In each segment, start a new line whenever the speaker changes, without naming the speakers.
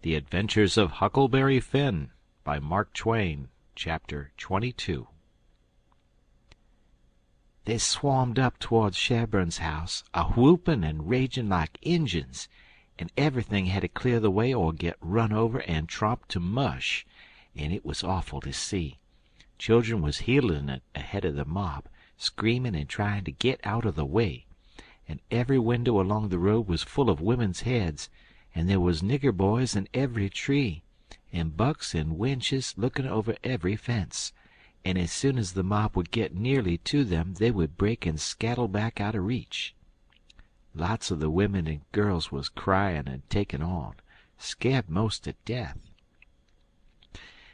The Adventures of Huckleberry Finn by Mark Twain. Chapter 22.
They swarmed up towards Sherburne's house, a-whoopin' and ragin' like Injuns, and everything had to clear the way or get run over and tromped to mush, and it was awful to see. Children was heelin' it ahead of the mob, screamin' and tryin' to get out of the way, and every window along the road was full of women's heads, and there was nigger boys in every tree, and bucks and wenches lookin' over every fence, and as soon as the mob would get nearly to them they would break and scattle back out of reach. Lots of the women and girls was cryin' and takin' on, scared most to death.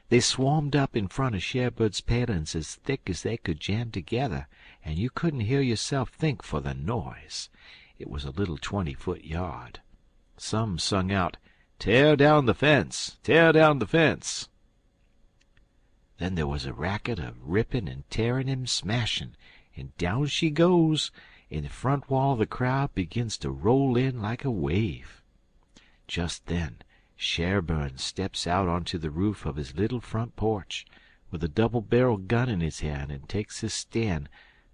They swarmed up in front of Sherburne's palin's as thick as they could jam together, and you couldn't hear yourself think for the noise. It was a little 20-foot yard. Some sung out, "Tear down the fence! Tear down the fence!" Then there was a racket of rippin' and tearin' and smashin', and down she goes, and the front wall of the crowd begins to roll in like a wave. Just then Sherburne steps out onto the roof of his little front porch, with a double-barreled gun in his hand, and takes his stand,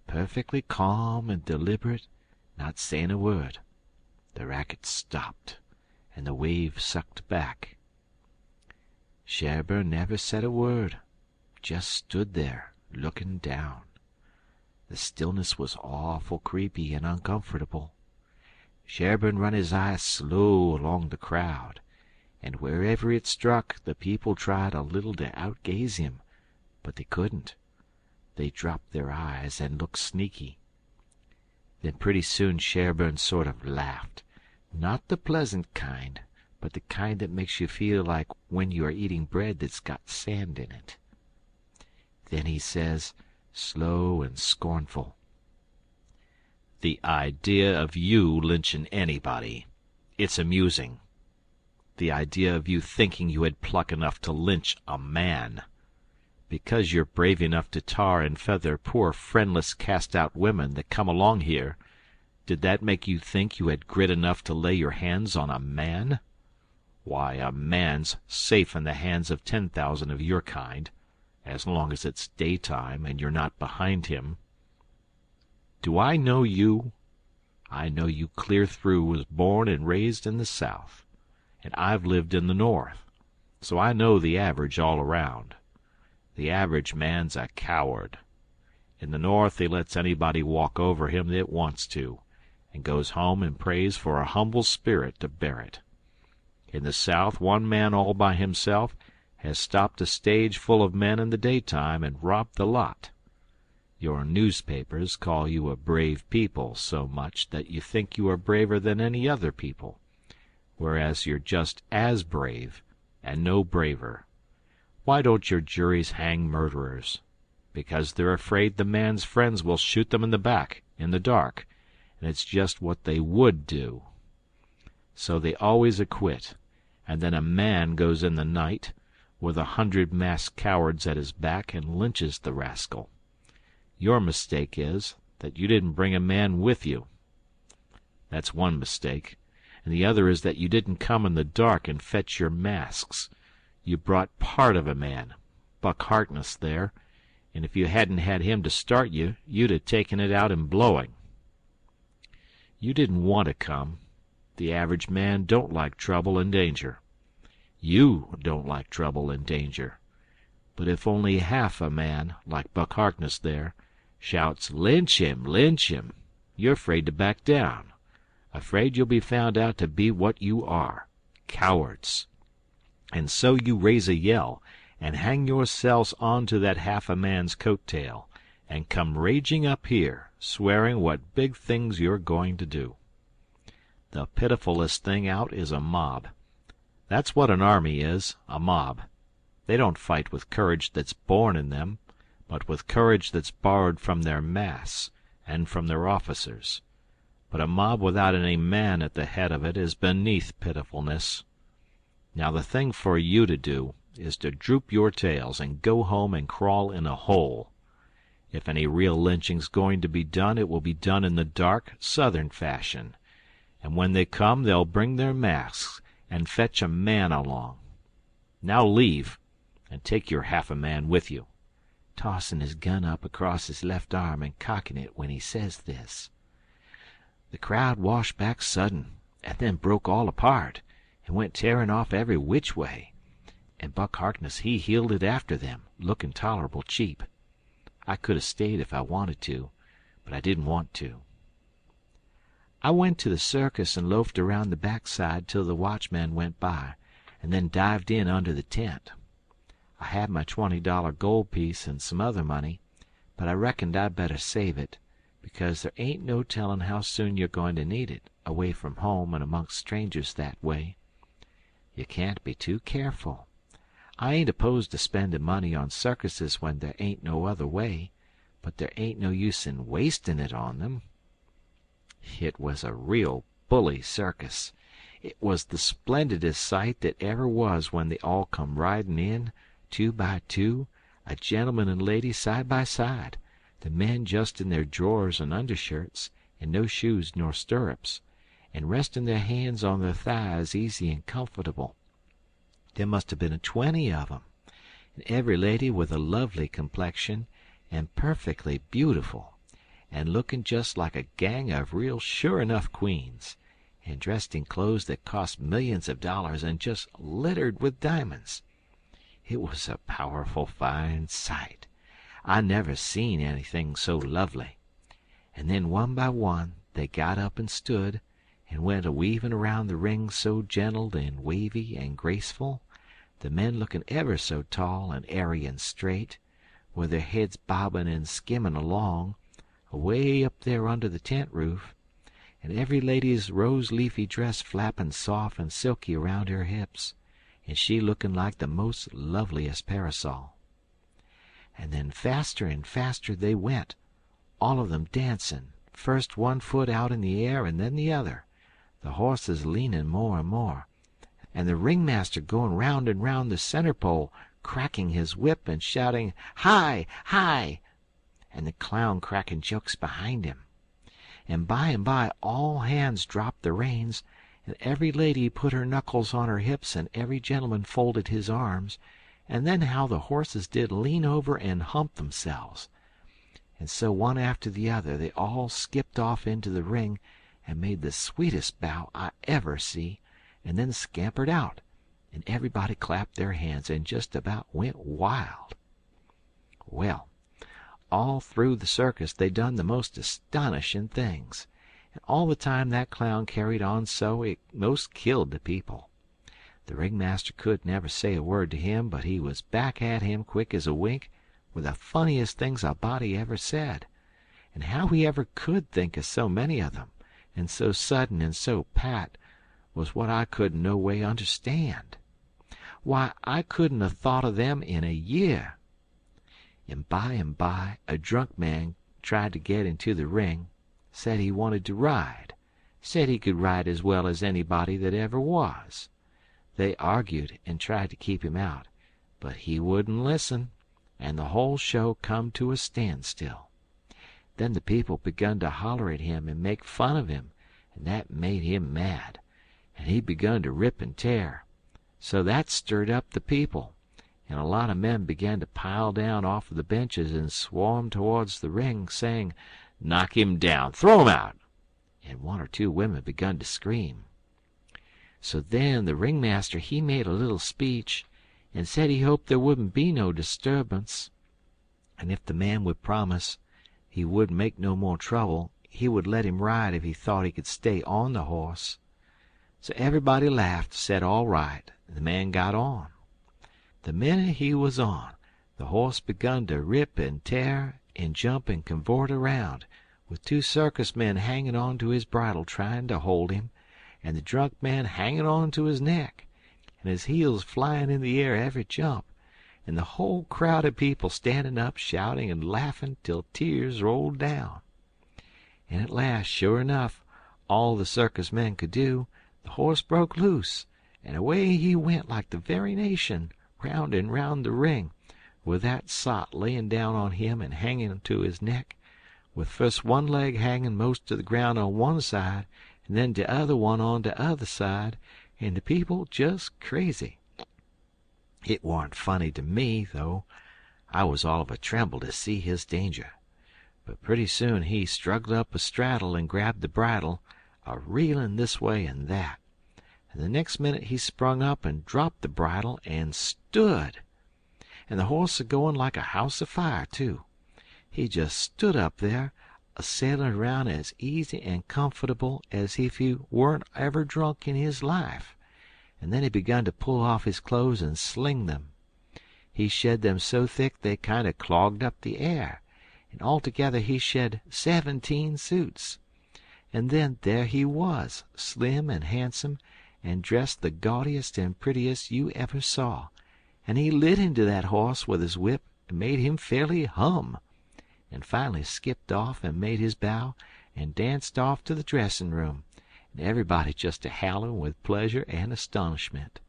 perfectly calm and deliberate, not saying a word. The racket stopped, and the wave sucked back. Sherburne never said a word, just stood there, looking down. The stillness was awful creepy and uncomfortable. Sherburne run his eyes slow along the crowd, and wherever it struck, the people tried a little to outgaze him, but they couldn't. They dropped their eyes and looked sneaky. Then pretty soon Sherburne sort of laughed, not the pleasant kind, but the kind that makes you feel like when you are eating bread that's got sand in it. Then he says, slow and scornful,
"The idea of you lynching anybody. It's amusing. The idea of you thinking you had pluck enough to lynch a man. Because you're brave enough to tar and feather poor friendless cast-out women that come along here, did that make you think you had grit enough to lay your hands on a man? Why, a man's safe in the hands of 10,000 of your kind, as long as it's daytime and you're not behind him. Do I know you? I know you clear through. Was born and raised in the South, and I've lived in the North, so I know the average all around. The average man's a coward. In the North he lets anybody walk over him that wants to, and goes home and prays for a humble spirit to bear it. In the South one man all by himself has stopped a stage full of men in the daytime and robbed the lot. Your newspapers call you a brave people so much that you think you are braver than any other people, whereas you're just as brave and no braver. Why don't your juries hang murderers? Because they're afraid the man's friends will shoot them in the back, in the dark, and it's just what they would do. So they always acquit, and then a man goes in the night, with 100 masked cowards at his back, and lynches the rascal. Your mistake is that you didn't bring a man with you. That's one mistake, and the other is that you didn't come in the dark and fetch your masks. You brought part of a man, Buck Harkness there, and if you hadn't had him to start you, you'd have taken it out in blowing. You didn't want to come. The average man don't like trouble and danger. You don't like trouble and danger. But if only half a man, like Buck Harkness there, shouts, "Lynch him! Lynch him!" you're afraid to back down, afraid you'll be found out to be what you are, cowards. And so you raise a yell, and hang yourselves on to that half a man's coat-tail, and come raging up here, swearing what big things you're going to do. The pitifullest thing out is a mob. That's what an army is, a mob. They don't fight with courage that's born in them, but with courage that's borrowed from their mass and from their officers. But a mob without any man at the head of it is beneath pitifulness. Now the thing for you to do is to droop your tails and go home and crawl in a hole. If any real lynching's going to be done, it will be done in the dark, Southern fashion. And when they come they'll bring their masks, and fetch a man along. Now leave, and take your half a man with you,"
tossing his gun up across his left arm and cocking it when he says this. The crowd washed back sudden, and then broke all apart, and went tearing off every which way, and Buck Harkness he heeled it after them, looking tolerable cheap. I could have stayed if I wanted to, but I didn't want to. I went to the circus and loafed around the backside till the watchman went by, and then dived in under the tent. I had my $20 gold piece and some other money, but I reckoned I'd better save it, because there ain't no telling how soon you're going to need it, away from home and amongst strangers that way. You can't be too careful. I ain't opposed to spending money on circuses when there ain't no other way, but there ain't no use in wasting it on them. It was a real bully circus. It was the splendidest sight that ever was when they all come riding in, 2 by 2, a gentleman and lady side by side, the men just in their drawers and undershirts, and no shoes nor stirrups, and resting their hands on their thighs easy and comfortable. There must have been 20 of 'em, and every lady with a lovely complexion, and perfectly beautiful, and looking just like a gang of real sure-enough queens, and dressed in clothes that cost millions of dollars and just littered with diamonds. It was a powerful fine sight. I never seen anything so lovely. And then one by one they got up and stood, and went a-weaving around the ring so gentle and wavy and graceful, the men looking ever so tall and airy and straight, with their heads bobbing and skimming along, away up there under the tent roof, and every lady's rose-leafy dress flapping soft and silky around her hips, and she looking like the most loveliest parasol. And then faster and faster they went, all of them dancing, first one foot out in the air and then the other, the horses leaning more and more, and the ringmaster going round and round the center pole, cracking his whip and shouting, "Hi! Hi!" and the clown cracking jokes behind him. And by all hands dropped the reins, and every lady put her knuckles on her hips and every gentleman folded his arms, and then how the horses did lean over and hump themselves. And so one after the other they all skipped off into the ring and made the sweetest bow I ever see, and then scampered out, and everybody clapped their hands and just about went wild. Well, all through the circus they done the most astonishing things, and all the time that clown carried on so it most killed the people. The ringmaster could never say a word to him, but he was back at him quick as a wink with the funniest things a body ever said, and how he ever could think of so many of them, and so sudden and so pat, was what I couldn't no way understand. Why, I couldn't have thought of them in a year. And by a drunk man tried to get into the ring, said he wanted to ride, said he could ride as well as anybody that ever was. They argued and tried to keep him out, but he wouldn't listen, and the whole show come to a standstill. Then the people begun to holler at him and make fun of him, and that made him mad, and he begun to rip and tear. So that stirred up the people, and a lot of men began to pile down off of the benches and swarm towards the ring, saying, "Knock him down! Throw him out!" And 1 or 2 women begun to scream. So then the ringmaster he made a little speech, and said he hoped there wouldn't be no disturbance, and if the man would promise he wouldn't make no more trouble, he would let him ride if he thought he could stay on the horse. So everybody laughed, said all right, and the man got on. The minute he was on, the horse begun to rip and tear and jump and cavort around, with 2 circus men hanging on to his bridle trying to hold him, and the drunk man hanging on to his neck, and his heels flying in the air every jump, and the whole crowd of people standing up shouting and laughing till tears rolled down. And at last, sure enough, all the circus men could do, the horse broke loose, and away he went like the very nation, round and round the ring, with that sot laying down on him and hanging to his neck, with first one leg hanging most to the ground on one side, and then the other one on the other side, and the people just crazy. It warn't funny to me, though. I was all of a tremble to see his danger. But pretty soon he struggled up a straddle and grabbed the bridle, a reelin' this way and that. And the next minute he sprung up and dropped the bridle and stood. And the horse a going like a house afire, too. He just stood up there, a sailin' around as easy and comfortable as if he weren't ever drunk in his life. And then he begun to pull off his clothes and sling them. He shed them so thick they kind of clogged up the air, and altogether he shed 17 suits. And then there he was, slim and handsome, and dressed the gaudiest and prettiest you ever saw, and he lit into that horse with his whip and made him fairly hum, and finally skipped off and made his bow and danced off to the dressing-room, and everybody just a-howlin' with pleasure and astonishment.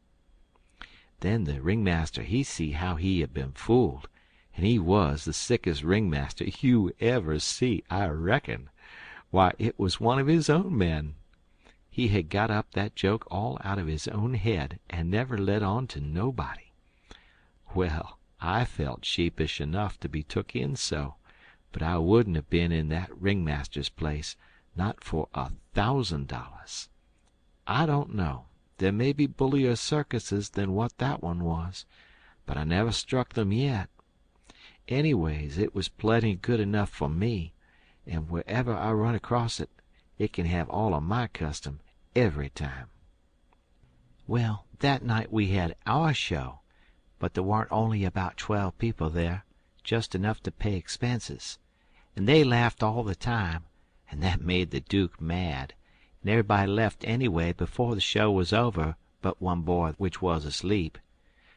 Then the ringmaster he see how he had been fooled, and he was the sickest ringmaster you ever see, I reckon. Why, it was one of his own men. He had got up that joke all out of his own head and never let on to nobody. Well, I felt sheepish enough to be took in so, but I wouldn't have been in that ringmaster's place, not for $1,000. I don't know. There may be bullier circuses than what that one was, but I never struck them yet. Anyways, it was plenty good enough for me, and wherever I run across it, it can have all of my custom every time. Well, that night we had our show, but there warn't only about 12 people there, just enough to pay expenses, and they laughed all the time, and that made the Duke mad, and everybody left anyway before the show was over but one boy which was asleep.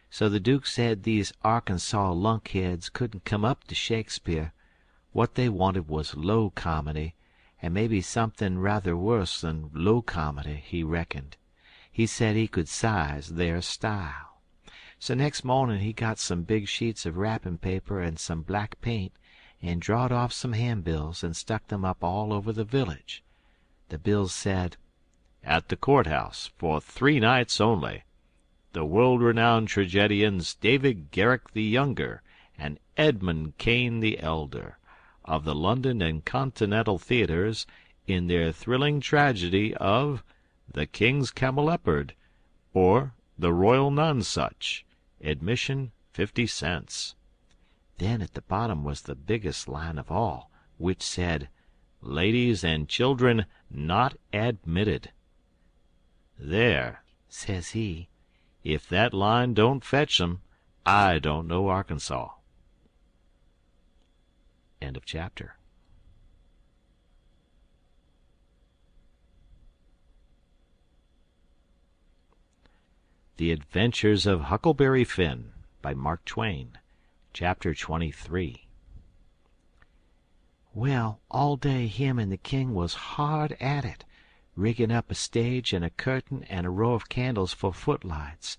So the Duke said these Arkansas lunkheads couldn't come up to Shakespeare. What they wanted was low comedy, and maybe something rather worse than low comedy, he reckoned. He said he could size their style. So next morning he got some big sheets of wrapping paper and some black paint, and drawed off some handbills and stuck them up all over the village. The bills said, "At the courthouse, for 3 nights only, the world-renowned tragedians David Garrick the Younger and Edmund Kane the Elder, of the London and Continental theaters, in their thrilling tragedy of The King's Camelopard, or The Royal Nonsuch. Admission 50 cents. Then at the bottom was the biggest line of all, which said, "Ladies and children not admitted." "There," says he, "if that line don't fetch 'em, I don't know Arkansas." End of chapter. The Adventures of Huckleberry Finn by Mark Twain. Chapter 23. Well, all day him and the king was hard at it, rigging up a stage and a curtain and a row of candles for footlights,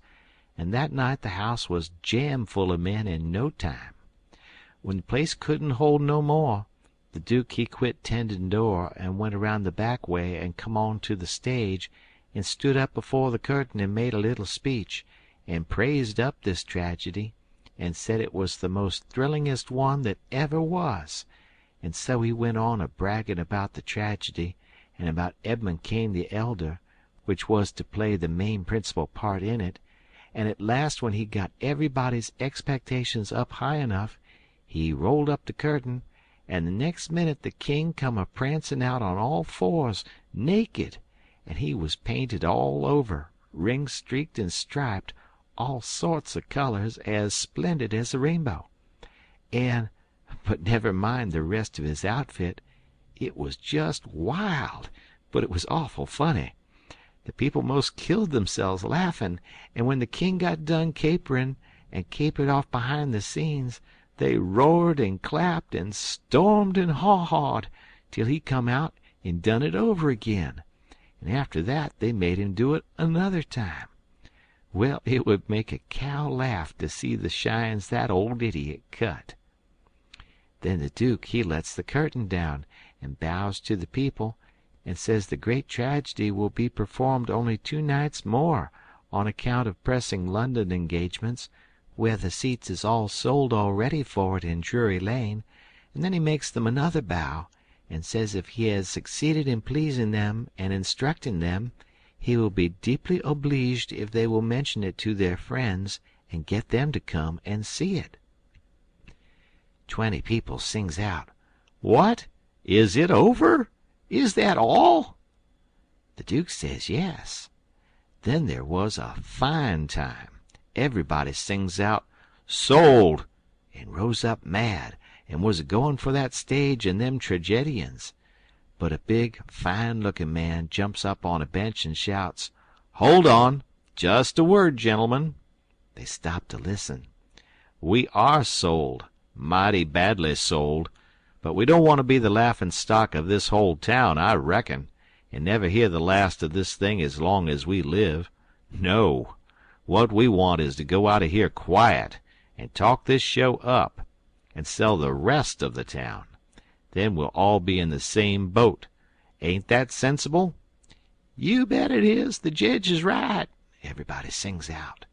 and that night the house was jam full of men in no time. When the place couldn't hold no more, the Duke he quit tending door and went around the back way and come on to the stage and stood up before the curtain and made a little speech, and praised up this tragedy, and said it was the most thrillingest one that ever was, and so he went on a-bragging about the tragedy, and about Edmund Kane the Elder, which was to play the main principal part in it, and at last when he got everybody's expectations up high enough, he rolled up the curtain, and the next minute the king come a-prancing out on all fours, naked, and he was painted all over, ring-streaked and striped, all sorts of colors, as splendid as a rainbow. But never mind the rest of his outfit. It was just wild, but it was awful funny. The people most killed themselves laughing, and when the king got done capering and capered off behind the scenes, they roared and clapped and stormed and haw-hawed till he come out and done it over again, and after that they made him do it another time. Well, it would make a cow laugh to see the shines that old idiot cut. Then the Duke he lets the curtain down and bows to the people, and says the great tragedy will be performed only 2 nights more on account of pressing London engagements, where the seats is all sold already for it in Drury Lane, and then he makes them another bow, and says if he has succeeded in pleasing them and instructing them, he will be deeply obliged if they will mention it to their friends and get them to come and see it. 20 people sings out, "What? Is it over? Is that all?" The Duke says yes. Then there was a fine time. Everybody sings out, "Sold!" and rose up mad, and was a-goin' for that stage and them tragedians. But a big, fine-looking man jumps up on a bench and shouts, "Hold on! Just a word, gentlemen." They stop to listen. "We are sold, mighty badly sold, but we don't want to be the laughin' stock of this whole town, I reckon, and never hear the last of this thing as long as we live. No. What we want is to go out of here quiet and talk this show up, and sell the rest of the town. Then we'll all be in the same boat. Ain't that sensible?" "You bet it is. The jedge is right," everybody sings out.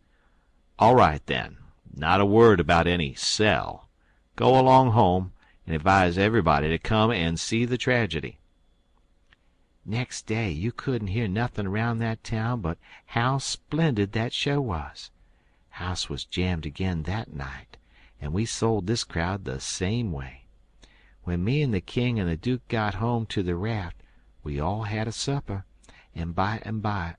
"All right, then. Not a word about any sell. Go along home, and advise everybody to come and see the tragedy." Next day you couldn't hear nothin' around that town but how splendid that show was. House was jammed again that night, and we sold this crowd the same way. When me and the king and the duke got home to the raft, we all had a supper, and by,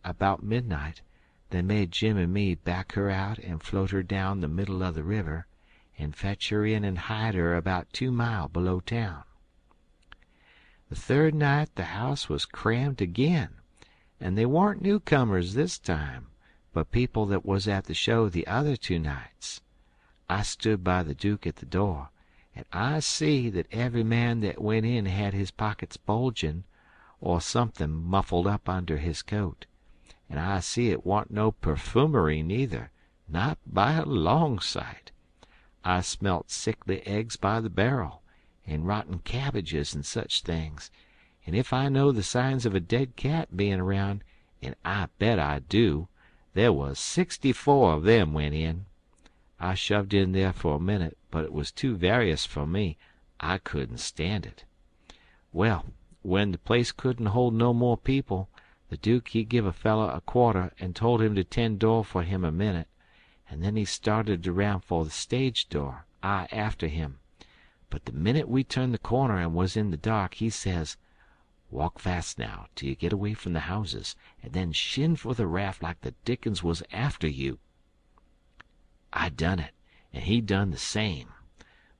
about midnight, they made Jim and me back her out and float her down the middle of the river, and fetch her in and hide her about 2 mile below town. The third night the house was crammed again, and they warn't newcomers this time, but people that was at the show the other 2 nights. I stood by the Duke at the door, and I see that every man that went in had his pockets bulgin', or something muffled up under his coat, and I see it warn't no perfumery neither, not by a long sight. I smelt sickly eggs by the barrel, and rotten cabbages and such things, and if I know the signs of a dead cat bein' around, and I bet I do, there was 64 of them went in. I shoved in there for a minute, but it was too various for me. I couldn't stand it. Well, when the place couldn't hold no more people, the Duke he give a feller a quarter and told him to tend door for him a minute, and then he started around for the stage door, I after him. But the minute we turned the corner and was in the dark, he says, "Walk fast now till you get away from the houses, and then shin for the raft like the dickens was after you." I done it, and he done the same.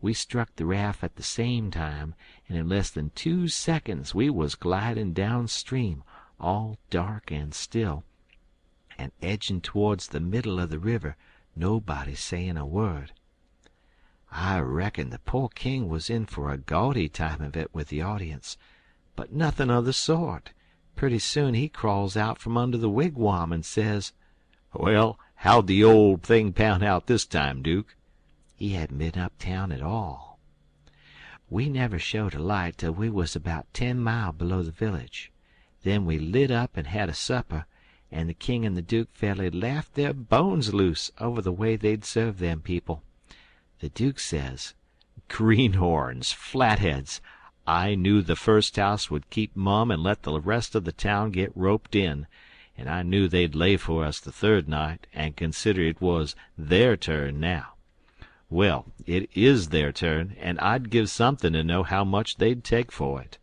We struck the raft at the same time, and in less than 2 seconds we was gliding downstream, all dark and still, and edging towards the middle of the river, nobody saying a word. I reckon the poor king was in for a gaudy time of it with the audience, but nothing of the sort. Pretty soon he crawls out from under the wigwam and says, "Well, how'd the old thing pan out this time, Duke?" He hadn't been uptown at all. We never showed a light till we was about 10 mile below the village. Then we lit up and had a supper, and the king and the Duke fairly laughed their bones loose over the way they'd served them people. The Duke says, "Greenhorns, flatheads! I knew the first house would keep mum and let the rest of the town get roped in, and I knew they'd lay for us the third night and consider it was their turn now. Well, it is their turn, and I'd give something to know how much they'd take for it.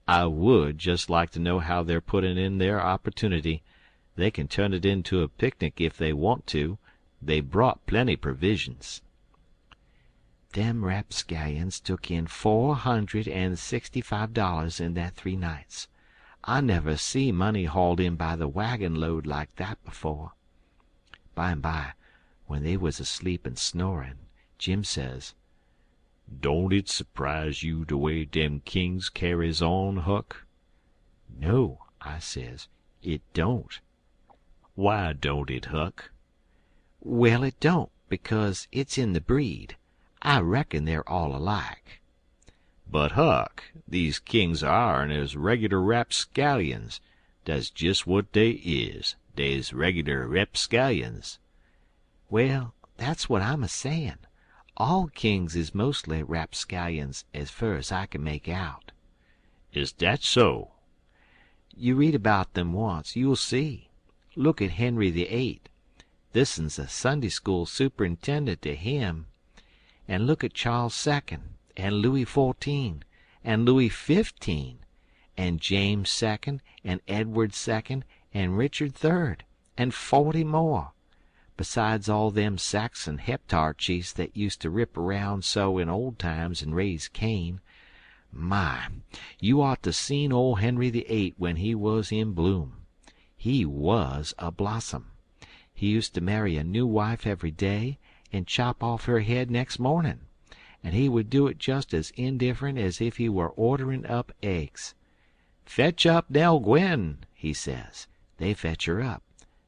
I would just like to know how they're putting in their opportunity. They can turn it into a picnic if they want to. They brought plenty provisions." Them rapscallions took in $465 in that 3 nights. I never see money hauled in by the wagon load like that before. By and by, when they was asleep and snoring, Jim says, "Don't it surprise you the way dem kings carries on, Huck?" "No," I says, "it don't." "Why don't it, Huck?" "Well, it don't, because it's in the breed. I reckon they're all alike."
But, Huck, these kings of ourn is regular rapscallions. Dat's jest what dey is. Dey's regular rapscallions."
Well, that's what I'm a sayin'. All kings is mostly rapscallions, as fur as I can make out.
Is dat so?
You read about them once, you'll see. Look at Henry VIII. This'n's a Sunday school superintendent to him. And look at Charles II, and Louis XIV, and Louis XV, and James II, and Edward II, and Richard III, and 40 more, besides all them Saxon heptarchies that used to rip around so in old times and raise Cain. My, you ought to seen old Henry VIII when he was in bloom. He was a blossom. He used to marry a new wife every day and chop off her head next mornin', and he would do it just as indifferent as if he were orderin' up eggs. "Fetch up Nell Gwynn," he says. They fetch her up.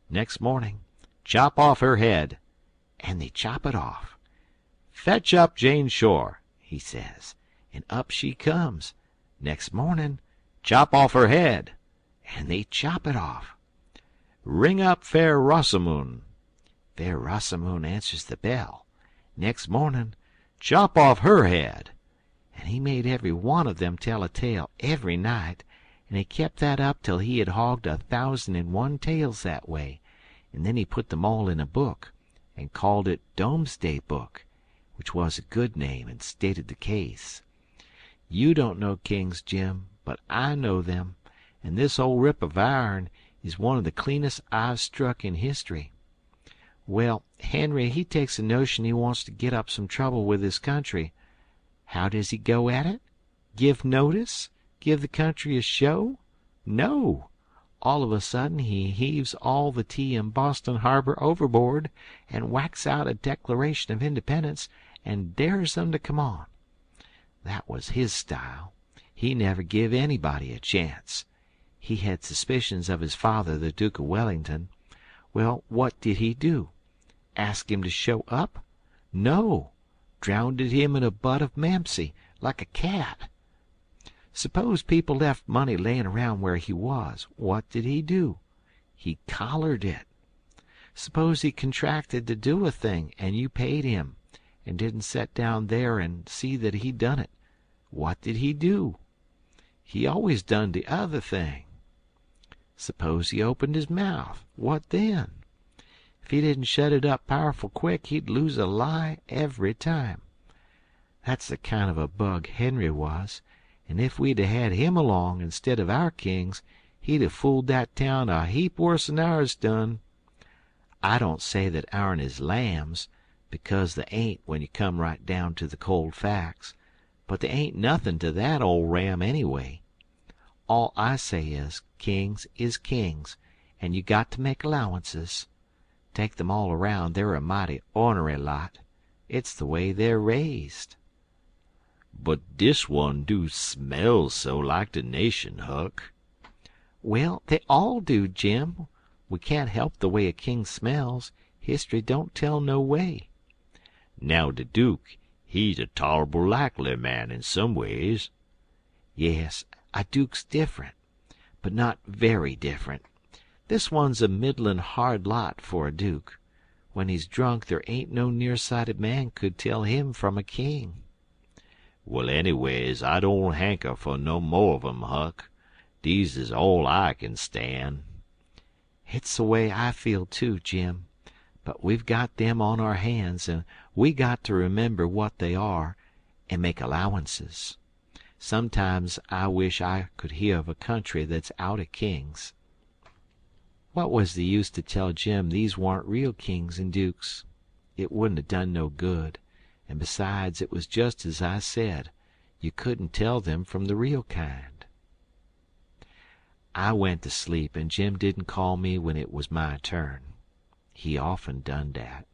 Next morning, "Chop off her head," and they chop it off. "Fetch up Jane Shore," he says, and up she comes. Next mornin', "Chop off her head," and they chop it off. "Ring up Fair Rosamund." Fair Rosamund answers the bell. Next mornin', "Chop off her head," and he made every one of them tell a tale every night, and he kept that up till he had hogged 1,001 tales that way, and then he put them all in a book, and called it Domesday Book, which was a good name and stated the case. You don't know kings, Jim, but I know them, and this old rip of ourn is one of the cleanest I've struck in history. Well, Henry, he takes a notion he wants to get up some trouble with his country. How does he go at it? Give notice? Give the country a show? No. All of a sudden he heaves all the tea in Boston Harbor overboard and whacks out a Declaration of Independence and dares them to come on. That was his style. He never give anybody a chance. He had suspicions of his father, the Duke of Wellington. Well, what did he do? Ask him to show up? No. Drownded him in a butt of Mamsie, like a cat. Suppose people left money layin' around where he was. What did he do? He collared it. Suppose he contracted to do a thing, and you paid him, and didn't set down there and see that he done it. What did he do? He always done the other thing. Suppose he opened his mouth. What then? If he didn't shut it up powerful quick, he'd lose a lie every time. That's the kind of a bug Henry was, and if we'd had him along instead of our kings, he'd have fooled that town a heap worse'n ours done. I don't say that ourn is lambs, because they ain't when you come right down to the cold facts, but they ain't nothin' to that old ram anyway. All I say is kings, and you got to make allowances. Take them all around, they're a mighty ornery lot. It's the way they're raised.
But dis one do smell so like de nation, Huck.
Well, they all do, Jim. We can't help the way a king smells. History don't tell no way.
Now de Duke, he's a toler'ble likely man in some ways.
Yes, a duke's different, but not very different. This one's a middlin' hard lot for a duke. When he's drunk, there ain't no near-sighted man could tell him from a king.
Well, anyways, I don't hanker for no more of 'em, Huck. Dese is all I can stand.
It's the way I feel too, Jim. But we've got them on our hands, and we got to remember what they are and make allowances. Sometimes I wish I could hear of a country that's out of kings. What was the use to tell Jim these warn't real kings and dukes? It wouldn't have done no good, and besides, it was just as I said. You couldn't tell them from the real kind. I went to sleep, and Jim didn't call me when it was my turn. He often done dat.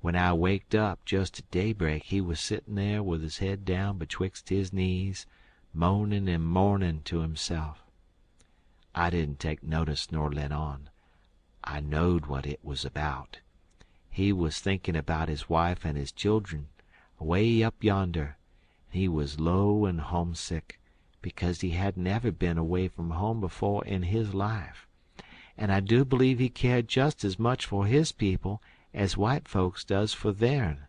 When I waked up just at daybreak, he was sittin' there with his head down betwixt his knees, moanin' and mournin' to himself. I didn't take notice nor let on. I knowed what it was about. He was thinking about his wife and his children, away up yonder, He was low and homesick, because he hadn't ever been away from home before in his life, and I do believe he cared just as much for his people as white folks does for theirn.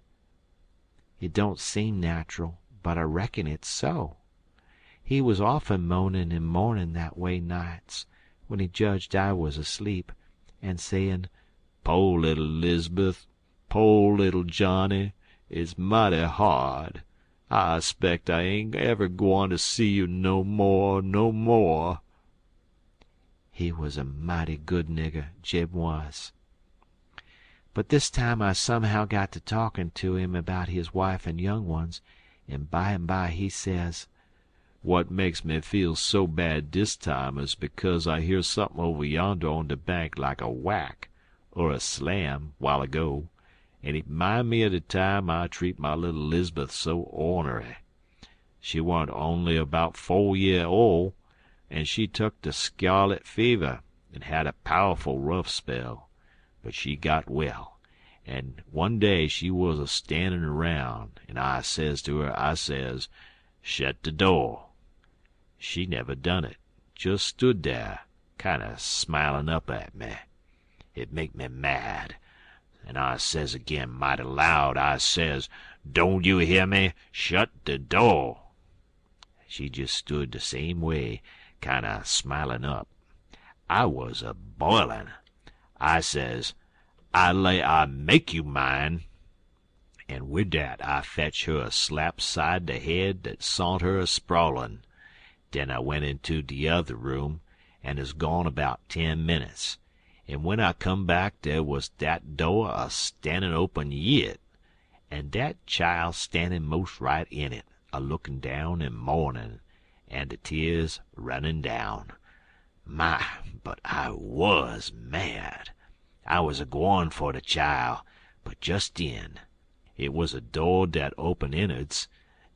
It don't seem natural, but I reckon it's so. He was often moaning and mourning that way nights, when he judged I was asleep, and saying, "Po' little 'Liz'beth, po' little Johnny, it's mighty hard. I 'speck I ain't ever gwine to see you no more, no more." He was a mighty good nigger, Jim was. But this time I somehow got to talking to him about his wife and young ones, and by he says, "What makes me feel so bad dis time is because I hear something over yonder on de bank like a whack or a slam while ago, and it 'mind me of de time I treat my little 'Liz'beth so ornery. She warn't only about 4 year ole, and she tuck de scarlet fever and had a powerful rough spell, but she got well, and one day she was a standin' around, and I says to her, I says, 'Shet de door.' She never done it, just stood dar, kinder smilin' up at me. It make me mad, and I says agin mighty loud, I says, 'Don't you hear me? Shut de door.' She jest stood de same way, kinder smilin' up. I was a boilin'. I says, 'I lay I make you mine.' And wid dat I fetch her a slap side de head dat sont her a sprawlin'. Den I went into de yuther room, and 'uz gone about 10 minutes, and w'en I come back der was dat door a standin' open yit, and dat chile standin' mos' right in it, a lookin' down and mournin', and de tears runnin' down. My, but I was mad. I was a gwine for de chile, but jest den, it was a door dat open in'ards.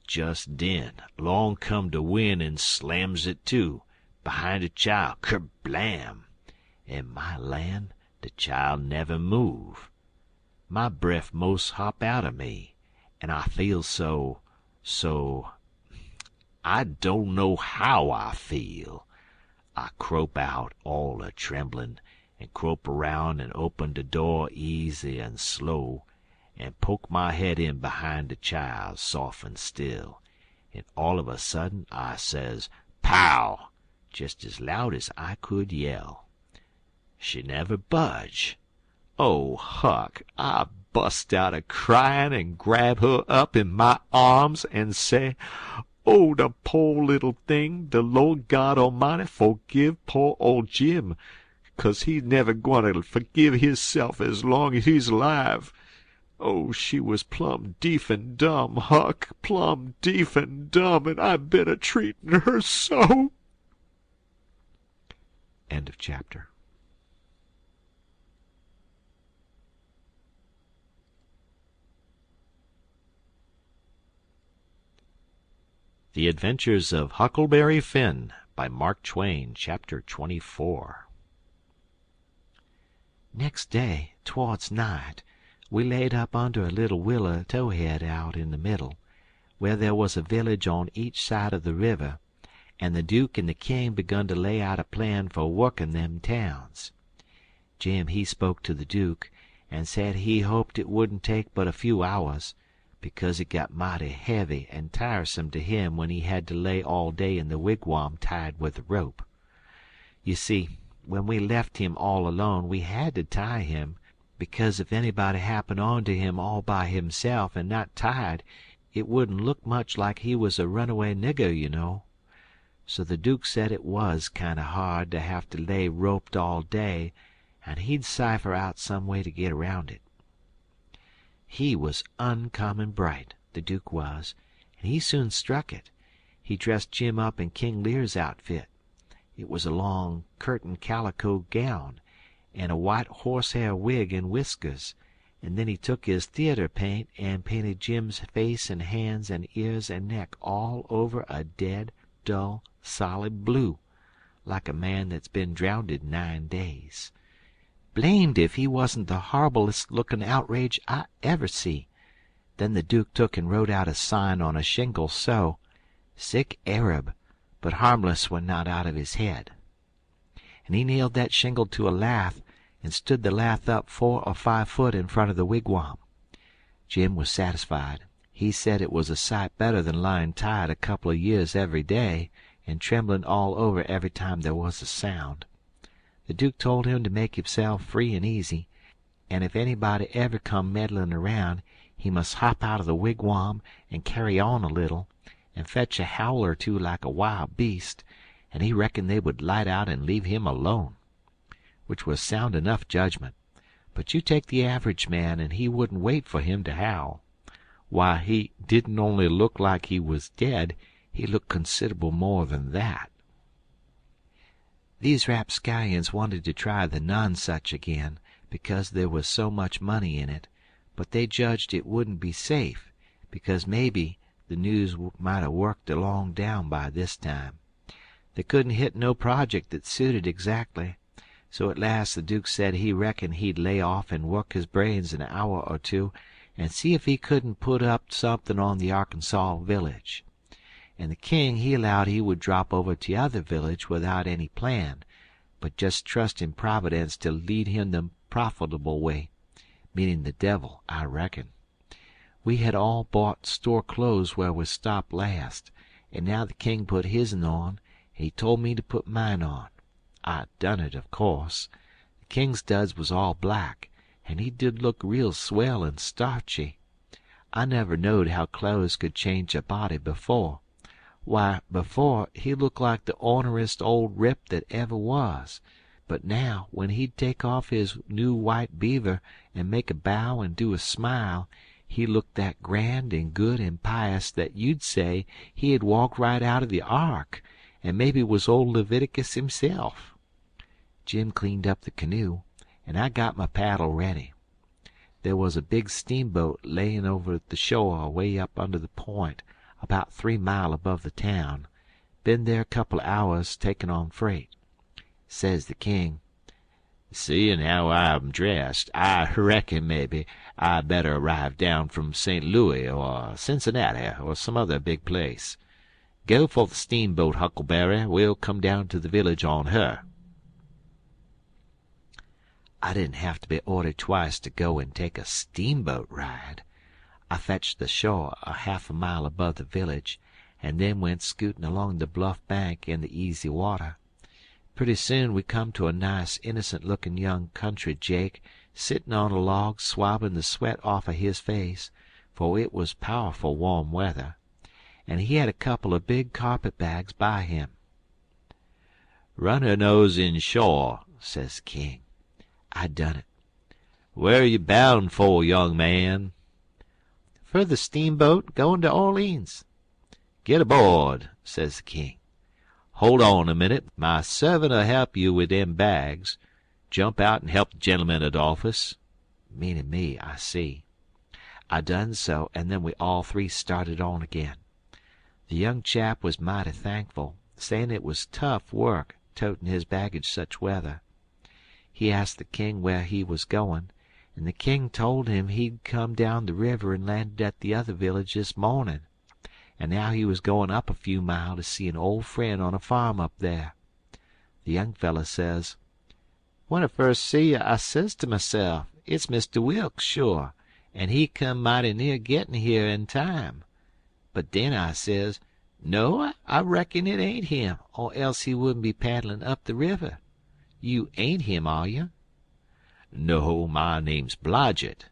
Just den, along come de wind and slams it to, behind de chile, kerblam! And my lan', de chile never move. My breff mos' hop out'n me, and I feel so I don't know how I feel. I crope out all a tremblin', and crope around and open de door easy and slow, and poke my head in behind de chile, soft and still, and all of a sudden I says, "Pow!" jest as loud as I could yell. She never budge. Oh, Huck, I bust out a cryin' and grab her up in my arms and say, "Oh, the po' little thing, the Lord God Almighty forgive po' old Jim, 'cause he never gwineter forgive hisse'f as long as he's alive." Oh, she was plumb deef and dumb, Huck, plumb deef and dumb, and I been a-treatin' her so. End of chapter. The Adventures of Huckleberry Finn by Mark Twain, Chapter 24. Next day, towards night, we laid up under a little willow towhead out in the middle, where there was a village on each side of the river, and the Duke and the King begun to lay out a plan for working them towns. Jim he spoke to the Duke, and said he hoped it wouldn't take but a few hours, because it got mighty heavy and tiresome to him when he had to lay all day in the wigwam tied with a rope. You see, when we left him all alone we had to tie him, because if anybody happened on to him all by himself and not tied, it wouldn't look much like he was a runaway nigger, you know. So the Duke said it was kind of hard to have to lay roped all day, and he'd cipher out some way to get around it. He was uncommon bright, the Duke was, and he soon struck it. He dressed Jim up in King Lear's outfit. It was a long curtain calico gown, and a white horsehair wig and whiskers, and then he took his theater paint and painted Jim's face and hands and ears and neck all over a dead, dull, solid blue, like a man that's been drownded 9 days. Blamed if he wasn't the horriblest looking outrage I ever see. Then the Duke took and wrote out a sign on a shingle so, "Sick Arab, but harmless when not out of his head." And he nailed that shingle to a lath and stood the lath up 4 or 5 foot in front of the wigwam. Jim was satisfied. He said it was a sight better than lying tied a couple of years every day and trembling all over every time there was a sound. The Duke told him to make himself free and easy, and if anybody ever come meddling around, he must hop out of the wigwam and carry on a little, and fetch a howl or two like a wild beast, and he reckoned they would light out and leave him alone, which was sound enough judgment. But you take the average man, and he wouldn't wait for him to howl. Why, he didn't only look like he was dead, he looked considerable more than that. These rapscallions wanted to try the Nonsuch again, because there was so much money in it, but they judged it wouldn't be safe, because maybe the news might have worked along down by this time. They couldn't hit no project that suited exactly, so at last the Duke said he reckoned he'd lay off and work his brains an hour or two and see if he couldn't put up something on the Arkansas village. And the king he allowed he would drop over to the other village without any plan, but just trust in Providence to lead him the profitable way, meaning the devil, I reckon. We had all bought store clothes where we stopped last, and now the king put his'n on, and he told me to put mine on. I done it, of course. The king's duds was all black, and he did look real swell and starchy. I never knowed how clothes could change a body before. Why, before, he looked like the orneryest old rip that ever was, but now, when he'd take off his new white beaver and make a bow and do a smile, he looked that grand and good and pious that you'd say he had walked right out of the ark, and maybe was old Leviticus himself. Jim cleaned up the canoe, and I got my paddle ready. There was a big steamboat layin' over the shore away up under the point, about 3 mile above the town. Been there a couple of hours takin' on freight. Says the king, "Seein' how I'm dressed, I reckon maybe I better arrive down from St. Louis or Cincinnati or some other big place. Go for the steamboat, Huckleberry. We'll come down to the village on her." I didn't have to be ordered twice to go and take a steamboat ride. I fetched the shore a half a mile above the village, and then went scooting along the bluff bank in the easy water. Pretty soon we come to a nice, innocent-looking young country Jake sittin' on a log swabbing the sweat off of his face, for it was powerful warm weather, and he had a couple of big carpet-bags by him. "Run her nose in shore," says the king. I done it. "Where you bound for, young man?" "For the steamboat goin' to Orleans." "Get aboard," says the king. "Hold on a minute. My servant'll help you with them bags. Jump out and help the gentleman, Adolphus." Meaning me, I see. I done so, and then we all three started on again. The young chap was mighty thankful, saying it was tough work toting his baggage such weather. He asked the king where he was going, and the king told him he'd come down the river and landed at the other village this morning, and now he was going up a few mile to see an old friend on a farm up there. The young feller says, "When I first see you, I says to myself, it's Mr. Wilkes, sure, and he come mighty near gettin' here in time. But then I says, no, I reckon it ain't him, or else he wouldn't be paddlin' up the river. You ain't him, are you?" "No, my name's Blodgett.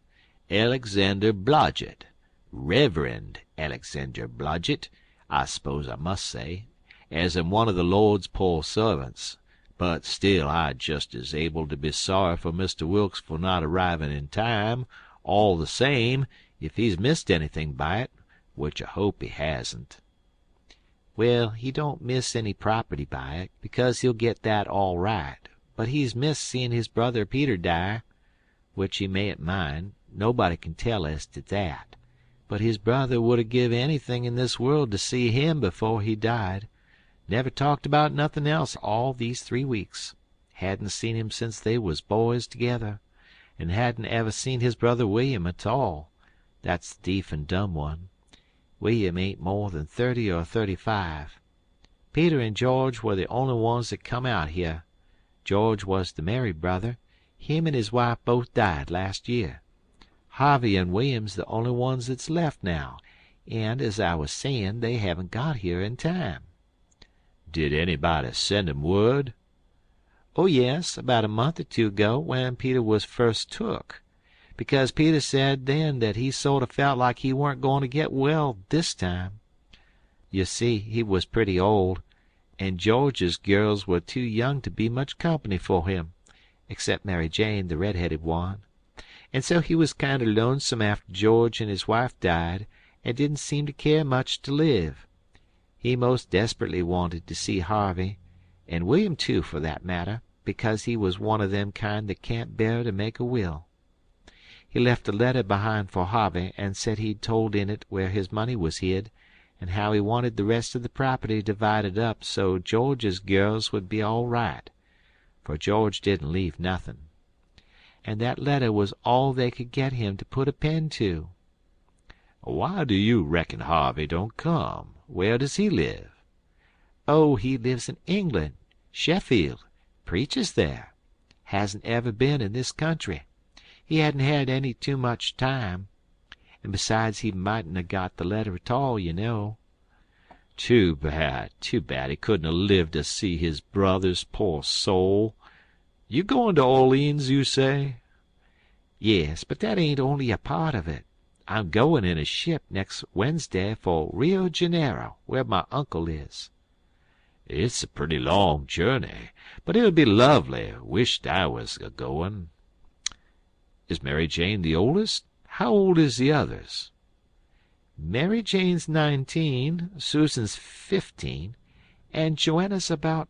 Alexander Blodgett. Reverend Alexander Blodgett, I suppose I must say, as I'm one of the Lord's poor servants. But still I'd just as able to be sorry for Mr. Wilkes for not arriving in time, all the same, if he's missed anything by it, which I hope he hasn't." "Well, he don't miss any property by it, because he'll get that all right. But he's missed seein' his brother Peter die, which he mayn't mind. Nobody can tell as to that. But his brother would have give anything in this world to see him before he died. Never talked about nothing else all these 3 weeks. Hadn't seen him since they was boys together, and hadn't ever seen his brother William at all. That's the deef and dumb one. William ain't more than 30 or 35. Peter and George were the only ones that come out here. George was the married brother. Him and his wife both died last year. Harvey and William's the only ones that's left now, and, as I was sayin', they haven't got here in time."
"Did anybody send 'em word?"
"Oh, yes, about a month or two ago, when Peter was first took. Because Peter said then that he sort of felt like he weren't goin' to get well this time. You see, he was pretty old, and George's girls were too young to be much company for him, except Mary Jane, the red-headed one. And so he was kinder lonesome after George and his wife died, and didn't seem to care much to live. He most desperately wanted to see Harvey, and William too, for that matter, because he was one of them kind that can't bear to make a will. He left a letter behind for Harvey, and said he'd told in it where his money was hid, and how he wanted the rest of the property divided up so George's girls would be all right, for George didn't leave nothin'. And that letter was all they could get him to put a pen to."
"Why do you reckon Harvey don't come? Where does he live?"
"Oh, he lives in England, Sheffield. Preaches there. Hasn't ever been in this country. He hadn't had any too much time. And besides, he mightn't 'a' got the letter at all, you know."
Too bad he couldn't 'a' lived to see his brothers, poor soul. You goin' to Orleans, you say?"
"Yes, but that ain't only a part of it. I'm goin' in a ship next Wednesday for Rio Janeiro, where my uncle is."
"It's a pretty long journey, but it'll be lovely. Wisht I was a-goin'. Is Mary Jane the oldest? How old is the others?"
"Mary Jane's 19, Susan's 15, and Joanna's about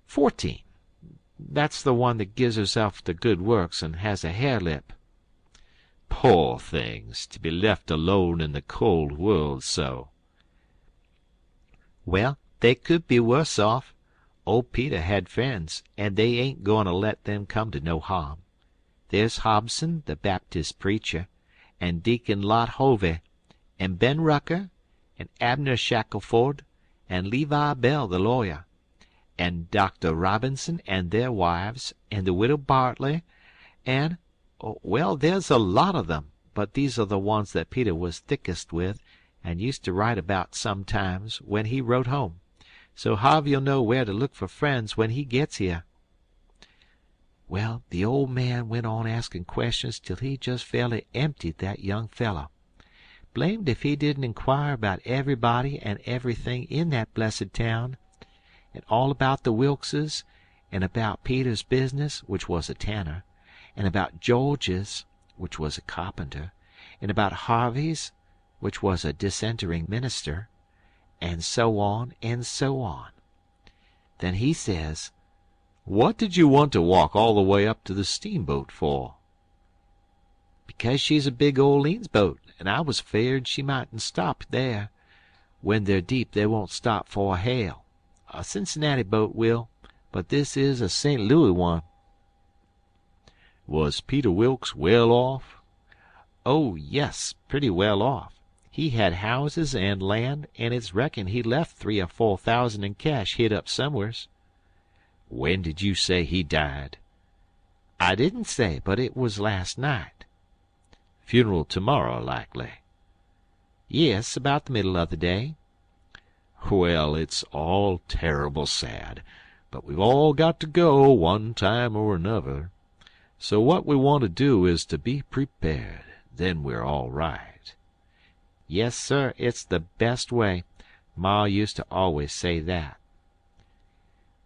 14. That's the one that gives herself to good works and has a hare lip."
"Poor things, to be left alone in the cold world so."
"Well, they could be worse off. Old Peter had friends, and they ain't goin' to let them come to no harm. There's Hobson, the Baptist preacher, and Deacon Lot Hovey, and Ben Rucker, and Abner Shackelford, and Levi Bell, the lawyer, and Dr. Robinson and their wives, and the widow Bartley, and well, there's a lot of them, but these are the ones that Peter was thickest with, and used to write about sometimes when he wrote home. So Harvey'll know where to look for friends when he gets here." Well, the old man went on asking questions till he just fairly emptied that young fellow. Blamed if he didn't inquire about everybody and everything in that blessed town, and all about the Wilkses, and about Peter's business, which was a tanner, and about George's, which was a carpenter, and about Harvey's, which was a dissentering minister, and so on and so on. Then he says,
"What did you want to walk all the way up to the steamboat for?"
"Because she's a big Orleans boat, and I was afeard she mightn't stop there. When they're deep they won't stop for a hail. A Cincinnati boat will, but this is a St. Louis one."
"Was Peter Wilkes well off?"
"Oh, yes, pretty well off. He had houses and land, and it's reckoned he left 3 or 4 thousand in cash hid up somewheres."
"When did you say he died?"
"I didn't say, but it was last night."
"Funeral tomorrow, likely?"
"Yes, about the middle of the day."
"Well, it's all terrible sad, but we've all got to go one time or another. So what we want to do is to be prepared. Then we're all right."
"Yes, sir, it's the best way. Ma used to always say that."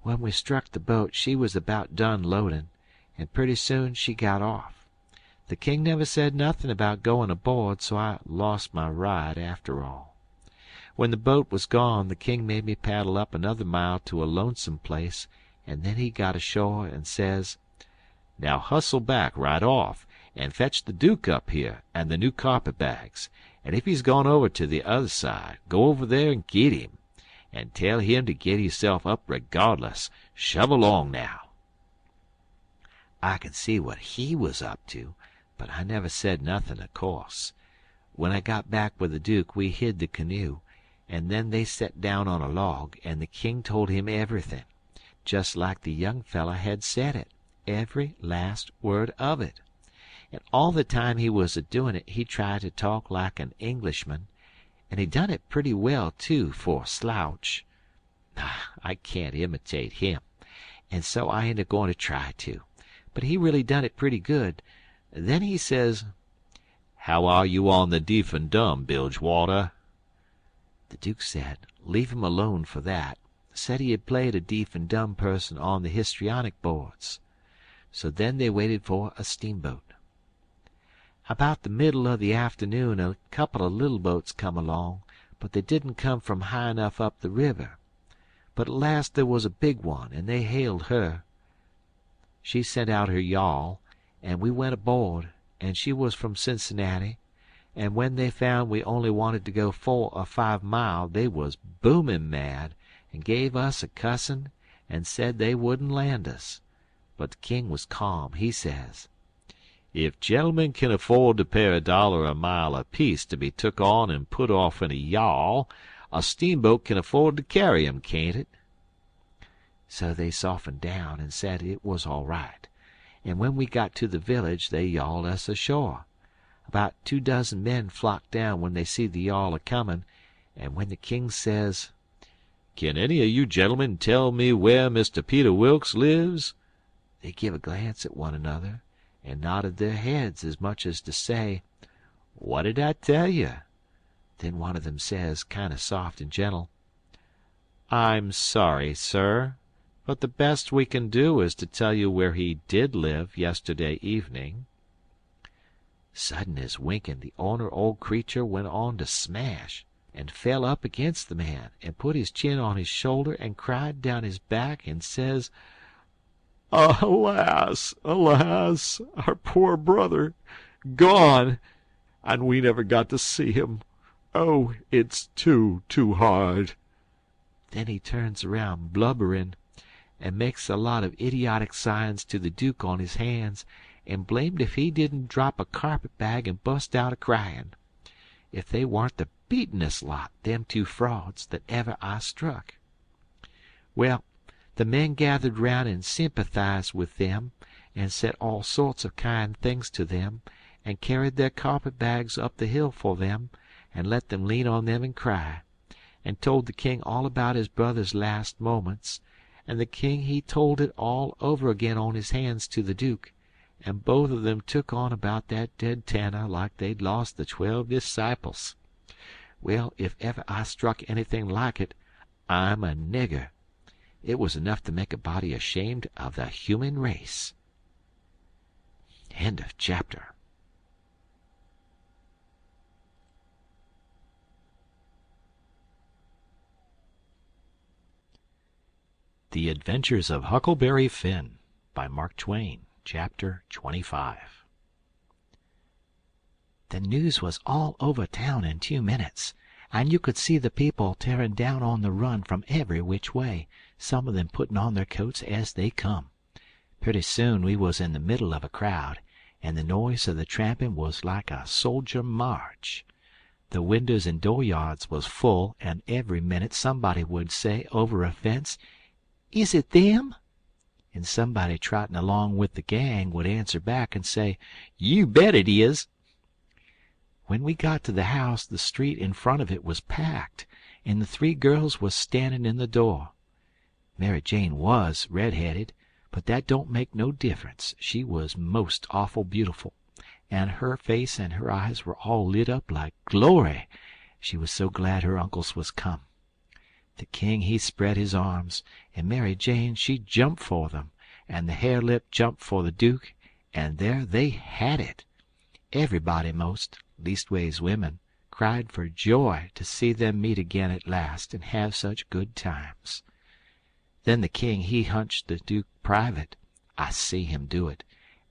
When we struck the boat she was about done loading, and pretty soon she got off. The king never said nothin' about goin' aboard, so I lost my ride after all. When the boat was gone the king made me paddle up another mile to a lonesome place, and then he got ashore and says,
"Now hustle back right off, and fetch the Duke up here and the new carpet-bags, and if he's gone over to the other side, go over there and git him, and tell him to get hisself up regardless. Shove along now."
I could see what he was up to, but I never said nothin', of course. When I got back with the Duke we hid the canoe, and then they set down on a log, and the king told him everything, just like the young fellow had said it, every last word of it. And all the time he was a-doing it he tried to talk like an Englishman, and he done it pretty well, too, for a slouch. I can't imitate him, and so I ain't a-going to try to. But he really done it pretty good. Then he says,
"How are you on the deef and dumb, Bilgewater?"
The Duke said, leave him alone for that. Said he had played a deaf and dumb person on the histrionic boards. So then they waited for a steamboat. About the middle of the afternoon a couple of little boats come along, but they didn't come from high enough up the river. But at last there was a big one, and they hailed her. She sent out her yawl, and we went aboard, and she was from Cincinnati, and when they found we only wanted to go 4 or 5 mile they was booming mad, and gave us a cussin', and said they wouldn't land us. But the king was calm. He says,
"If gentlemen can afford to pay $1 a mile apiece to be took on and put off in a yawl, a steamboat can afford to carry 'em, can't it?"
So they softened down and said it was all right, and when we got to the village they yawled us ashore. About 2 dozen men flocked down when they see the yawl a-comin', and when the king says,
"Can any of you gentlemen tell me where Mr. Peter Wilkes lives?"
they give a glance at one another and nodded their heads as much as to say, "What did I tell you?" Then one of them says, kind of soft and gentle,
"I'm sorry, sir, but the best we can do is to tell you where he did live yesterday evening."
Sudden as winking, the ornery old creature went on to smash, and fell up against the man, and put his chin on his shoulder, and cried down his back, and says, "Alas, alas, our poor brother, gone, and we never got to see him. Oh, it's too hard." Then he turns around blubbering, and makes a lot of idiotic signs to the Duke on his hands, and blamed if he didn't drop a carpet-bag and bust out a-crying. If they warn't the beatin'est lot, them 2 frauds, that ever I struck. Well, the men gathered round and sympathized with them, and said all sorts of kind things to them, and carried their carpet-bags up the hill for them, and let them lean on them and cry, and told the king all about his brother's last moments, and the king he told it all over again on his hands to the Duke, and both of them took on about that dead Tanner like they'd lost the 12 disciples. Well, if ever I struck anything like it, I'm a nigger. It was enough to make a body ashamed of the human race. End of chapter.
The Adventures of Huckleberry Finn by Mark Twain. Chapter 25.
The news was all over town in 2 minutes, and you could see the people tearing down on the run from every which way, some of them putting on their coats as they come. Pretty soon we was in the middle of a crowd, and the noise of the tramping was like a soldier march. The windows and dooryards was full, and every minute somebody would say over a fence, "Is it them?" And somebody trotting along with the gang would answer back and say, "You bet it is." When we got to the house, the street in front of it was packed, and the 3 girls was standing in the door. Mary Jane was red-headed, but that don't make no difference. She was most awful beautiful, and her face and her eyes were all lit up like glory. She was so glad her uncles was come. The king he spread his arms, and Mary Jane she jumped for them, and the hare-lip jumped for the Duke, and there they had it. Everybody most, leastways women, cried for joy to see them meet again at last and have such good times. Then the king he hunched the Duke private. I see him do it,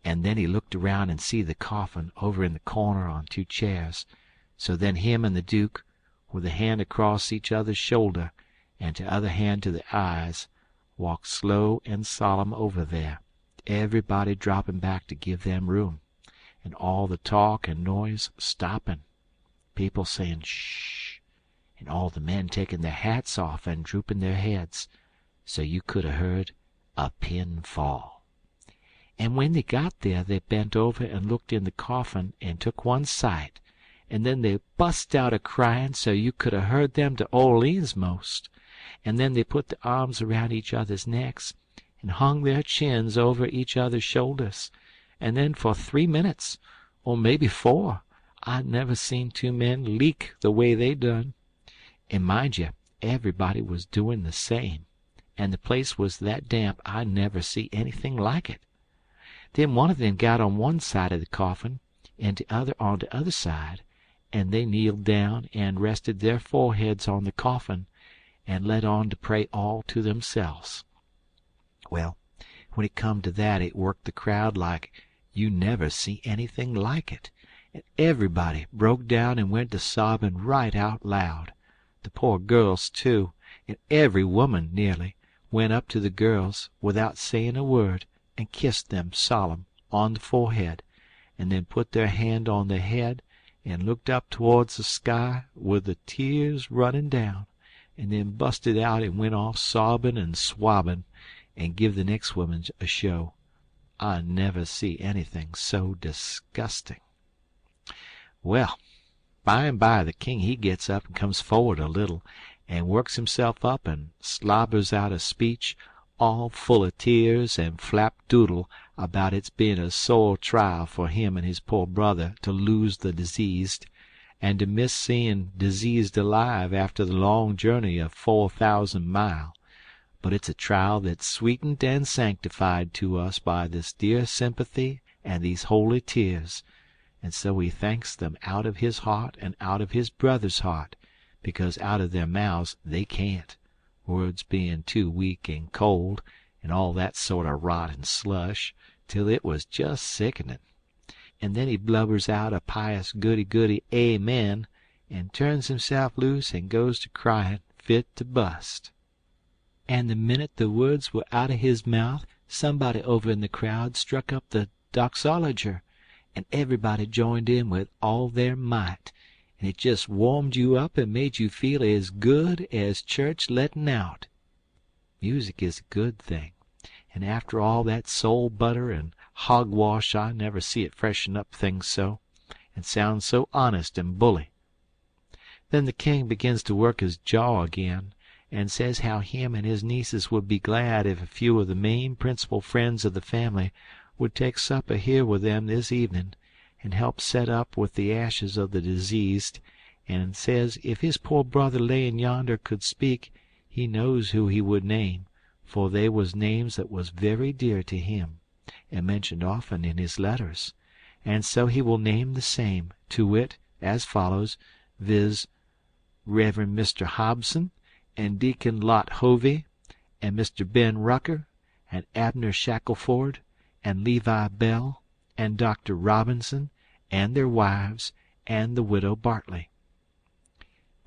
and then he looked around and see the coffin over in the corner on 2 chairs. So then him and the Duke, with a hand across each other's shoulder, and t'other hand to the eyes, walked slow and solemn over there, everybody dropping back to give them room, and all the talk and noise stopping. people saying shh, and all the men taking their hats off and drooping their heads, so you could have heard a pin fall. And when they got there they bent over and looked in the coffin and took one sight, and then they bust out a-crying so you could have heard them to Orleans most, and then they put their arms around each other's necks and hung their chins over each other's shoulders, and then for 3 minutes, or maybe 4, I'd never seen 2 men leak the way they done. And mind you, everybody was doing the same, and the place was that damp I never see anything like it. Then one of them got on one side of the coffin, and the other on the other side, and they kneeled down and rested their foreheads on the coffin, and let on to pray all to themselves. Well, when it come to that, it worked the crowd like you never see anything like it, and everybody broke down and went to sobbing right out loud. The poor girls, too, and every woman, nearly, went up to the girls without saying a word and kissed them solemn on the forehead, and then put their hand on their head and looked up towards the sky with the tears running down, and then busted out and went off sobbing and swabbing, and give the next woman a show. I never see anything so disgusting. Well, by and by the king he gets up and comes forward a little, and works himself up and slobbers out a speech all full of tears and flapdoodle about its being a sore trial for him and his poor brother to lose the diseased, and to miss seeing diseased alive after the long journey of 4,000 mile. But it's a trial that's sweetened and sanctified to us by this dear sympathy and these holy tears, and so he thanks them out of his heart and out of his brother's heart, because out of their mouths they can't, words being too weak and cold, and all that sort of rot and slush, till it was just sickening. And then he blubbers out a pious goody-goody amen, and turns himself loose and goes to crying fit to bust. And the minute the words were out of his mouth, somebody over in the crowd struck up the doxologer, and everybody joined in with all their might, and it just warmed you up and made you feel as good as church letting out. Music is a good thing, and after all that soul butter and hogwash I never see it freshen up things so, and sound so honest and bully. Then the king begins to work his jaw again, and says how him and his nieces would be glad if a few of the main principal friends of the family would take supper here with them this evening, and help set up with the ashes of the diseased, and says if his poor brother layin' yonder could speak, he knows who he would name, for they was names that was very dear to him, and mentioned often in his letters, and so he will name the same, to wit, as follows, viz., Reverend Mr. Hobson, and Deacon Lot Hovey, and Mr. Ben Rucker, and Abner Shackleford, and Levi Bell, and Dr. Robinson, and their wives, and the widow Bartley.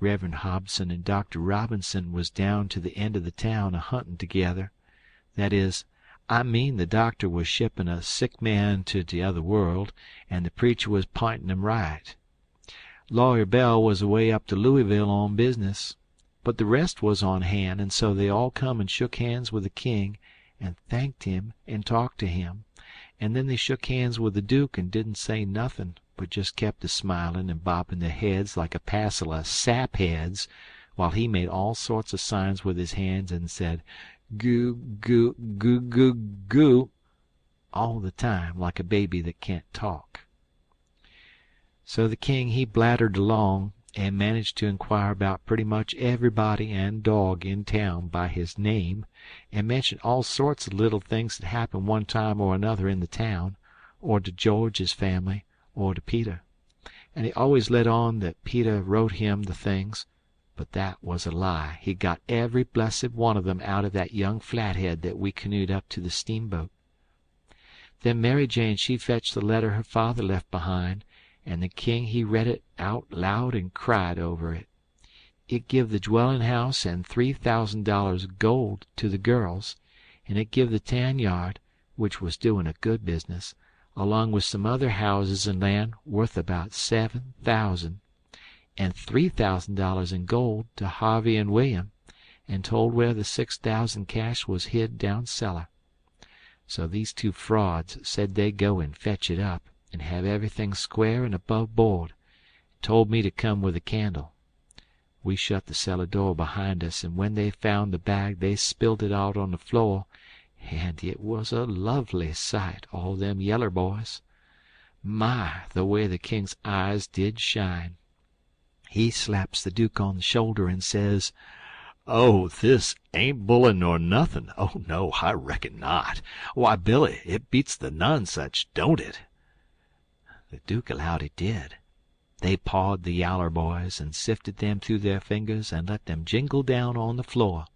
Reverend Hobson and Dr. Robinson was down to the end of the town a-hunting together. That is, I mean the doctor was shipping a sick man to the other world, and the preacher was p'inting him right. Lawyer Bell was away up to Louisville on business, but the rest was on hand, and so they all come and shook hands with the king, and thanked him and talked to him, and then they shook hands with the Duke and didn't say nothin', but just kept a-smilin' and bobbing their heads like a passel of sapheads, while he made all sorts of signs with his hands and said, "Goo, goo, goo, goo, goo," all the time like a baby that can't talk. So the king he blattered along, and managed to inquire about pretty much everybody and dog in town by his name, and mentioned all sorts of little things that happened one time or another in the town, or to George's family, or to Peter. And he always let on that Peter wrote him the things, but that was a lie. He got every blessed one of them out of that young flathead that we canoed up to the steamboat. Then Mary Jane she fetched the letter her father left behind, and the king he read it out loud and cried over it. It give the dwellin'-house and $3,000 gold to the girls, and it give the tan yard, which was doin' a good business, along with some other houses and land worth about $7,000. and $3,000 in gold to Harvey and William, and told where the 6,000 cash was hid down cellar. So these two frauds said they'd go and fetch it up, and have everything square and above board, and told me to come with a candle. We shut the cellar door behind us, and when they found the bag they spilled it out on the floor, and it was a lovely sight, all them yeller boys. My, the way the king's eyes did shine! He slaps the Duke on the shoulder and says,
"Oh, this ain't bullin' nor nothin'. Oh, no, I reckon not. Why, Billy, it beats the nonsuch, don't it?"
The Duke allowed it did. They pawed the yaller boys and sifted them through their fingers and let them jingle down on the floor.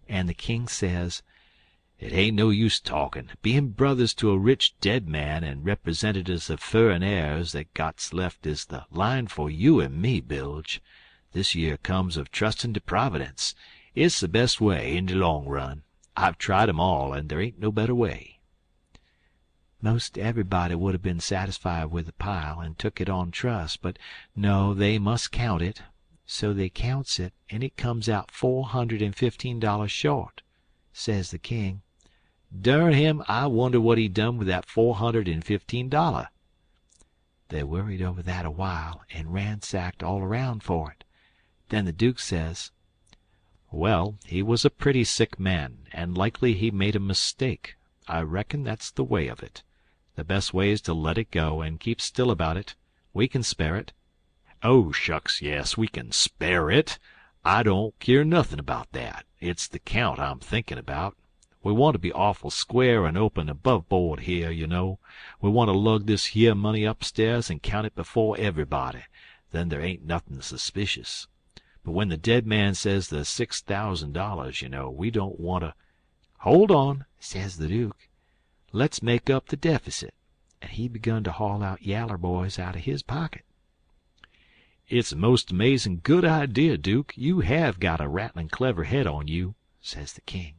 And the king says,
"It ain't no use talkin'. Bein' brothers to a rich dead man and representatives of furrin heirs that got's left is the line for you and me, Bilge. This year comes of trustin' to Providence. It's the best way in the long run. I've tried 'em all, and there ain't no better way."
Most everybody would have been satisfied with the pile and took it on trust, but no, they must count it. So they counts it, and it comes out $415 short. Says the king,
"Dern him, I wonder what he done with that $415."
They worried over that a while and ransacked all around for it. Then the Duke says,
"Well, he was a pretty sick man, and likely he made a mistake. I reckon that's the way of it. The best way is to let it go and keep still about it. We can spare it." "Oh, shucks, yes, we can spare it. I don't keer nothin' about that. It's the count I'm thinkin' about. We want to be awful square and open above board here, you know. We want to lug this here money upstairs and count it before everybody. Then there ain't nothin' suspicious. But when the dead man says the $6,000, you know, we don't want to—"
"Hold on," says the Duke. "Let's make up the deficit." And he begun to haul out yaller boys out of his pocket.
"It's a most amazin' good idea, Duke. You have got a rattlin' clever head on you," says the king.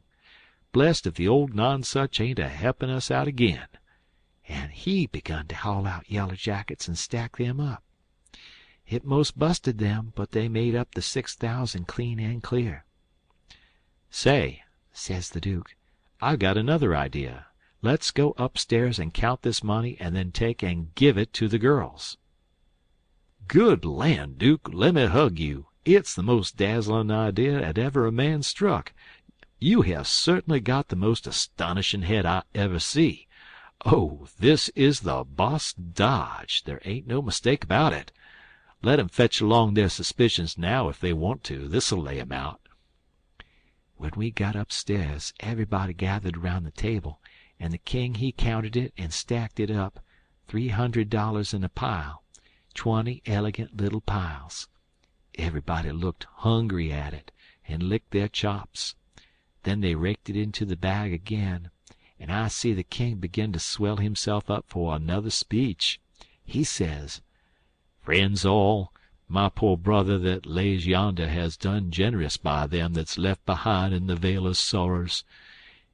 "Blest if the old nonsuch ain't a helpin' us out agin."
And he begun to haul out yaller jackets and stack them up. It most busted them, but they made up the 6,000 clean and clear.
"Say,"
says the Duke,
"I've got another idea. Let's go upstairs and count this money and then take and give it to the girls." "Good land, Duke, let me hug you. It's the most dazzlin' idea 'at ever a man struck. You have certainly got the most astonishin' head I ever see. Oh, this is the boss dodge. There ain't no mistake about it. Let 'em fetch along their suspicions now if they want to. This'll lay 'em out."
When we got upstairs, everybody gathered around the table, and the king he counted it and stacked it up, $300 in a pile, 20 elegant little piles. Everybody looked hungry at it and licked their chops. Then they raked it into the bag again, and I see the king begin to swell himself up for another speech. He says,
"Friends all, my poor brother that lays yonder has done generous by them that's left behind in the vale of sorrers.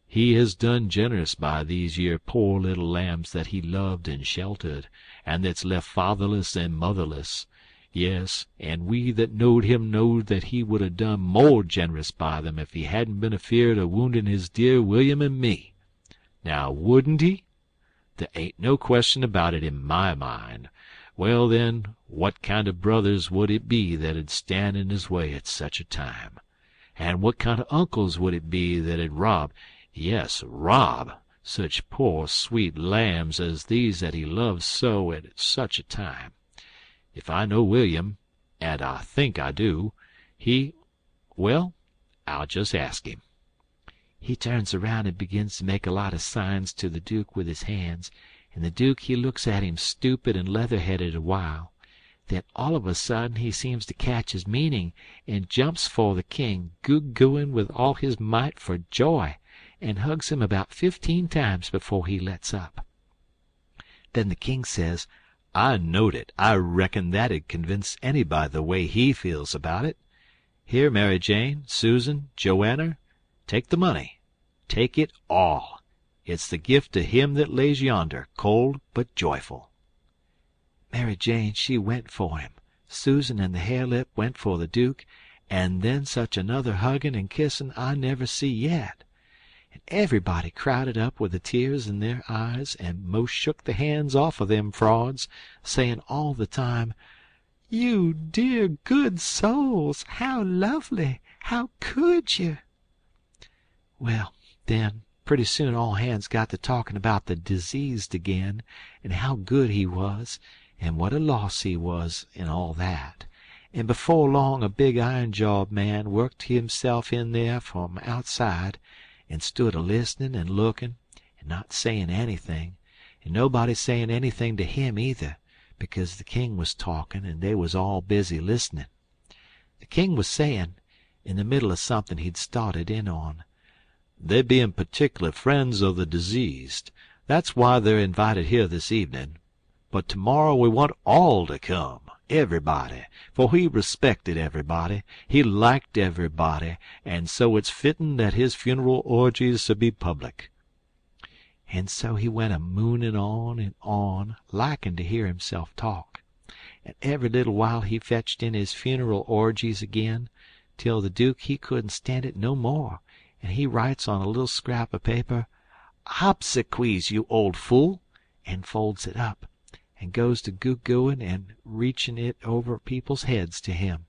He has done generous by these yer poor little lambs that he loved and sheltered, and that's left fatherless and motherless. Yes, and we that knowed him knowed that he would have done more generous by them if he hadn't been afeard of woundin' his dear William and me. Now, wouldn't he? There ain't no question about it in my mind. Well, then, what kind of brothers would it be that'd stand in his way at such a time? And what kind of uncles would it be that'd rob such poor sweet lambs as these that he loved so at such a time? If I know William, and I think I do, well, I'll just ask him."
He turns around and begins to make a lot of signs to the Duke with his hands, and the Duke he looks at him stupid and leather-headed a while. Then all of a sudden he seems to catch his meaning and jumps for the king, goo-gooing with all his might for joy, and hugs him about 15 times before he lets up. Then the king says,
"I knowed it. I reckon that'd convince anybody the way he feels about it. Here, Mary Jane, Susan, Joanna, take the money. Take it all. It's the gift to him that lays yonder, cold but joyful."
Mary Jane she went for him, Susan and the hare-lip went for the Duke, and then such another huggin' and kissin' I never see yet. And everybody crowded up with the tears in their eyes, and most shook the hands off of them frauds, sayin' all the time, "You dear good souls! How lovely! How could you?" Well, then, pretty soon all hands got to talkin' about the diseased again, and how good he was, and what a loss he was, and all that. And before long a big iron-jawed man worked himself in there from outside, and stood a-listenin' and lookin', and not sayin' anything, and nobody sayin' anything to him either, because the king was talkin' and they was all busy listenin'. The king was sayin', in the middle of something he'd started in on, "They bein' particular friends of the diseased. That's why they're invited here this evening. But tomorrow we want all to come, everybody, for he respected everybody, he liked everybody, and so it's fittin' that his funeral orgies should be public." And so he went a-moonin' on and on, likin' to hear himself talk. And every little while he fetched in his funeral orgies again, till the Duke he couldn't stand it no more, and he writes on a little scrap of paper, "Obsequies, you old fool," and folds it up, and goes to goo-gooing and reachin' it over people's heads to him.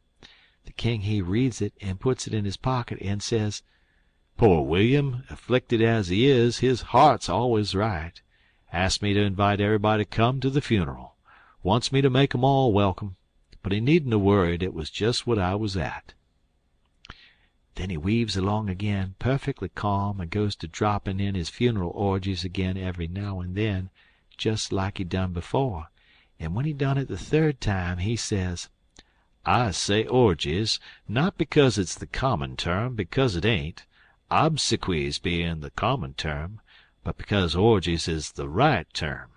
The king he reads it and puts it in his pocket and says, "Poor William, afflicted as he is, his heart's always right. Asked me to invite everybody to come to the funeral. Wants me to make 'em all welcome. But he needn't have worried. It was just what I was at." Then he weaves along again, perfectly calm, and goes to droppin' in his funeral orgies again every now and then, just like he done before. And when he done it the third time, he says, "I say orgies, not because it's the common term, because it ain't, obsequies being the common term, but because orgies is the right term.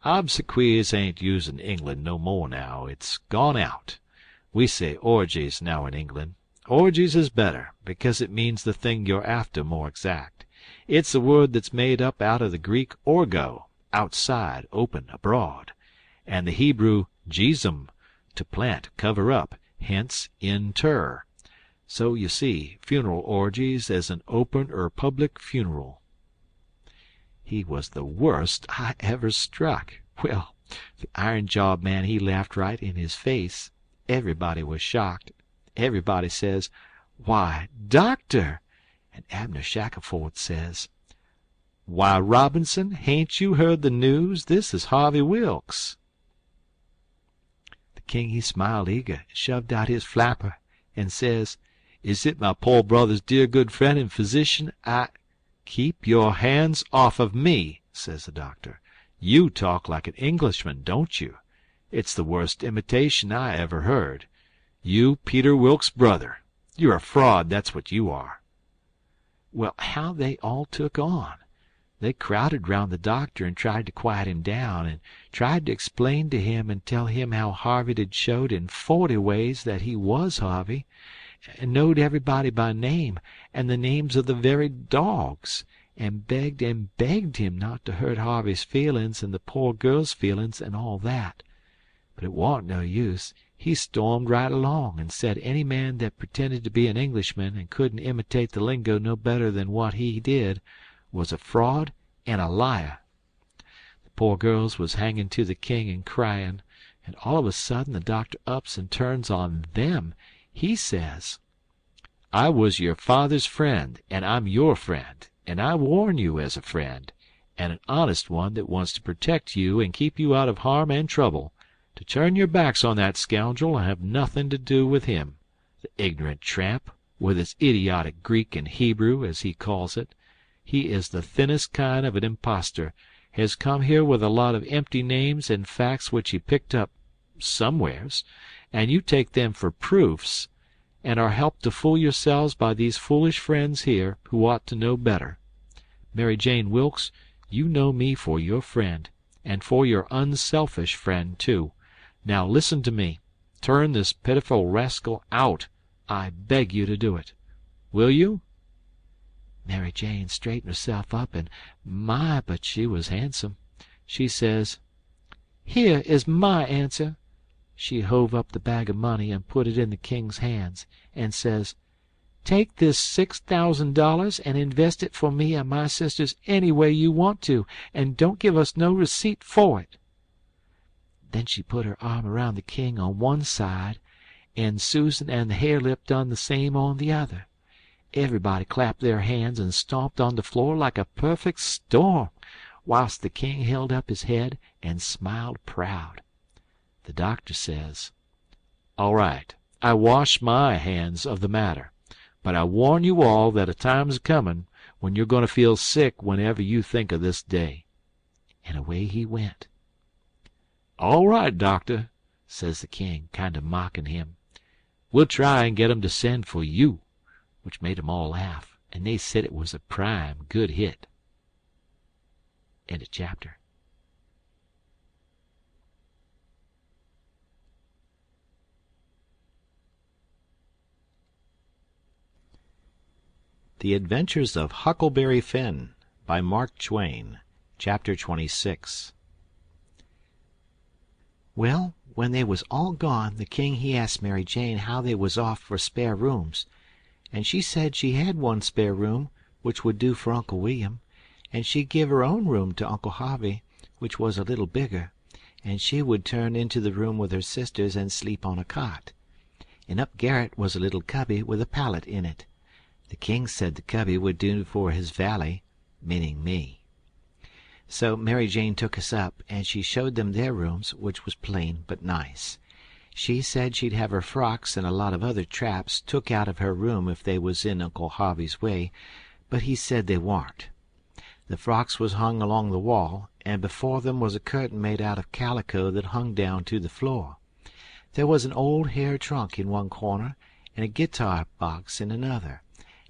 Obsequies ain't used in England no more now. It's gone out. We say orgies now in England. Orgies is better, because it means the thing you're after more exact. It's a word that's made up out of the Greek orgo, outside, open, abroad, and the Hebrew jesum, to plant, cover up, hence inter. So you see, funeral orgies is an open or public funeral. He was the worst I ever struck. Well, the iron-jawed man he laughed right in his face. Everybody was shocked. Everybody says, "Why, doctor!" And Abner Shackelford says, "Why, Robinson, hain't you heard the news? This is Harvey Wilkes." The king he smiled eager, and shoved out his flapper, and says, "Is it my poor brother's dear good friend and physician? "Keep your hands off of me," says the doctor. "You talk like an Englishman, don't you? It's the worst imitation I ever heard. You Peter Wilkes' brother. You're a fraud, that's what you are." Well, how they all took on! They crowded round the doctor and tried to quiet him down, and tried to explain to him and tell him how Harvey had showed in 40 ways that he was Harvey, and knowed everybody by name, and the names of the very dogs, and begged him not to hurt Harvey's feelin's and the poor girl's feelin's and all that. But it warn't no use. He stormed right along, and said any man that pretended to be an Englishman and couldn't imitate the lingo no better than what he did was a fraud and a liar. The poor girls was hanging to the king and crying, and all of a sudden the doctor ups and turns on them. He says, "I was your father's friend, and I'm your friend, and I warn you as a friend, and an honest one that wants to protect you and keep you out of harm and trouble, to turn your backs on that scoundrel and have nothing to do with him. The ignorant tramp, with his idiotic Greek and Hebrew, as he calls it. He is the thinnest kind of an impostor, has come here with a lot of empty names and facts which he picked up somewheres, and you take them for proofs, and are helped to fool yourselves by these foolish friends here, who ought to know better. Mary Jane Wilkes, you know me for your friend, and for your unselfish friend, too. Now listen to me. Turn this pitiful rascal out. I beg you to do it. Will you?" Mary Jane straightened herself up, and my, but she was handsome. She says, "Here is my answer." she hove up the bag of money and put it in the king's hands, and says, "Take this $6,000 and invest it for me and my sisters any way you want to, and don't give us no receipt for it." Then she put her arm around the king on one side, and Susan and the hare-lip done the same on the other. Everybody clapped their hands and stomped on the floor like a perfect storm, whilst the king held up his head and smiled proud. The doctor says, "All right, I wash my hands of the matter, but I warn you all that a time's comin' when you're going to feel sick whenever you think of this day." And away he went. "All right, doctor," says the king, kind of mocking him. "We'll try and get 'em to send for you," which made 'em all laugh, and they said it was a prime good hit. End of chapter.
The Adventures of Huckleberry Finn by Mark Twain. Chapter 26.
Well, when they was all gone, the king he asked Mary Jane how they was off for spare rooms, and she said she had one spare room which would do for Uncle William, and she'd give her own room to Uncle Harvey, which was a little bigger, and she would turn into the room with her sisters and sleep on a cot. And up garret was a little cubby with a pallet in it. The king said the cubby would do for his valet, meaning me. So Mary Jane took us up, and she showed them their rooms, which was plain but nice. She said she'd have her frocks and a lot of other traps took out of her room if they was in Uncle Harvey's way, but he said they warn't. The frocks was hung along the wall, and before them was a curtain made out of calico that hung down to the floor. There was an old hair trunk in one corner, and a guitar box in another,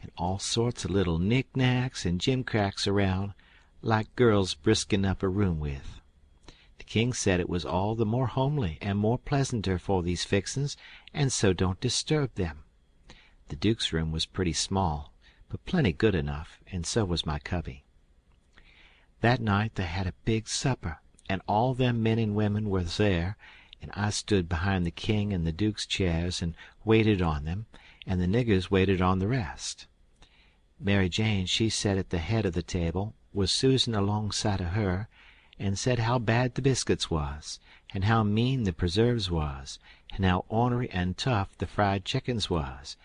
and all sorts of little knick-knacks and gimcracks around, like girls brisking up a room with. The king said it was all the more homely and more pleasanter for these fixin's, and so don't disturb them. The duke's room was pretty small, but plenty good enough, and so was my cubby. That night they had a big supper, and all them men and women was there, and I stood behind the king and the duke's chairs and waited on them, and the niggers waited on the rest. Mary Jane, she sat at the head of the table, with Susan alongside of her, and said how bad the biscuits was, and how mean the preserves was, and how ornery and tough the fried chickens was,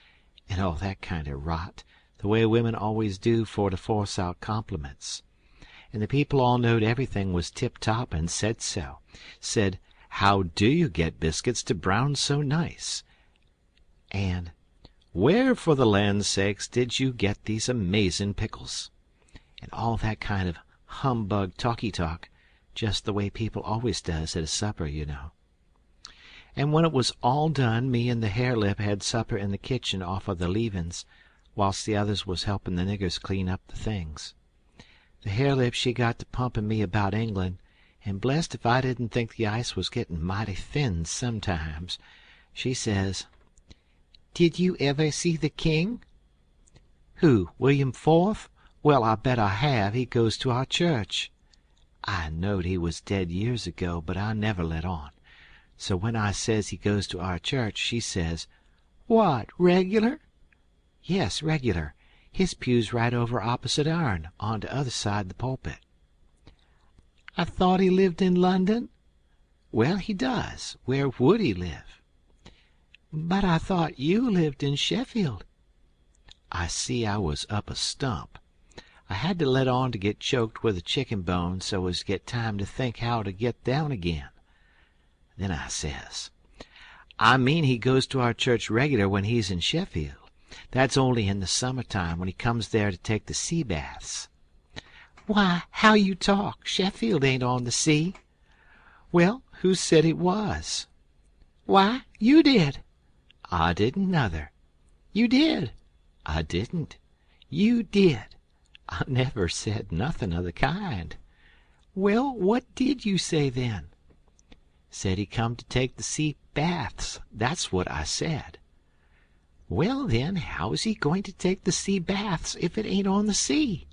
and all that kind of rot, the way women always do for to force out compliments. And the people all knowed everything was tip-top and said so. Said, "How do you get biscuits to brown so nice?" And, "Where, for the land's sakes, did you get these amazin' pickles?" And all that kind of humbug talky-talk, just the way people always does at a supper, you know. And when it was all done, me and the hare-lip had supper in the kitchen off of the leavin's, whilst the others was helping the niggers clean up the things. The hare-lip, she got to pumping me about England, and blessed if I didn't think the ice was getting mighty thin sometimes. She says, "Did you ever see the king?" "Who, William Fourth? Well, I bet I have. He goes to our church." I knowed he was dead years ago, but I never let on. So when I says he goes to our church, she says, "What, regular?" "Yes, regular. His pew's right over opposite ourn, on the other side the pulpit." "I thought he lived in London?" "Well, he does. Where would he live?" "But I thought you lived in Sheffield." I see I was up a stump. I had to let on to get choked with a chicken bone so as to get time to think how to get down again. Then I says, "I mean he goes to our church regular when he's in Sheffield. That's only in the summer-time when he comes there to take the sea baths." "Why, how you talk! Sheffield ain't on the sea." "Well, who said it was?" "Why, you did." "I didn't, nuther." "You did." "I didn't." "You did." "I never said nothin' of the kind." "Well, what did you say then?" "Said he come to take the sea baths. That's what I said." "Well, then, how's he going to take the sea baths if it ain't on the sea?"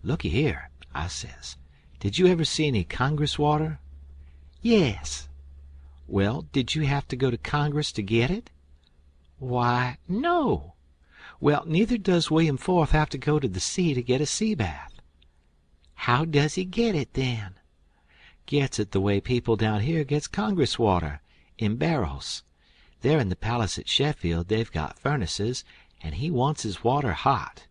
"Looky here," I says, "did you ever see any Congress water?" "Yes." Well, did you have to go to Congress to get it? Why, no. Well, neither does William IV have to go to the sea to get a sea bath. How does he get it, then? Gets it the way people down here gets Congress water, in barrels. There in the palace at Sheffield they've got furnaces, and he wants his water hot.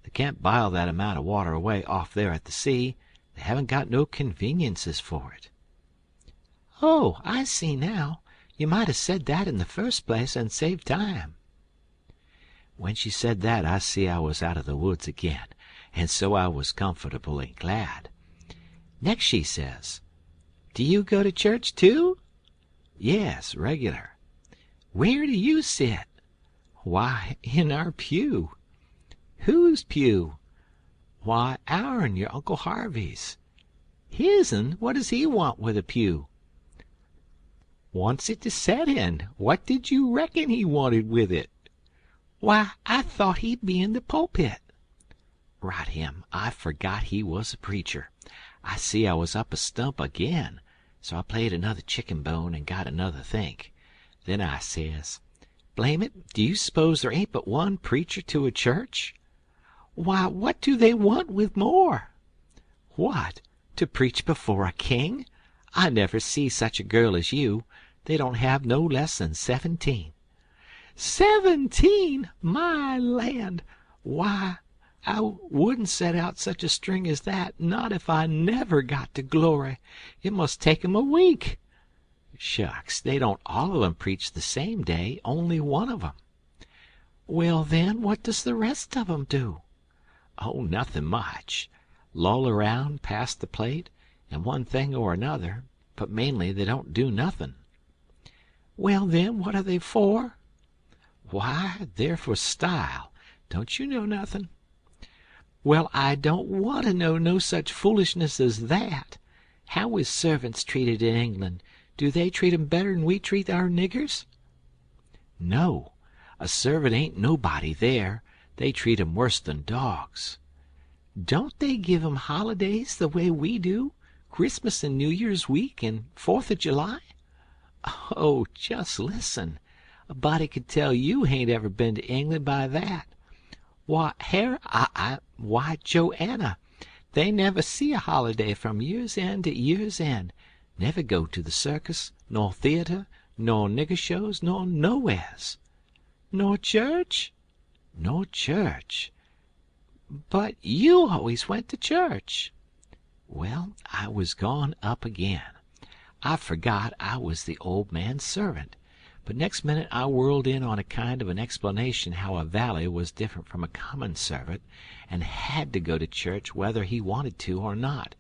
They can't bile that amount of water away off there at the sea. They haven't got no conveniences for it. Oh, I see now. You might have said that in the first place and saved time. When she said that, I see I was out of the woods again, and so I was comfortable and glad. Next she says, "Do you go to church too?" "Yes, regular." "Where do you sit?" "Why, in our pew." "Whose pew?" "Why, our'n, your Uncle Harvey's." "His'n? What does he want with a pew?" "Wants it to set in. What did you reckon he wanted with it?" "Why, I thought he'd be in the pulpit." Right him, I forgot he was a preacher. I see I was up a stump again, so I played another chicken bone and got another think. Then I says, "Blame it, do you s'pose there ain't but one preacher to a church?" "Why, what do they want with more?" "What, to preach before a king? I never see such a girl as you. They don't have no less than 17. 17! My land! Why, I wouldn't set out such a string as that, not if I never got to glory. It must take 'em a week." "Shucks, they don't all of 'em preach the same day, only one of 'em." "Well, then, what does the rest of 'em do?" "Oh, nothing much. Loll around, pass the plate, and one thing or another, but mainly they don't do nothing." "Well, then, what are they for?" "Why, they're for style. Don't you know nothing?" "Well, I don't want to know no such foolishness as that. How is servants treated in England? Do they treat 'em better'n we treat our niggers?" "No. A servant ain't nobody there. They treat 'em worse than dogs." "Don't they give 'em holidays the way we do? Christmas and New Year's week and 4th of July?" "Oh, just listen. A body could tell you hain't ever been to England by that. Why, why, Joanna, they never see a holiday from year's end to year's end. Never go to the circus, nor theater, nor nigger shows, nor nowheres." "Nor church?" "Nor church." "But you always went to church." "Well, I was gone up again. I forgot I was the old man's servant, but next minute I whirled in on a kind of an explanation how a valet was different from a common servant, and had to go to church whether he wanted to or not,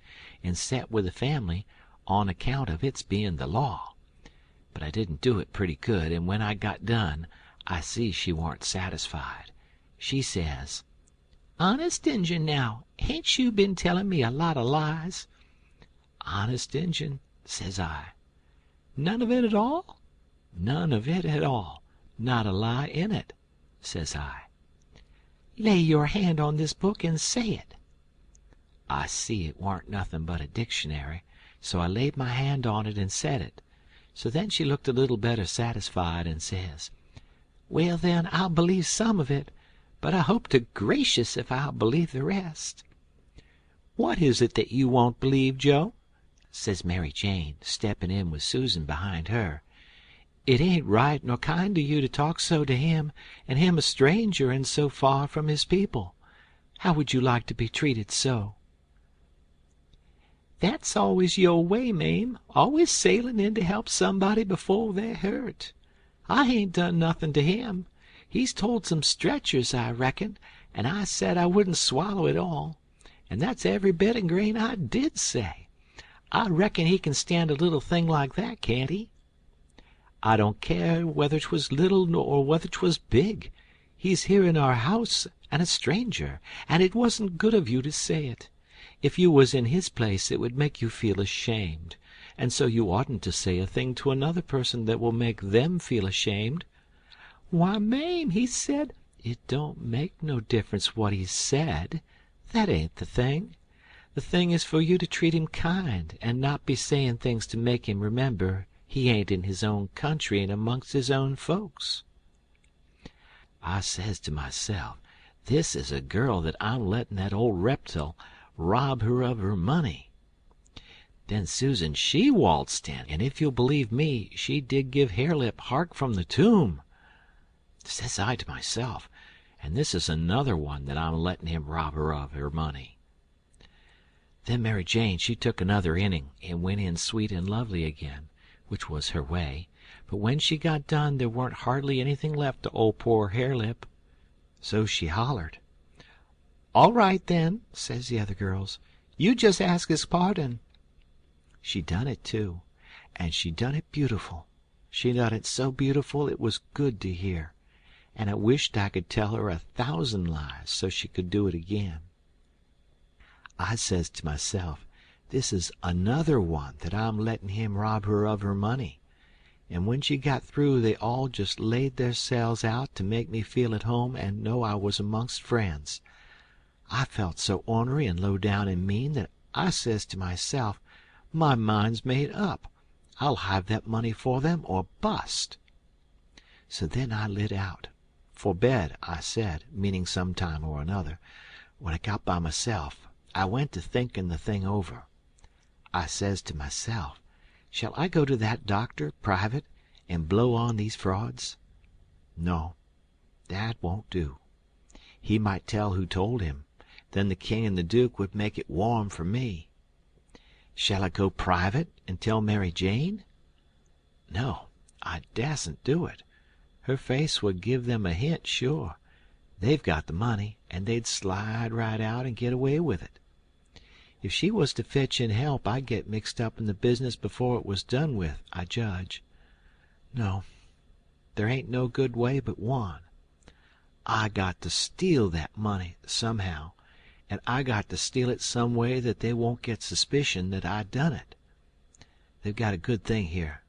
and set with the family on account of its being the law. But I didn't do it pretty good, and when I got done I see she warn't satisfied. She says, "Honest Injun, now, hain't you been telling me a lot of lies?" "Honest Injun," says I. "None of it at all?" "None of it at all. Not a lie in it," says I. "Lay your hand on this book and say it." I see it warn't nothing but a dictionary, so I laid my hand on it and said it. So then she looked a little better satisfied and says, "Well, then, I'll believe some of it, but I hope to gracious if I'll believe the rest." "What is it that you won't believe, Joe?" says Mary Jane, stepping in with Susan behind her. "It ain't right nor kind of you to talk so to him, and him a stranger and so far from his people. How would you like to be treated so?" "That's always your way, Mame, always sailin' in to help somebody before they're hurt. I hain't done nothin' to him. He's told some stretchers, I reckon, and I said I wouldn't swallow it all, and that's every bit and grain I did say. I reckon he can stand a little thing like that, can't he?" "I don't care whether 'twas little or whether 'twas big. He's here in our house and a stranger, and it wasn't good of you to say it. If you was in his place it would make you feel ashamed, and so you oughtn't to say a thing to another person that will make them feel ashamed." "Why, Mame, he said—" "It don't make no difference what he said. That ain't the thing. The thing is for you to treat him kind and not be saying things to make him remember He ain't in his own country and amongst his own folks. I says to myself, this is a girl that I'm letting that old reptile rob her of her money. Then Susan, she waltzed in, and if you'll believe me, she did give Harelip hark from the tomb. Says I to myself, and this is another one that I'm letting him rob her of her money. Then Mary Jane, she took another inning and went in sweet and lovely again, which was her way. But when she got done, there weren't hardly anything left to old poor Harelip. So she hollered. "All right, then," says the other girls. "You just ask his pardon." She done it, too, and she done it beautiful. She done it so beautiful it was good to hear, and I wished I could tell her 1,000 lies so she could do it again. I says to myself, this is another one that I'm letting him rob her of her money. And when she got through, they all just laid theirselves out to make me feel at home and know I was amongst friends. I felt so ornery and low down and mean that I says to myself, my mind's made up. I'll have that money for them or bust. So then I lit out. For bed, I said, meaning some time or another. When I got by myself, I went to thinking the thing over. I says to myself, shall I go to that doctor, private, and blow on these frauds? No, that won't do. He might tell who told him. Then the king and the duke would make it warm for me. Shall I go private and tell Mary Jane? No, I dasn't do it. Her face would give them a hint, sure. They've got the money, and they'd slide right out and get away with it. If she was to fetch in help, I'd get mixed up in the business before it was done with, I judge. No, there ain't no good way but one. I got to steal that money somehow, and I got to steal it some way that they won't get suspicion that I done it. They've got a good thing here,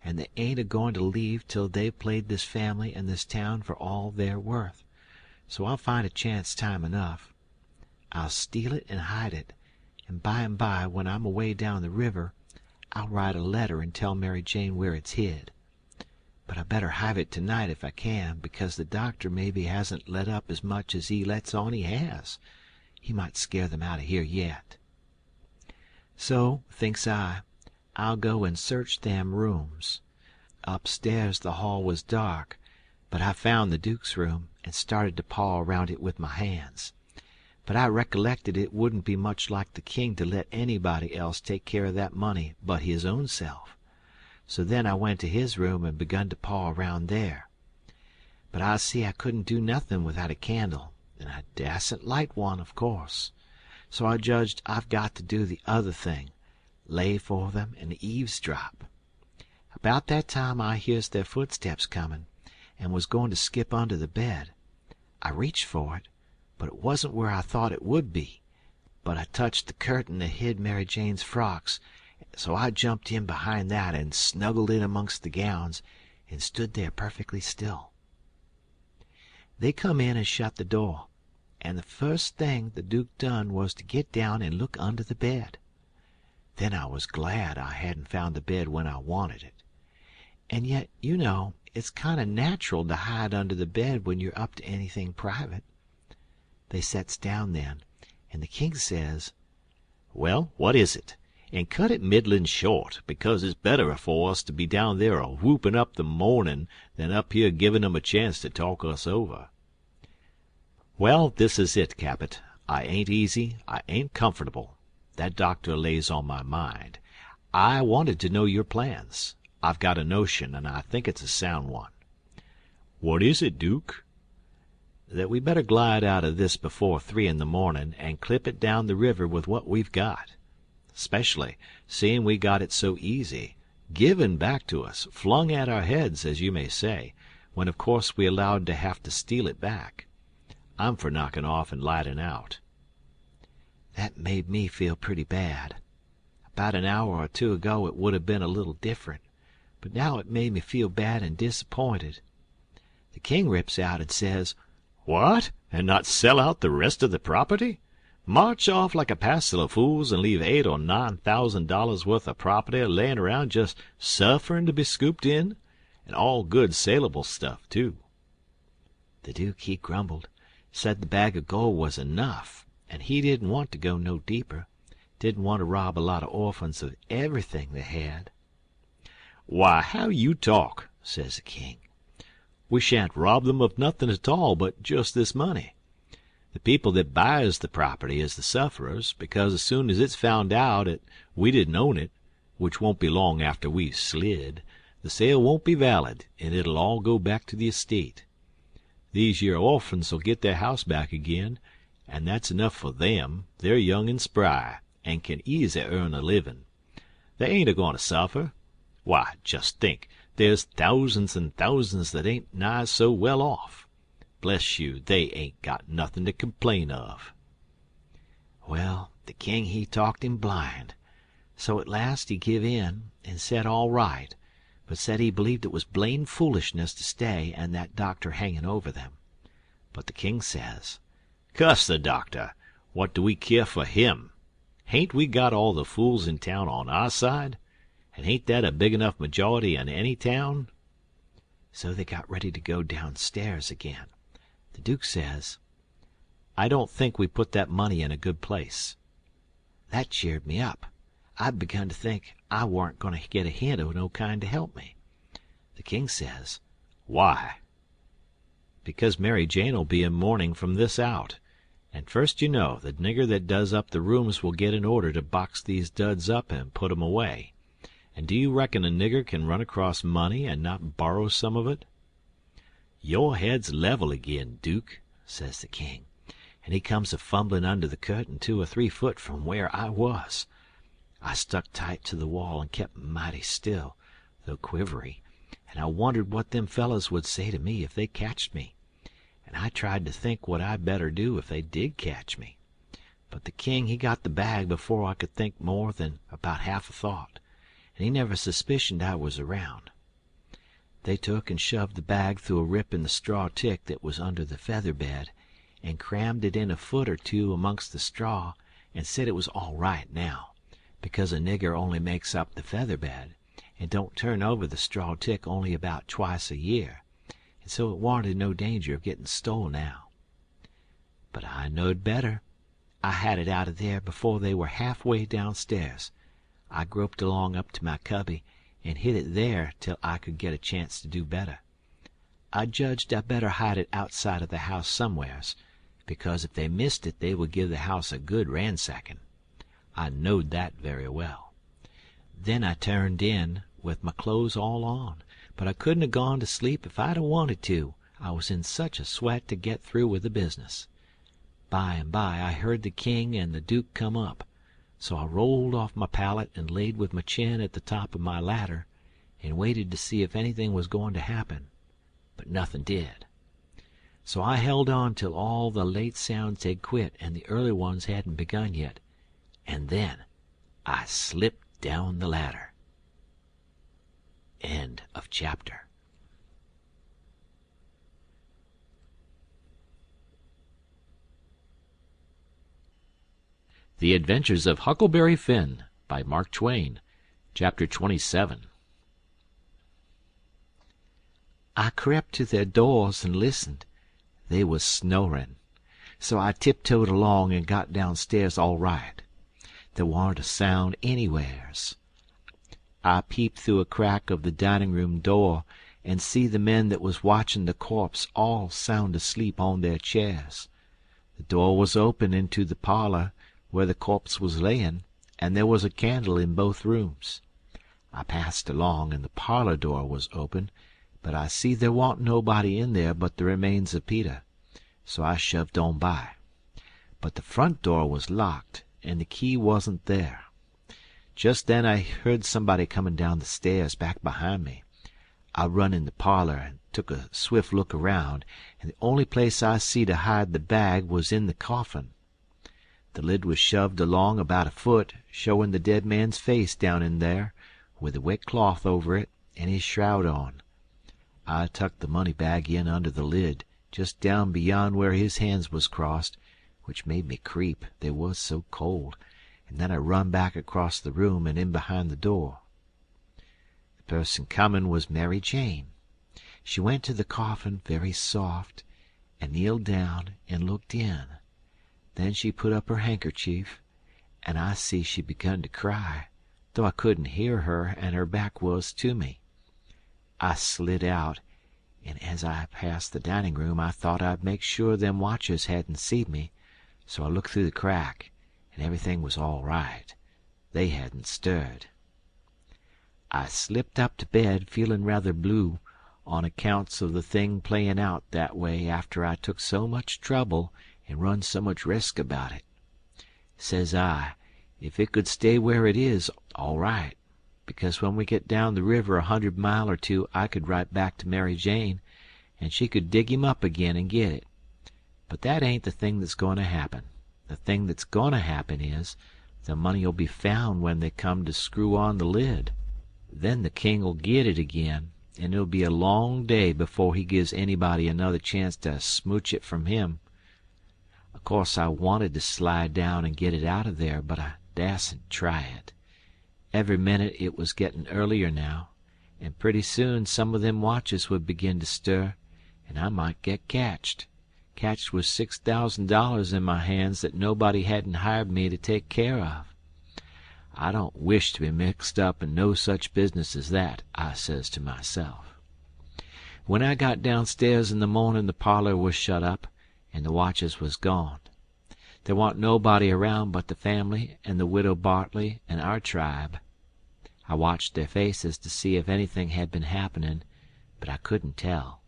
and they ain't a-going to leave till they've played this family and this town for all they're worth. So I'll find a chance time enough. I'll steal it and hide it, and by, when I'm away down the river, I'll write a letter and tell Mary Jane where it's hid. But I better have it tonight if I can, because the doctor maybe hasn't let up as much as he lets on he has. He might scare them out of here yet. So, thinks I'll go and search them rooms. Upstairs the hall was dark, but I found the Duke's room and started to paw around it with my hands. But I recollected it wouldn't be much like the king to let anybody else take care of that money but his own self. So then I went to his room and begun to paw around there. But I see I couldn't do nothing without a candle, and I dasn't light one, of course. So I judged I've got to do the other thing, lay for them and eavesdrop. About that time I hears their footsteps coming, and was going to skip under the bed. I reached for it, but it wasn't where I thought it would be. But I touched the curtain that hid Mary Jane's frocks, so I jumped in behind that and snuggled in amongst the gowns and stood there perfectly still. They come in and shut the door, and the first thing the Duke done was to get down and look under the bed. Then I was glad I hadn't found the bed when I wanted it. And yet, you know, it's kind of natural to hide under the bed when you're up to anything private. They sets down then, and the king says, "Well, what is it? And cut it middlin' short, because it's better for us to be down there a-whoopin' up the mornin' than up here givin' 'em a chance to talk us over." "Well, this is it, Capet. I ain't easy, I ain't comfortable. That doctor lays on my mind. I wanted to know your plans. I've got a notion, and I think it's a sound one." "What is it, Duke?" "That we better glide out of this before 3 in the mornin' and clip it down the river with what we've got. 'Specially, seeing we got it so easy, given back to us, flung at our heads, as you may say, when of course we allowed to have to steal it back. I'm for knocking off and lighting out." That made me feel pretty bad. About an hour or two ago it would have been a little different, but now it made me feel bad and disappointed. The king rips out and says, "What? And not sell out the rest of the property?
March off like a passel of fools and leave $8,000 or $9,000 worth of property layin' around just sufferin' to be scooped in, and all good saleable stuff, too."
The Duke, he grumbled, said the bag of gold was enough, and he didn't want to go no deeper. Didn't want to rob a lot of orphans of everything they had.
"Why, how you talk," says the king. "We shan't rob them of nothin' at all but just this money. The people that buys the property is the sufferers, because as soon as it's found out that we didn't own it, which won't be long after we slid, the sale won't be valid, and it'll all go back to the estate. These yer orphans 'll get their house back again, and that's enough for them. They're young and spry, and can easy earn a livin'. They ain't a-goin' to suffer. Why, just think, there's thousands and thousands that ain't nigh so well off. Bless you, they ain't got nothin' to complain of."
Well, the king, he talked him blind. So at last he give in, and said all right, but said he believed it was blamed foolishness to stay and that doctor hanging over them. But the king says,
"Cuss the doctor. What do we keer for him? Hain't we got all the fools in town on our side? And ain't that a big enough majority in any town?"
So they got ready to go downstairs again. The Duke says,
"I don't think we put that money in a good place."
That cheered me up. I'd begun to think I warn't going to get a hint of no kind to help me. The king says,
"Why?"
"Because Mary Jane'll be in mourning from this out, and first you know, the nigger that does up the rooms will get an order to box these duds up and put 'em away. And do you reckon a nigger can run across money and not borrow some of it?" "Your head's level again, Duke," says the king, and he comes a fumbling under the curtain 2 or 3 foot from where I was. I stuck tight to the wall and kept mighty still, though quivery, and I wondered what them fellers would say to me if they catched me, and I tried to think what I'd better do if they did catch me. But the king, he got the bag before I could think more than about half a thought, and he never suspicioned I was around. They took and shoved the bag through a rip in the straw tick that was under the feather bed, and crammed it in a foot or 2 amongst the straw, and said it was all right now, because a nigger only makes up the feather bed, and don't turn over the straw tick only about twice a year, and so it warn't in no danger of getting stole now. But I knowed better. I had it out of there before they were halfway downstairs. I groped along up to my cubby and hid it there till I could get a chance to do better. I judged I better hide it outside of the house somewheres, because if they missed it they would give the house a good ransacking. I knowed that very well. Then I turned in, with my clothes all on, but I couldn't have gone to sleep if I'd have wanted to. I was in such a sweat to get through with the business. By and by I heard the king and the Duke come up, so I rolled off my pallet and laid with my chin at the top of my ladder and waited to see if anything was going to happen, but nothing did. So I held on till all the late sounds had quit and the early ones hadn't begun yet, and then I slipped down the ladder. End of chapter.
The Adventures of Huckleberry Finn by Mark Twain. Chapter 27.
I crept to their doors and listened. They was snoring. So I tiptoed along and got downstairs all right. There warn't a sound anywheres. I peeped through a crack of the dining-room door and see the men that was watching the corpse all sound asleep on their chairs. The door was open into the parlor where the corpse was layin', and there was a candle in both rooms. I passed along, and the parlor door was open, but I see there wa'n't nobody in there but the remains of Peter, so I shoved on by. But the front door was locked, and the key wasn't there. Just then I heard somebody coming down the stairs back behind me. I run in the parlor and took a swift look around, and the only place I see to hide the bag was in the coffin. The lid was shoved along about a foot, showing the dead man's face down in there, with a wet cloth over it and his shroud on. I tucked the money bag in under the lid, just down beyond where his hands was crossed, which made me creep, they was so cold, and then I run back across the room and in behind the door. The person comin' was Mary Jane. She went to the coffin very soft, and kneeled down and looked in. Then she put up her handkerchief, and I see she begun to cry, though I couldn't hear her and her back was to me. I slid out, and as I passed the dining room I thought I'd make sure them watchers hadn't seen me, so I looked through the crack, and everything was all right. They hadn't stirred. I slipped up to bed feeling rather blue on accounts of the thing playin' out that way after I took so much trouble and run so much risk about it. Says I, if it could stay where it is, all right, because when we get down the river 100 mile or two I could write back to Mary Jane, and she could dig him up again and get it. But that ain't the thing that's going to happen. The thing that's going to happen is the money'll be found when they come to screw on the lid. Then the king'll get it again, and it'll be a long day before he gives anybody another chance to smooch it from him. Of course I wanted to slide down and get it out of there, but I dasn't try it. Every minute it was getting earlier now, and pretty soon some of them watches would begin to stir, and I might get catched with $6,000 in my hands that nobody hadn't hired me to take care of. I don't wish to be mixed up in no such business as that, I says to myself. When I got downstairs in the morning the parlor was shut up, and the watches was gone. There wa'n't nobody around but the family and the widow Bartley and our tribe. I watched their faces to see if anything had been happening, but I couldn't tell.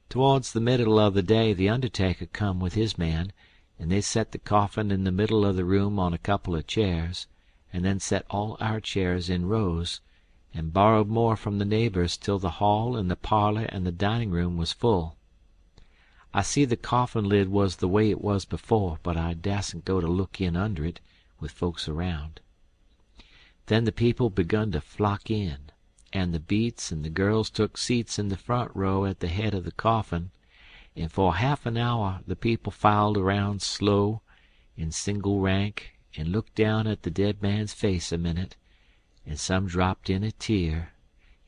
Towards the middle of the day the undertaker come with his man, and they set the coffin in the middle of the room on a couple of chairs, and then set all our chairs in rows, and borrowed more from the neighbors till the hall and the parlor and the dining room was full. I see the coffin lid was the way it was before, but I dasn't go to look in under it, with folks around. Then the people begun to flock in, and the beats and the girls took seats in the front row at the head of the coffin, and for half an hour the people filed around slow, in single rank, and looked down at the dead man's face a minute, and some dropped in a tear.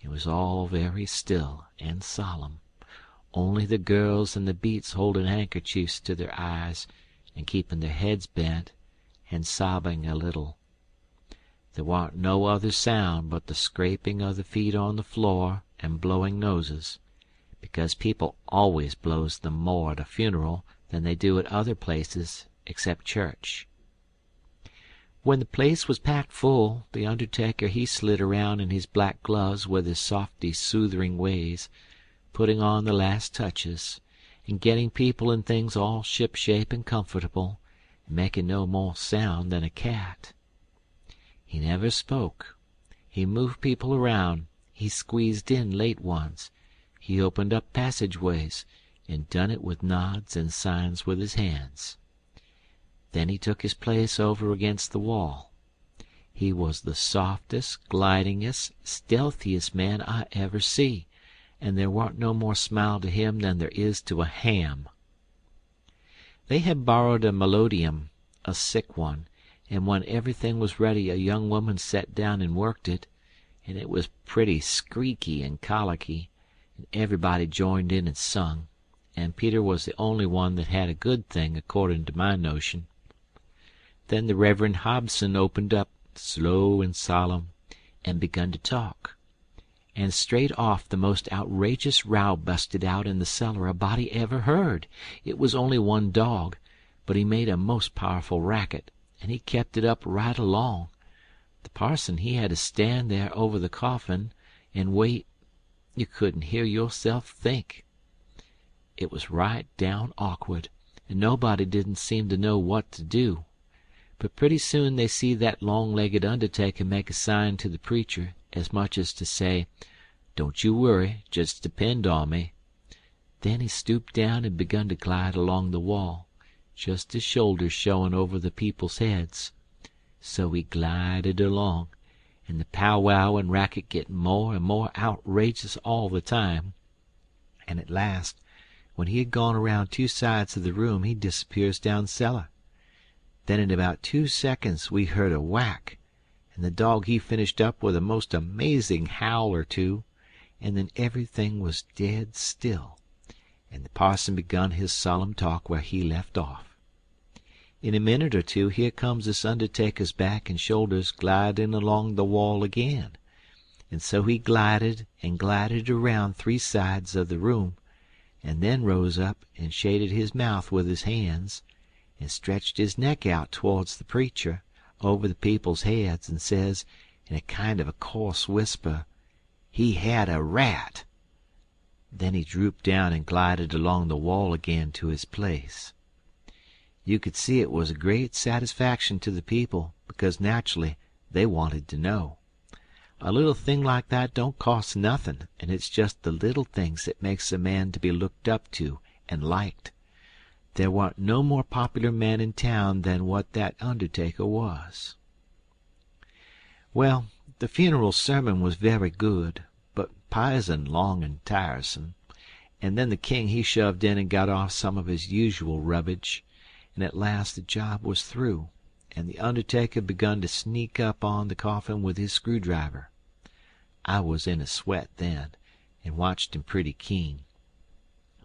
It was all very still and solemn, only the girls and the beats holding handkerchiefs to their eyes and keeping their heads bent and sobbing a little. There warn't no other sound but the scraping of the feet on the floor and blowing noses, because people always blows them more at a funeral than they do at other places except church. When the place was packed full, the undertaker he slid around in his black gloves with his softy soothing ways, putting on the last touches, and getting people and things all ship-shape and comfortable, and making no more sound than a cat. He never spoke. He moved people around. He squeezed in late ones. He opened up passageways, and done it with nods and signs with his hands. Then he took his place over against the wall. He was the softest, glidingest, stealthiest man I ever see, and there warn't no more smile to him than there is to a ham. They had borrowed a melodeon, a sick one, and when everything was ready a young woman set down and worked it, and it was pretty squeaky and colicky, and everybody joined in and sung, and Peter was the only one that had a good thing according to my notion. Then the Reverend Hobson opened up, slow and solemn, and begun to talk. And straight off the most outrageous row busted out in the cellar a body ever heard. It was only one dog, but he made a most powerful racket, and he kept it up right along. The parson he had to stand there over the coffin and wait. You couldn't hear yourself think. It was right down awkward, and nobody didn't seem to know what to do. But pretty soon they see that long-legged undertaker make a sign to the preacher, as much as to say, "Don't you worry, just depend on me." Then he stooped down and begun to glide along the wall, just his shoulders showing over the people's heads. So he glided along, and the powwow and racket getting more and more outrageous all the time. And at last, When he had gone around 2 sides of the room he disappears down cellar. Then in about 2 seconds we heard a whack, and the dog he finished up with a most amazing howl or two, and then everything was dead still, and the parson begun his solemn talk where he left off. In a minute or two here comes this undertaker's back and shoulders gliding along the wall again, and so he glided and glided around 3 sides of the room, and then rose up and shaded his mouth with his hands, and stretched his neck out towards the preacher over the people's heads, and says, in a kind of a coarse whisper, he had a rat. Then he drooped down and glided along the wall again to his place. You could see it was a great satisfaction to the people, because naturally they wanted to know. A little thing like that don't cost nothing, and it's just the little things that makes a man to be looked up to and liked. There warn't no more popular man in town than what that undertaker was. Well, the funeral sermon was very good, but p'ison long and tiresome, and then the king he shoved in and got off some of his usual rubbage, and at last the job was through, and the undertaker begun to sneak up on the coffin with his screwdriver. I was in a sweat then, and watched him pretty keen.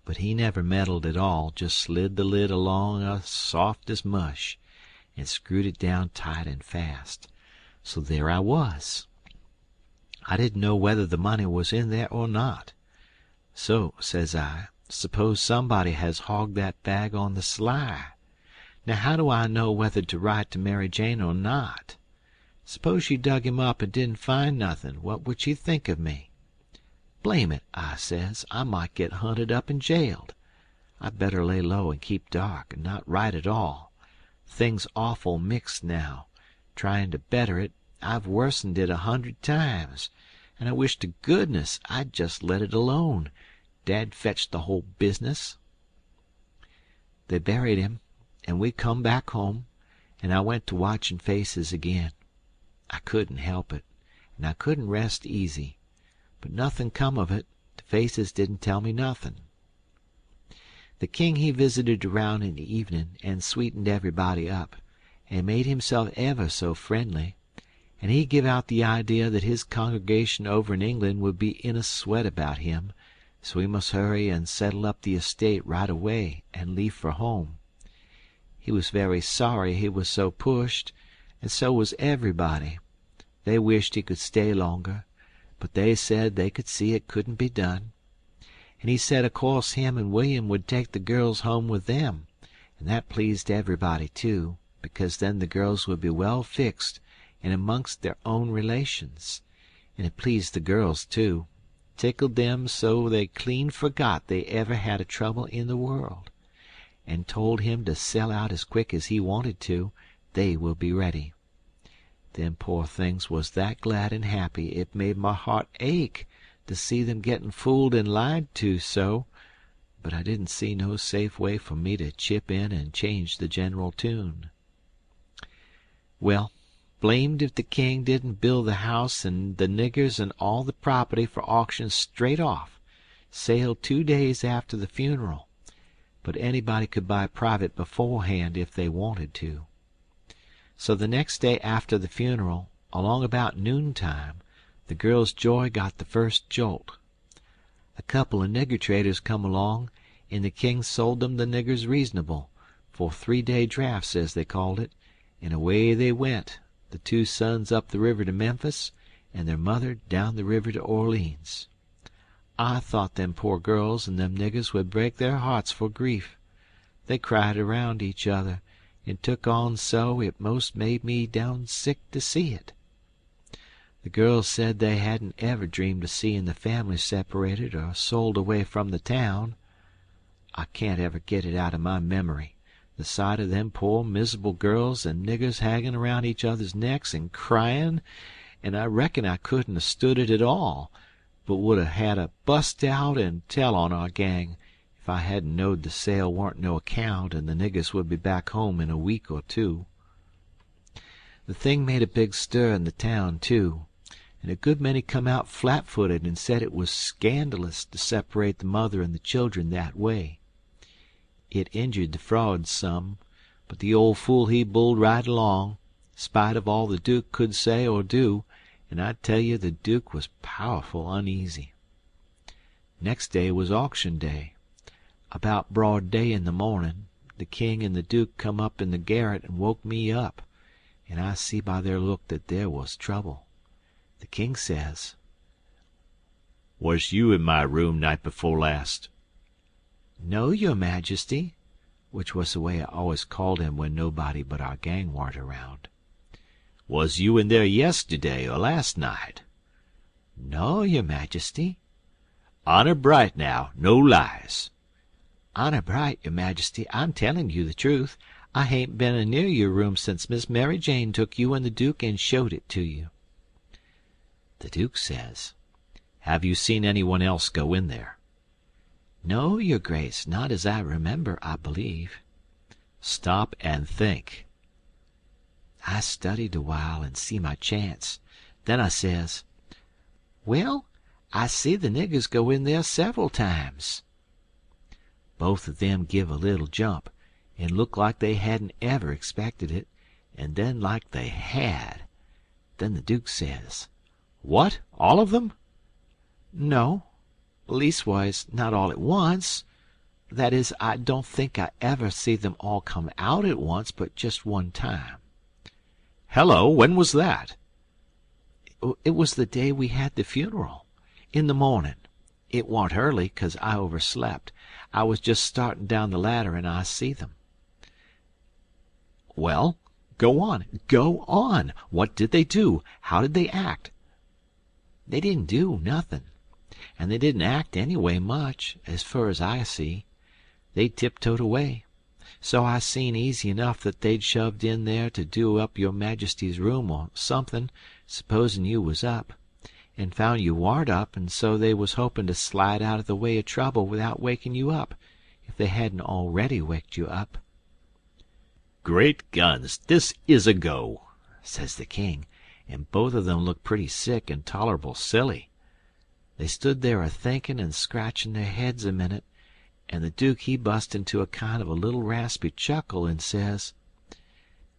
But he never meddled at all, just slid the lid along as soft as mush, and screwed it down tight and fast. So there I was. I didn't know whether the money was in there or not. So, says I, suppose somebody has hogged that bag on the sly. Now how do I know whether to write to Mary Jane or not? Suppose she dug him up and didn't find nothing, what would she think of me? Blame it, I says, I might get hunted up and jailed. I'd better lay low and keep dark, and not write at all. Things awful mixed now. Trying to better it, I've worsened it 100 times, and I wish to goodness I'd just let it alone. Dad fetched the whole business. They buried him, and we come back home, and I went to watching faces again. I couldn't help it, and I couldn't rest easy. But nothing come of it. The faces didn't tell me nothing. The king he visited around in the evening, and sweetened everybody up, and made himself ever so friendly, and he give out the idea that his congregation over in England would be in a sweat about him, so he must hurry and settle up the estate right away and leave for home. He was very sorry he was so pushed, and so was everybody. They wished he could stay longer, but they said they could see it couldn't be done. And he said of course him and William would take the girls home with them, and that pleased everybody too, because then the girls would be well fixed and amongst their own relations. And it pleased the girls too, tickled them so they clean forgot they ever had a trouble in the world, and told him to sell out as quick as he wanted to. They will be ready. Them poor things was that glad and happy it made my heart ache to see them getting fooled and lied to so, but I didn't see no safe way for me to chip in and change the general tune. Well, blamed if the king didn't build the house and the niggers and all the property for auction straight off, sailed 2 days after the funeral, but anybody could buy private beforehand if they wanted to. So the next day after the funeral, along about noontime, the girls' joy got the first jolt. A couple of nigger traders come along, and the king sold them the niggers reasonable, for 3-day drafts as they called it, and away they went, the 2 sons up the river to Memphis, and their mother down the river to Orleans. I thought them poor girls and them niggers would break their hearts for grief. They cried around each other, and took on so it most made me down sick to see it. The girls said they hadn't ever dreamed of seeing the family separated or sold away from the town. I can't ever get it out of my memory, the sight of them poor miserable girls and niggers hanging around each other's necks and crying, and I reckon I couldn't have stood it at all, but would have had to bust out and tell on our gang if I hadn't knowed the sale warn't no account and the niggers would be back home in a week or 2. The thing made a big stir in the town, too, and a good many come out flat-footed and said it was scandalous to separate the mother and the children that way. It injured the frauds some, but the old fool he bulled right along, spite of all the Duke could say or do, and I tell you the Duke was powerful uneasy. Next day was auction day. About broad day in the mornin', the king and the Duke come up in the garret and woke me up, and I see by their look that there was trouble. The king says,
"Was you in my room night before last?"
"No, your majesty," which was the way I always called him when nobody but our gang warn't around.
"Was you in there yesterday or last night?"
"No, your majesty."
"Honor bright now, no lies."
"Honor bright, your majesty, I'm telling you the truth. I hain't been a near your room since Miss Mary Jane took you and the Duke and showed it to you." The Duke says,
"Have you seen anyone else go in there?"
"No, your grace, not as I remember, I believe."
"Stop and think."
I studied a while and see my chance. Then I says, "Well, I see the niggers go in there several times." Both of them give a little jump, and looked like they hadn't ever expected it, and then like they had. Then the Duke says,
"What? All of them?"
"No, leastwise not all at once. That is, I don't think I ever see them all come out at once, but just one time."
"Hello, when was that?"
"It was the day we had the funeral. In the mornin'. It warn't early, 'cause I overslept. I was just startin' down the ladder, and I see them."
"Well, go on. Go on. What did they do? How did they act?"
"They didn't do nothin', and they didn't act anyway much, as fur as I see. They tiptoed away. So I seen easy enough that they'd shoved in there to do up your majesty's room or somethin', supposin' you was up, and found you warn't up, and so they was hopin' to slide out of the way of trouble without wakin' you up, if they hadn't already waked you up."
"Great guns, this is a go,"
says the king, and both of them looked pretty sick and tolerable silly. They stood there a thinkin' and scratchin' their heads a minute, and the Duke he bust into a kind of a little raspy chuckle and says,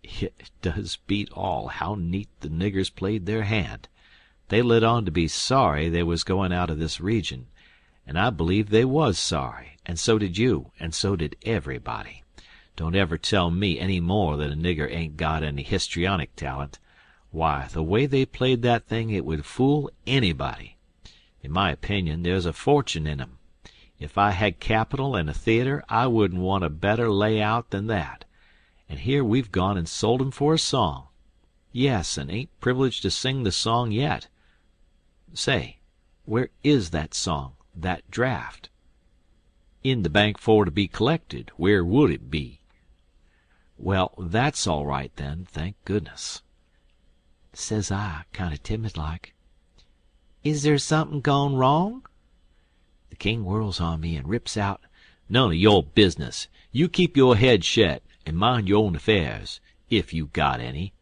"It does beat all how neat the niggers played their hand. They let on to be sorry they was goin' out of this region, and I believe they was sorry, and so did you, and so did everybody. Don't ever tell me any more that a nigger ain't got any histrionic talent. Why, the way they played that thing, it would fool anybody. In my opinion, there's a fortune in 'em. If I had capital and a theater, I wouldn't want a better layout than that. And here we've gone and sold 'em for a song. Yes, and ain't privileged to sing the song yet. Say, where is that song, that draft?" "In the bank for to be collected. Where would it be?" "Well, that's all right then, thank goodness." Says I, kind of timid like, "Is there something gone wrong?" The king whirls on me and rips out, "None of your business. You keep your head shet and mind your own affairs, if you got any.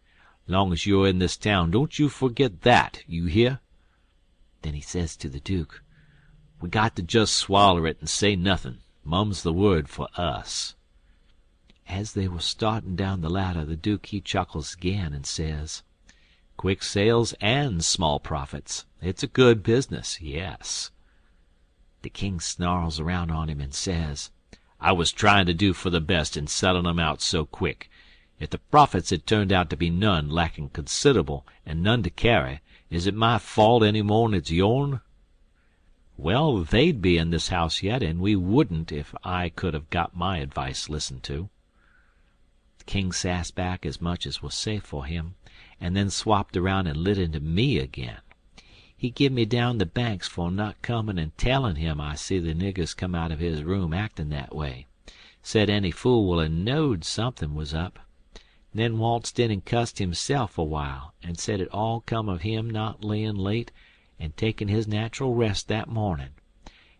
Long as you're in this town, don't you forget that, you hear?" Then he says to the Duke, "We got to just swaller it and say nothin'. Mum's the word for us." As they was startin' down the ladder, the Duke he chuckles again and says, "Quick sales and small profits. It's a good business, yes." The king snarls around on him and says, "I was tryin' to do for the best in sellin' 'em out so quick. If the profits had turned out to be none, lackin' considerable, and none to carry, is it my fault any more'n it's yourn?" "Well, they'd be in this house yet, and we wouldn't if I could have got my advice listened to." The king sassed back as much as was safe for him, and then swapped around and lit into me again. He give me down the banks for not comin' and tellin' him I see the niggers come out of his room actin' that way. Said any fool would ha' knowed somethin' was up. Then waltzed in and cussed himself a while, and said it all come of him not layin' late and takin' his natural rest that mornin',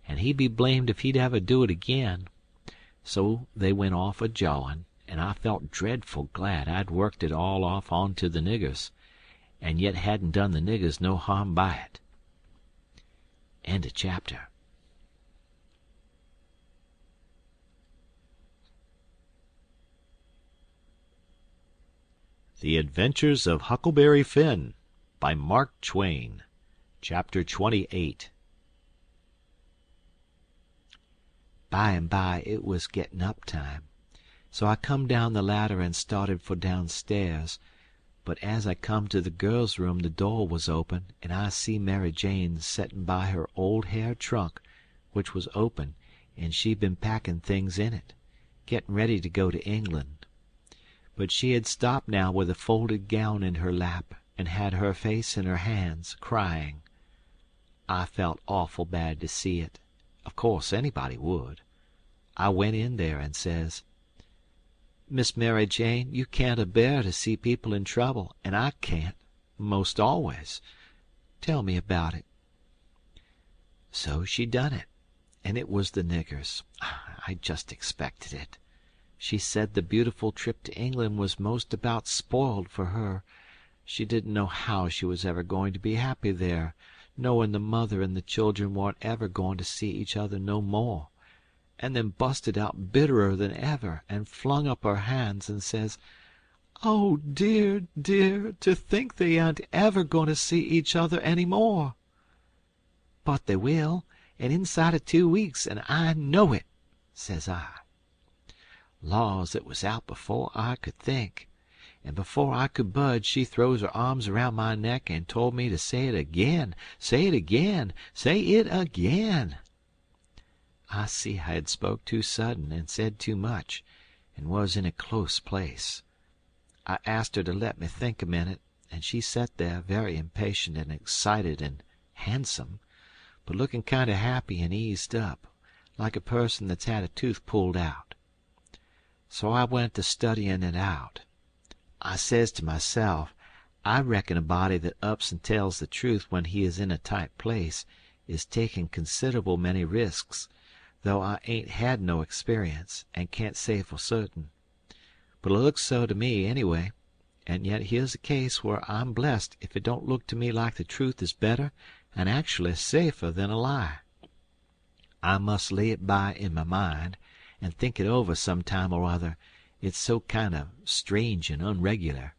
and he'd be blamed if he'd ever do it again. So they went off a jawin', and I felt dreadful glad I'd worked it all off onto the niggers, and yet hadn't done the niggers no harm by it. End of chapter. The Adventures of Huckleberry Finn by Mark Twain. Chapter 28.
By and by it was getting up time, so I come down the ladder and started for downstairs. But as I come to the girls' room the door was open, and I see Mary Jane setting by her old hair trunk, which was open, and she'd been packing things in it, getting ready to go to England. But she had stopped now with a folded gown in her lap, and had her face in her hands, crying. I felt awful bad to see it. Of course anybody would. I went in there and says, "Miss Mary Jane, you can't a-bear to see people in trouble, and I can't, most always. Tell me about it." So she done it, and it was the niggers. I just expected it. She said the beautiful trip to England was most about spoiled for her. She didn't know how she was ever going to be happy there, knowing the mother and the children weren't ever going to see each other no more, and then busted out bitterer than ever and flung up her hands and says, "Oh, dear, dear, to think they ain't ever going to see each other any more." "But they will, and inside of 2 weeks, and I know it," says I. Laws, it was out before I could think, and before I could budge she throws her arms around my neck and told me to say it again, say it again, say it again. I see I had spoke too sudden and said too much, and was in a close place. I asked her to let me think a minute, and she sat there very impatient and excited and handsome, but looking kind of happy and eased up, like a person that's had a tooth pulled out. So I went to studying it out. I says to myself, I reckon a body that ups and tells the truth when he is in a tight place is taking considerable many risks, though I ain't had no experience, and can't say for certain. But it looks so to me, anyway, and yet here's a case where I'm blessed if it don't look to me like the truth is better and actually safer than a lie. I must lay it by in my mind, and think it over some time or other. It's so kind of strange and unregular.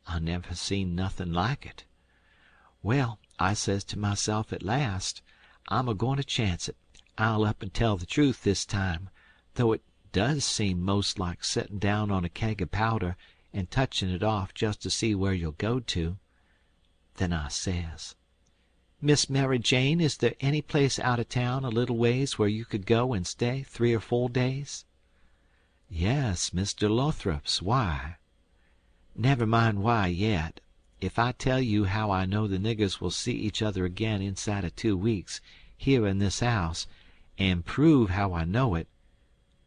I never seen nothing like it. Well, I says to myself at last, I'm a-going to chance it. I'll up and tell the truth this time, though it does seem most like setting down on a keg of powder and touching it off just to see where you'll go to. Then I says, "Miss Mary Jane, is there any place out of town a little ways where you could go and stay 3 or 4 days?" "Yes, Mr. Lothrop's. Why?" "Never mind why yet. If I tell you how I know the niggers will see each other again inside of 2 weeks, here in this house, and prove how I know it,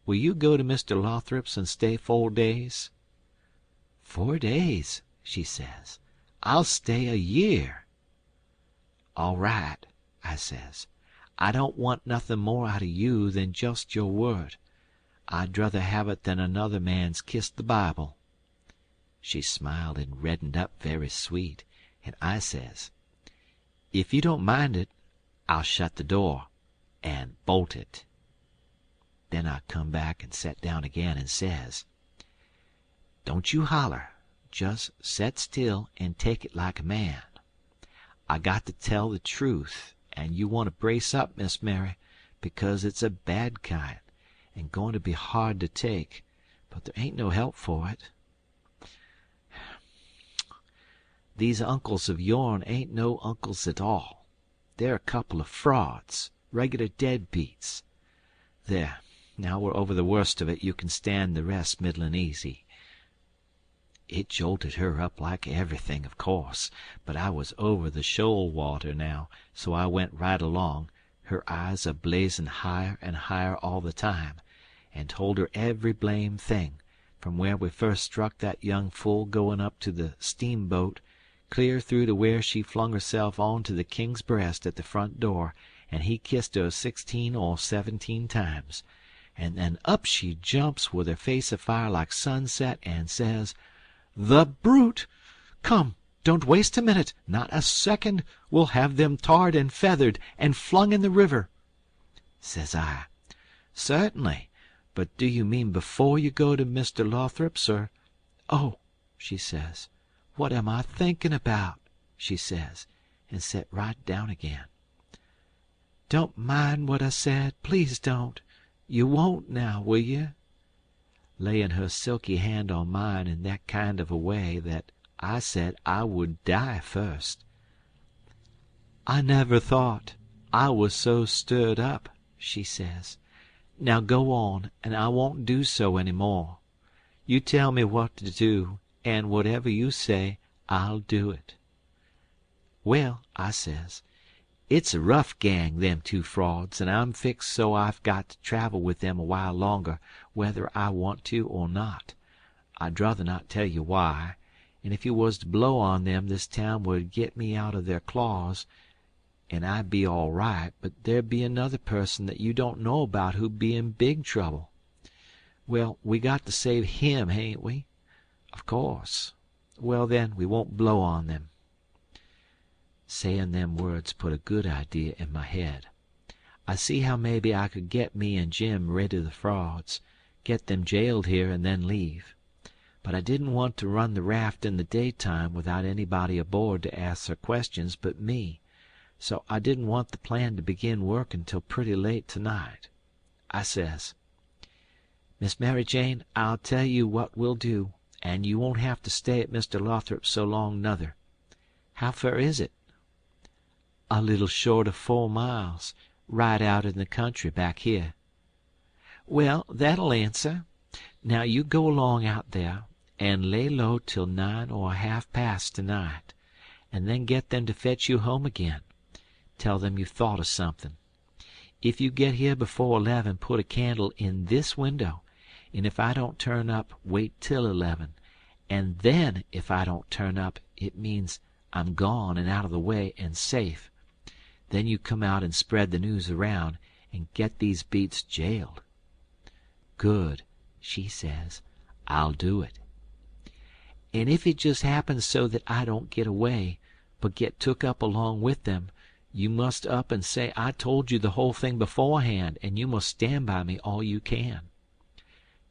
will you go to Mr. Lothrop's and stay 4 days?" "4 days," she says. "I'll stay a year." "All right," I says. "I don't want nothing more out of you than just your word. I'd druther have it than another man's kissed the Bible." She smiled and reddened up very sweet, and I says, "If you don't mind it, I'll shut the door and bolt it." Then I come back and set down again and says, "Don't you holler. Just set still and take it like a man. I got to tell the truth, and you want to brace up, Miss Mary, because it's a bad kind, and going to be hard to take, but there ain't no help for it. These uncles of yourn ain't no uncles at all. They're a couple of frauds, regular deadbeats. There, now we're over the worst of it, you can stand the rest middlin' easy." It jolted her up like everything, of course, but I was over the shoal water now, so I went right along, her eyes a-blazing higher and higher all the time, and told her every blame thing, from where we first struck that young fool going up to the steamboat, clear through to where she flung herself on to the king's breast at the front door, and he kissed her 16 or 17 times, and then up she jumps with her face afire like sunset, and says, "The brute! Come, don't waste a minute, not a second. We'll have them tarred and feathered and flung in the river." Says I, "Certainly, but do you mean before you go to Mr. Lothrop's, or—" "Oh," she says, What am I thinking about?" she says, and set right down again. "Don't mind what I said. Please don't. You won't now, will you?" laying her silky hand on mine in that kind of a way that I said I would die first. "I never thought. I was so stirred up," she says. "Now go on, and I won't do so any more. You tell me what to do, and whatever you say, I'll do it." "Well," I says, "it's a rough gang, them two frauds, and I'm fixed so I've got to travel with them a while longer, whether I want to or not. I'd druther not tell you why, and if you was to blow on them this town would get me out of their claws, and I'd be all right, but there'd be another person that you don't know about who'd be in big trouble. Well, we got to save him, hain't we? Of course. Well, then, we won't blow on them." Saying them words put a good idea in my head. I see how maybe I could get me and Jim rid of the frauds, get them jailed here and then leave. But I didn't want to run the raft in the daytime without anybody aboard to ask their questions but me, so I didn't want the plan to begin work until pretty late tonight. I says, "Miss Mary Jane, I'll tell you what we'll do, and you won't have to stay at Mr. Lothrop's so long nuther. How fur is it?" "A little short of 4 miles, right out in the country back here." "Well, that'll answer. Now you go along out there, and lay low till 9 or half past tonight, and then get them to fetch you home again. Tell them you've thought of something. If you get here before 11, put a candle in this window, and if I don't turn up, wait till 11, and then if I don't turn up, it means I'm gone and out of the way and safe. Then you come out and spread the news around, and get these beats jailed." "Good," she says. "I'll do it." "And if it just happens so that I don't get away, but get took up along with them, you must up and say I told you the whole thing beforehand, and you must stand by me all you can."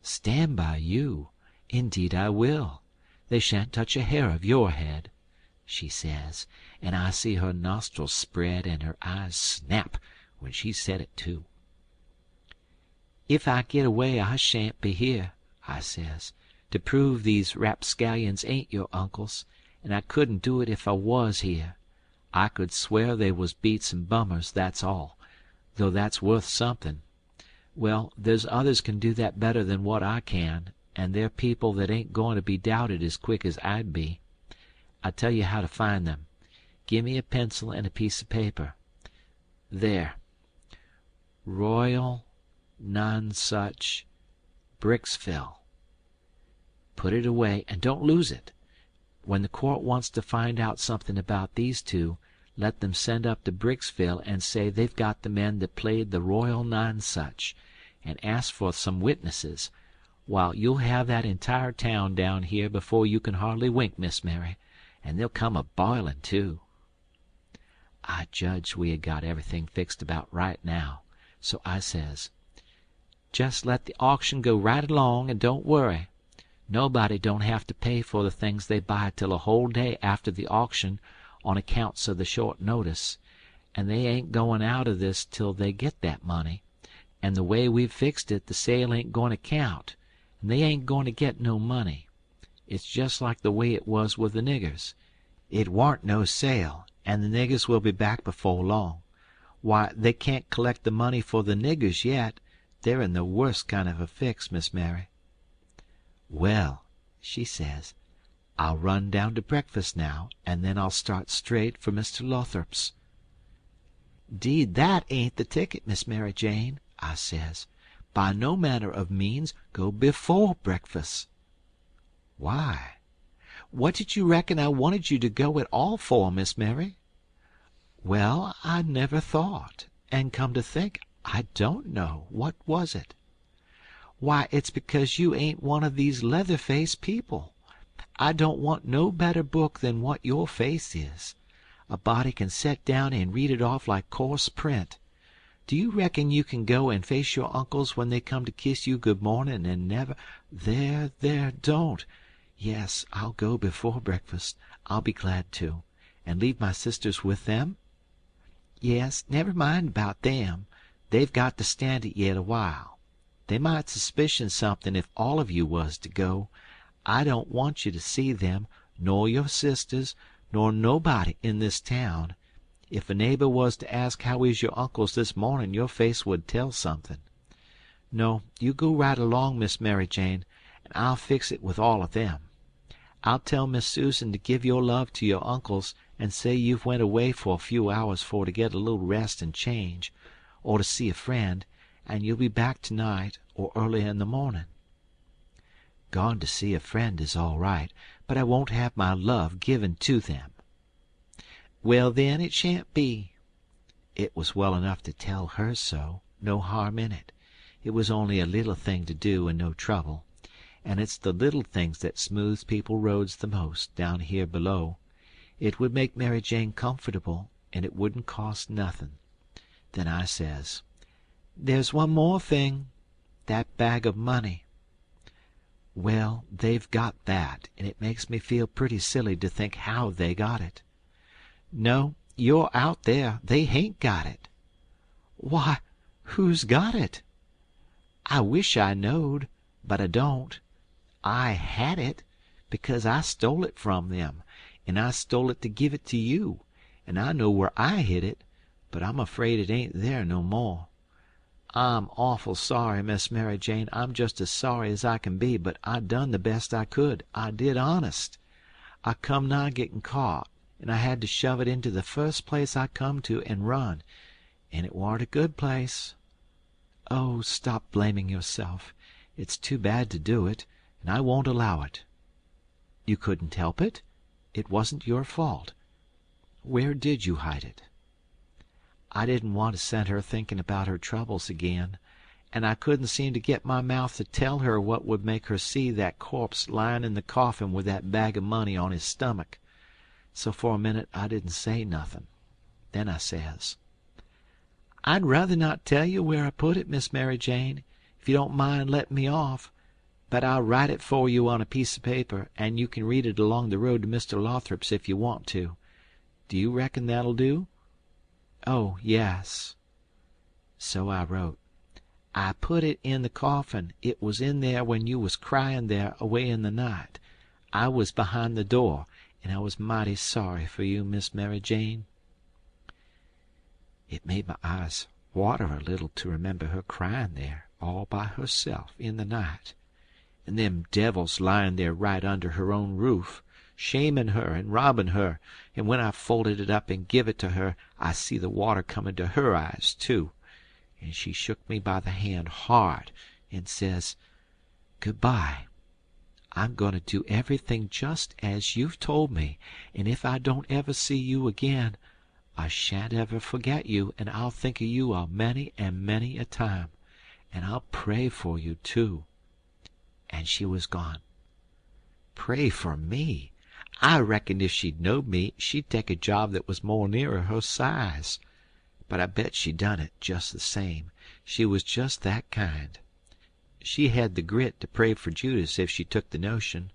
"Stand by you? Indeed I will. They shan't touch a hair of your head," she says, and I see her nostrils spread and her eyes snap when she said it too. "If I get away I shan't be here," I says, "to prove these rapscallions ain't your uncles, and I couldn't do it if I was here. I could swear they was beats and bummers, that's all, though that's worth something. Well, there's others can do that better than what I can, and they're people that ain't going to be doubted as quick as I'd be. I'll tell you how to find them. Give me a pencil and a piece of paper. There. Royal Nonsuch Bricksville. Put it away, and don't lose it. When the court wants to find out something about these two, let them send up to Bricksville and say they've got the men that played the Royal Nonsuch, and ask for some witnesses, while you'll have that entire town down here before you can hardly wink, Miss Mary, and they'll come a-boiling, too." I judged we had got everything fixed about right now, so I says, "Just let the auction go right along, and don't worry. Nobody don't have to pay for the things they buy till a whole day after the auction on accounts of the short notice, and they ain't going out of this till they get that money, and the way we've fixed it the sale ain't going to count, and they ain't going to get no money. It's just like the way it was with the niggers. It warn't no sale, and the niggers will be back before long. Why, they can't collect the money for the niggers yet. They're in the worst kind of a fix, Miss Mary." "Well," she says, "I'll run down to breakfast now, and then I'll start straight for Mr. Lothrop's." "'Deed that ain't the ticket, Miss Mary Jane," I says. "By no manner of means go before breakfast." "Why? What did you reckon I wanted you to go at all for, Miss Mary?" "Well, I never thought, and come to think, I don't know. What was it?" "Why, it's because you ain't one of these leather-faced people. I don't want no better book than what your face is. A body can set down and read it off like coarse print. Do you reckon you can go and face your uncles when they come to kiss you good morning and never— There, don't. Yes, I'll go before breakfast. I'll be glad to. And leave my sisters with them? Yes, never mind about them. They've got to stand it yet a while. They might suspicion something if all of you was to go. I don't want you to see them, nor your sisters, nor nobody in this town. If a neighbor was to ask how is your uncles this morning, your face would tell something. No, you go right along, Miss Mary Jane, and I'll fix it with all of them. I'll tell Miss Susan to give your love to your uncles and say you've went away for a few hours for to get a little rest and change, or to see a friend, and you'll be back tonight or early in the morning. Gone to see a friend is all right, but I won't have my love given to them. Well, then, it shan't be. It was well enough to tell her so. No harm in it. It was only a little thing to do and no trouble. And it's the little things that smooths people's roads the most, down here below. It would make Mary Jane comfortable, and it wouldn't cost nothing. Then I says, "There's one more thing, that bag of money." Well, they've got that, and it makes me feel pretty silly to think how they got it. No, you're out there. They hain't got it. Why, who's got it? I wish I knowed, but I don't. I had it, because I stole it from them, and I stole it to give it to you, and I know where I hid it, but I'm afraid it ain't there no more. I'm awful sorry, Miss Mary Jane. I'm just as sorry as I can be, but I done the best I could. I did honest. I come nigh getting caught, and I had to shove it into the first place I come to and run, and it warn't a good place. Oh, stop blaming yourself. It's too bad to do it, and I won't allow it. You couldn't help it. It wasn't your fault. Where did you hide it? I didn't want to set her thinking about her troubles again, and I couldn't seem to get my mouth to tell her what would make her see that corpse lying in the coffin with that bag of money on his stomach. So for a minute I didn't say nothing. Then I says, "I'd rather not tell you where I put it, Miss Mary Jane, if you don't mind letting me off, but I'll write it for you on a piece of paper, and you can read it along the road to Mr. Lothrop's if you want to. Do you reckon that'll do?" "Oh, yes." So I wrote, "I put it in the coffin. It was in there when you was crying there away in the night. I was behind the door, and I was mighty sorry for you, Miss Mary Jane." It made my eyes water a little to remember her crying there all by herself in the night, and them devils lying there right under her own roof, shaming her and robbing her, and when I folded it up and give it to her I see the water coming to her eyes too, and she shook me by the hand hard and says, "Good-bye. I'm going to do everything just as you've told me, and if I don't ever see you again I shan't ever forget you, and I'll think of you a many and many a time, and I'll pray for you too." And she was gone. Pray for me! I reckoned if she'd knowed me she'd take a job that was more nearer her size. But I bet she done it just the same. She was just that kind. She had the grit to pray for Judas if she took the notion.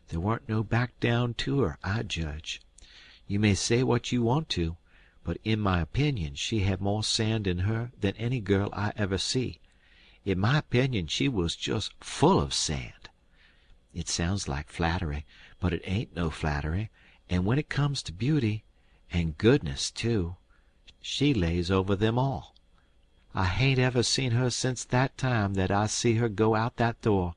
There weren't no back down to her, I judge. You may say what you want to, but in my opinion she had more sand in her than any girl I ever see. In my opinion she was just full of sand. It sounds like flattery, but it ain't no flattery, and when it comes to beauty, and goodness too, she lays over them all. I hain't ever seen her since that time that I see her go out that door.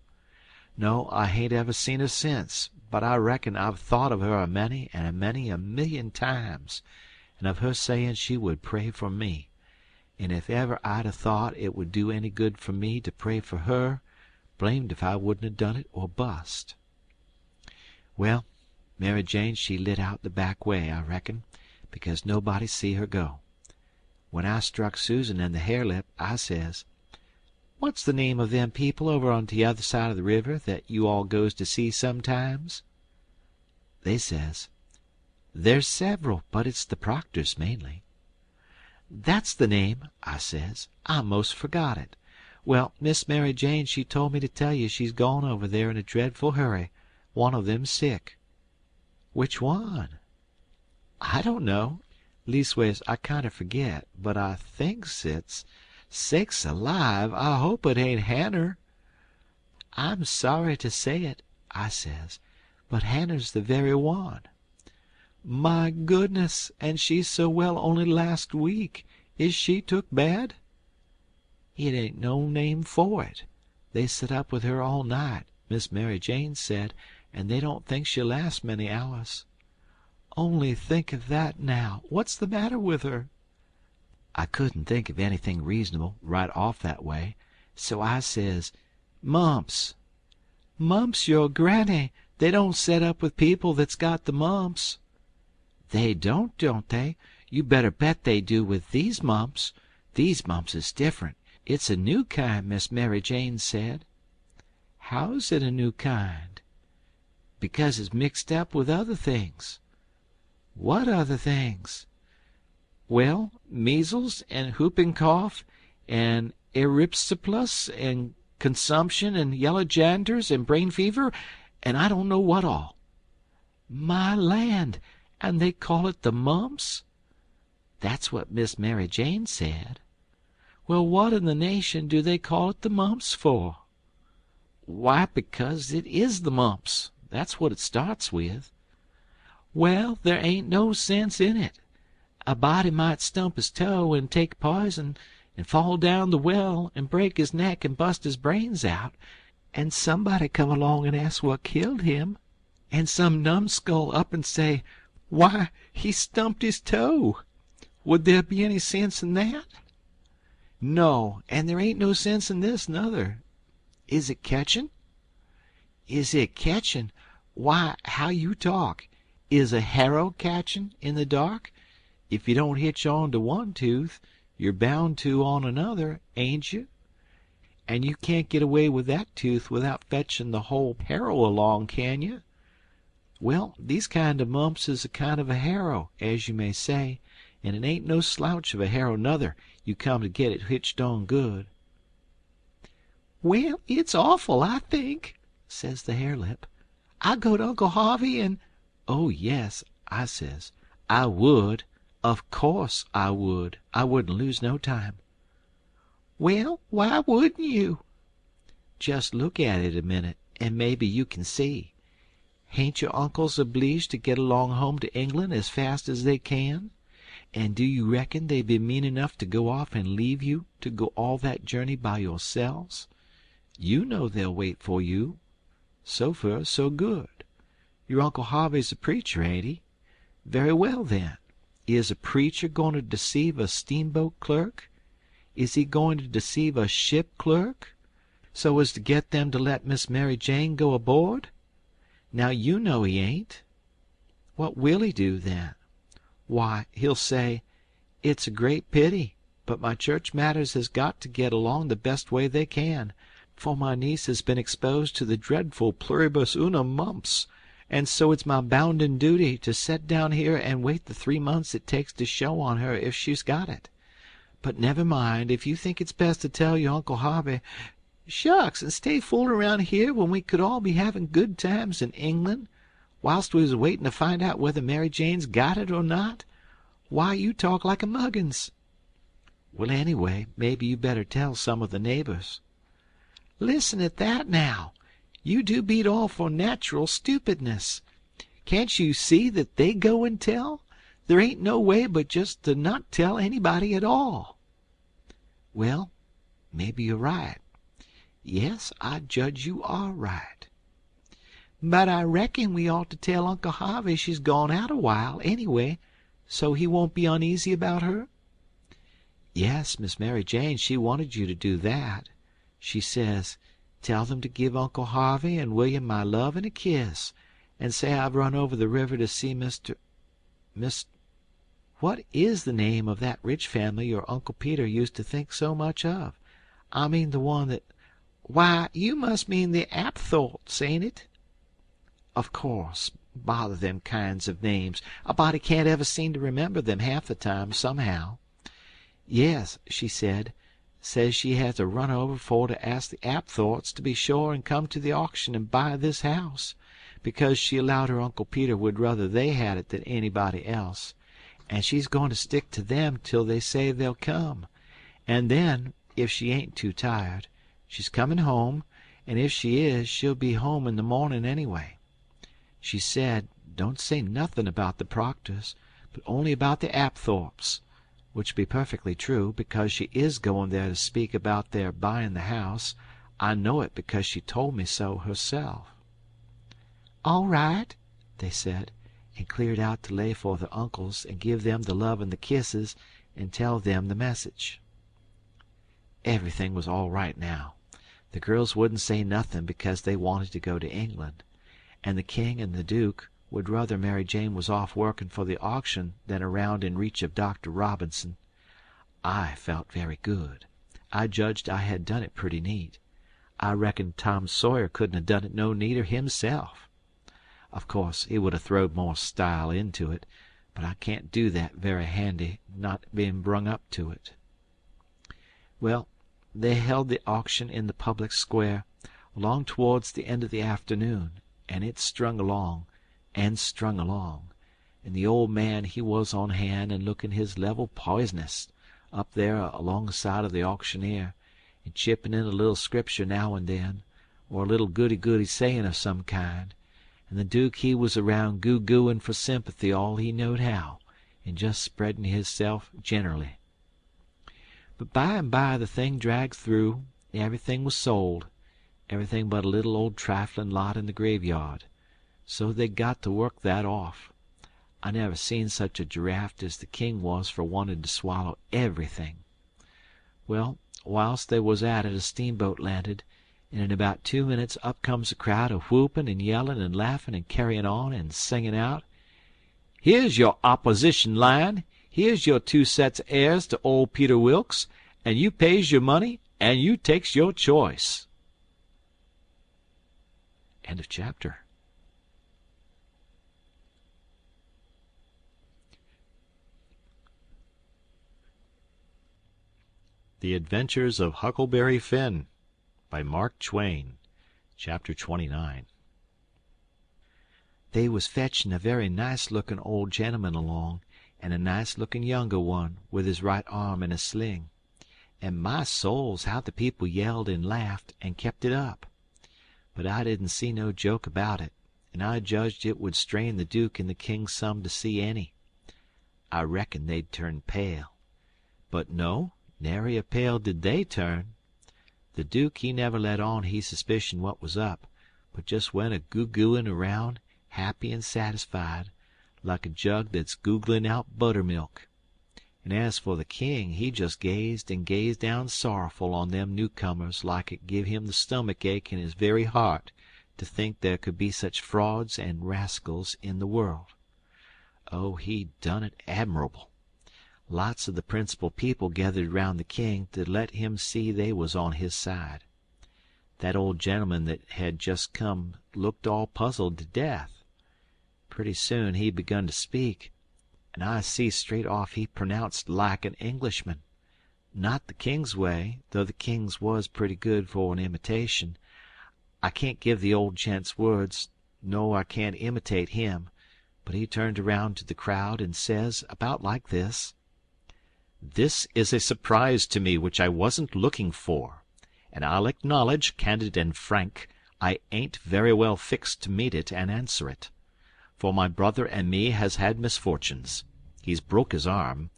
No, I hain't ever seen her since, but I reckon I've thought of her a many and a many a million times, and of her saying she would pray for me. And if ever I'd a thought it would do any good for me to pray for her, blamed if I wouldn't have done it or bust. Well, Mary Jane she lit out the back way, I reckon, because nobody see her go. When I struck Susan in the hare-lip, I says, "What's the name of them people over on the other side of the river that you all goes to see sometimes?" They says, "There's several, but it's the Proctors mainly." "That's the name," I says. "I most forgot it. Well, Miss Mary Jane she told me to tell you she's gone over there in a dreadful hurry, One of them's sick." "Which one?" "I don't know. Leastways, I kinder forget, but I thinks it's sakes alive, I hope it ain't Hanner." "I'm sorry to say it," I says, "but Hanner's the very one." "My goodness! And she's so well only last week. Is she took bad?" "It ain't no name for it. They set up with her all night, Miss Mary Jane said, and they don't think she'll last many hours." "Only think of that now! What's the matter with her?" I couldn't think of anything reasonable right off that way, so I says, "Mumps." "Mumps your granny! They don't set up with people that's got the mumps." "They don't they? You better bet they do with these mumps. These mumps is different. It's a new kind, Miss Mary Jane said." "How's it a new kind?" "Because it's mixed up with other things." "What other things?" "Well, measles and whooping cough and erysipelas and consumption and yellow janders and brain fever and I don't know what all." "My land! And they call it the mumps?" "That's what Miss Mary Jane said." "Well, what in the nation do they call it the mumps for?" "Why, because it is the mumps. That's what it starts with." "Well, there ain't no sense in it. A body might stump his toe and take poison and fall down the well and break his neck and bust his brains out, and somebody come along and ask what killed him, and some numbskull up and say, 'Why, he stumped his toe.' Would there be any sense in that?" "No, and there ain't no sense in this, nuther. Is it ketchin'?" "Is it ketchin'? Why, how you talk! Is a harrow catchin' in the dark? If you don't hitch on to one tooth, you're bound to on another, ain't you? And you can't get away with that tooth without fetchin' the whole harrow along, can you? Well, these kind of mumps is a kind of a harrow, as you may say, and it ain't no slouch of a harrow nuther, you come to get it hitched on good." "Well, it's awful, I think," says the harelip. "I go to Uncle Harvey and—" "Oh, yes," I says, "I would. Of course I would. I wouldn't lose no time." "Well, why wouldn't you?" "Just look at it a minute, and maybe you can see. Hain't your uncles obleeged to get along home to England as fast as they can? And do you reckon they be mean enough to go off and leave you to go all that journey by yourselves? You know they'll wait for you. So fur, so good. Your Uncle Harvey's a preacher, ain't he? Very well, then. Is a preacher going to deceive a steamboat clerk? Is he going to deceive a ship clerk, so as to get them to let Miss Mary Jane go aboard? Now you know he ain't. What will he do, then? Why, he'll say, 'It's a great pity, but my church matters has got to get along the best way they can, for my niece has been exposed to the dreadful pluribus unum mumps, and so it's my bounden duty to set down here and wait the 3 months it takes to show on her if she's got it. But never mind, if you think it's best to tell your Uncle Harvey—' Shucks, and stay fooling around here when we could all be having good times in England, whilst we was waiting to find out whether Mary Jane's got it or not? Why, you talk like a muggins." "Well, anyway, maybe you better tell some of the neighbors." "Listen at that, now! You do beat all for natural stupidness. Can't you see that they go and tell? There ain't no way but just to not tell anybody at all." "Well, maybe you're right. Yes, I judge you are right." "But I reckon we ought to tell Uncle Harvey she's gone out a while, anyway, so he won't be uneasy about her." "Yes, Miss Mary Jane, she wanted you to do that. She says, 'Tell them to give Uncle Harvey and William my love and a kiss, and say I've run over the river to see What is the name of that rich family your Uncle Peter used to think so much of? I mean the one that—' "Why, you must mean the Apthorps, ain't it?" "Of course. Bother them kinds of names. A body can't ever seem to remember them half the time, somehow. Yes, she says she had to run over for to ask the Apthorps to be sure and come to the auction and buy this house, because she allowed her Uncle Peter would rather they had it than anybody else, and she's going to stick to them till they say they'll come. And then, if she ain't too tired, she's coming home, and if she is, she'll be home in the morning anyway. She said, don't say nothin' about the Proctors, but only about the Apthorps, which be perfectly true, because she is going there to speak about their buying the house. I know it because she told me so herself. All right, they said, and cleared out to lay for the uncles and give them the love and the kisses and tell them the message. Everything was all right now. The girls wouldn't say nothing because they wanted to go to England, and the king and the duke would rather Mary Jane was off working for the auction than around in reach of Dr. Robinson. I felt very good. I judged I had done it pretty neat. I reckoned Tom Sawyer couldn't have done it no neater himself. Of course, he would have throwed more style into it, but I can't do that very handy, not being brung up to it. Well, they held the auction in the public square along towards the end of the afternoon, and it strung along, and the old man he was on hand and looking his level poisonous up there alongside of the auctioneer, and chipping in a little scripture now and then, or a little goody-goody saying of some kind, and the duke he was around goo-gooing for sympathy all he knowed how, and just spreading hisself generally. But by and by the thing dragged through, and everything was sold, everything but a little old trifling lot in the graveyard. So they got to work that off. I never seen such a giraffe as the king was for wanting to swallow everything. Well, whilst they was at it, a steamboat landed, and in about 2 minutes up comes a crowd a whooping and yelling and laughing and carrying on and singing out, "Here's your opposition line. Here's your 2 sets of heirs to old Peter Wilkes, and you pays your money and you takes your choice." End of chapter.
The Adventures of Huckleberry Finn by Mark Twain. Chapter 29.
They was fetching a very nice-looking old gentleman along, and a nice-looking younger one, with his right arm in a sling. And my souls, how the people yelled and laughed, and kept it up. But I didn't see no joke about it, and I judged it would strain the duke and the king some to see any. I reckoned they'd turn pale. But no, nary a pale did they turn. The duke he never let on he suspicioned what was up, but just went a goo-gooing around, happy and satisfied, like a jug that's googling out buttermilk. And as for the king, he just gazed and gazed down sorrowful on them newcomers like it give him the stomach ache in his very heart to think there could be such frauds and rascals in the world. Oh, he done it admirable. Lots of the principal people gathered round the king to let him see they was on his side. That old gentleman that had just come looked all puzzled to death. Pretty soon he begun to speak, and I see straight off he pronounced like an Englishman. Not the king's way, though the king's was pretty good for an imitation. I can't give the old gent's words, nor I can't imitate him, but he turned around to the crowd and says, about like this:
"This is a surprise to me which I wasn't looking for, and I'll acknowledge, candid and frank, I ain't very well fixed to meet it and answer it. For my brother and me has had misfortunes. He's broke his arm,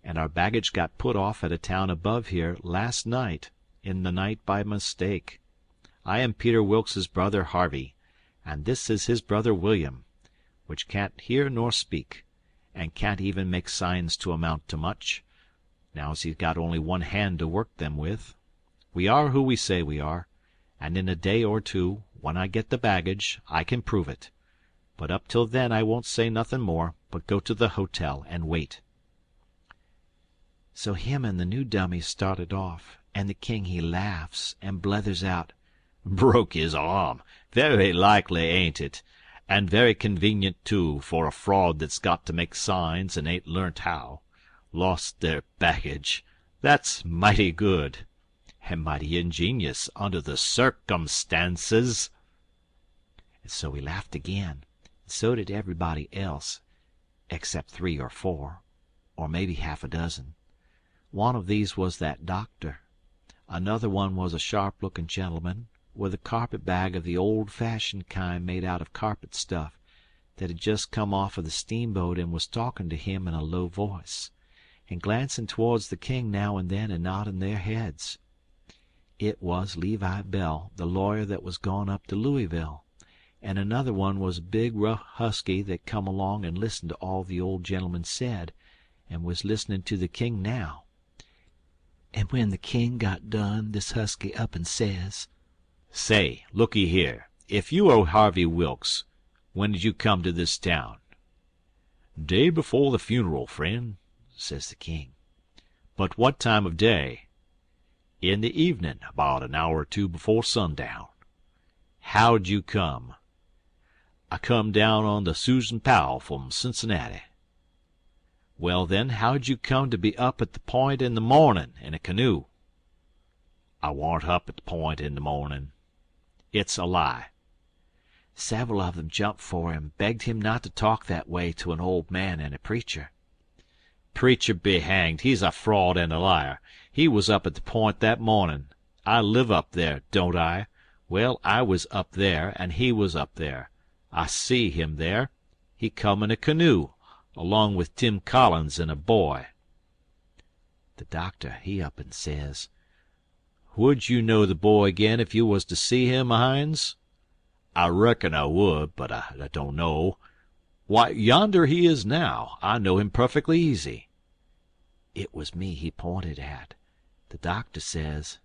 and our baggage got put off at a town above here last night, in the night by mistake. I am Peter Wilkes's brother Harvey, and this is his brother William, which can't hear nor speak, and can't even make signs to amount to much, now's he's got only one hand to work them with. We are who we say we are, and in a day or two, when I get the baggage, I can prove it. But up till then I won't say nothin' more, but go to the hotel and wait."
So him and the new dummy started off, and the king he laughs and blethers out,
"Broke his arm! Very likely, ain't it? And very convenient, too, for a fraud that's got to make signs and ain't learnt how. Lost their baggage! That's mighty good, and mighty ingenious under the circumstances."
And so he laughed again, and so did everybody else, except 3 or 4, or maybe half a dozen. One of these was that doctor. Another one was a sharp-looking gentleman with a carpet-bag of the old-fashioned kind made out of carpet stuff, that had just come off of the steamboat and was talking to him in a low voice, and glancing towards the king now and then and nodding their heads. It was Levi Bell, the lawyer that was gone up to Louisville, and another one was a big rough husky that come along and listened to all the old gentleman said, and was listening to the king now. And when the king got done, this husky up and says,
"Say, looky here. If you are Harvey Wilkes, when did you come to this town?" "Day before the funeral, friend," says the king. "But what time of day?" "In the evening, about an hour or two before sundown." "How'd you come?" "I come down on the Susan Powell from Cincinnati." "Well, then, how'd you come to be up at the point in the mornin' in a canoe?" "I warn't up at the point in the mornin'." "It's a lie."
Several of them jumped for him, begged him not to talk that way to an old man and a preacher.
"Preacher be hanged. He's a fraud and a liar. He was up at the point that mornin'. I live up there, don't I? Well, I was up there, and he was up there. I see him there. He come in a canoe, along with Tim Collins and a boy."
The doctor, he up and says,
"Would you know the boy again if you was to see him, Hines?" "I reckon I would, but I don't know. Why, yonder he is now. I know him perfectly easy."
It was me he pointed at. The doctor says,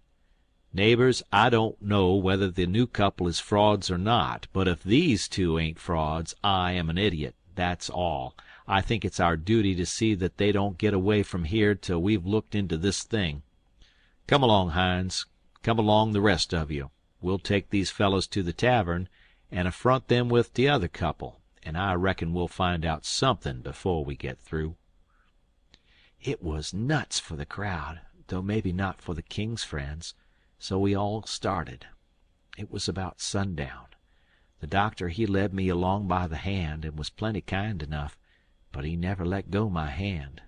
"Neighbors, I don't know whether the new couple is frauds or not, but if these two ain't frauds, I am an idiot. That's all. I think it's our duty to see that they don't get away from here till we've looked into this thing. Come along, Hines. Come along, the rest of you. We'll take these fellows to the tavern and affront them with the other couple, and I reckon we'll find out something before we get through." It was nuts for the crowd, though maybe not for the king's friends, so we all started. It was about sundown. The doctor, he led me along by the hand, and was plenty kind enough, but he never let go my hand.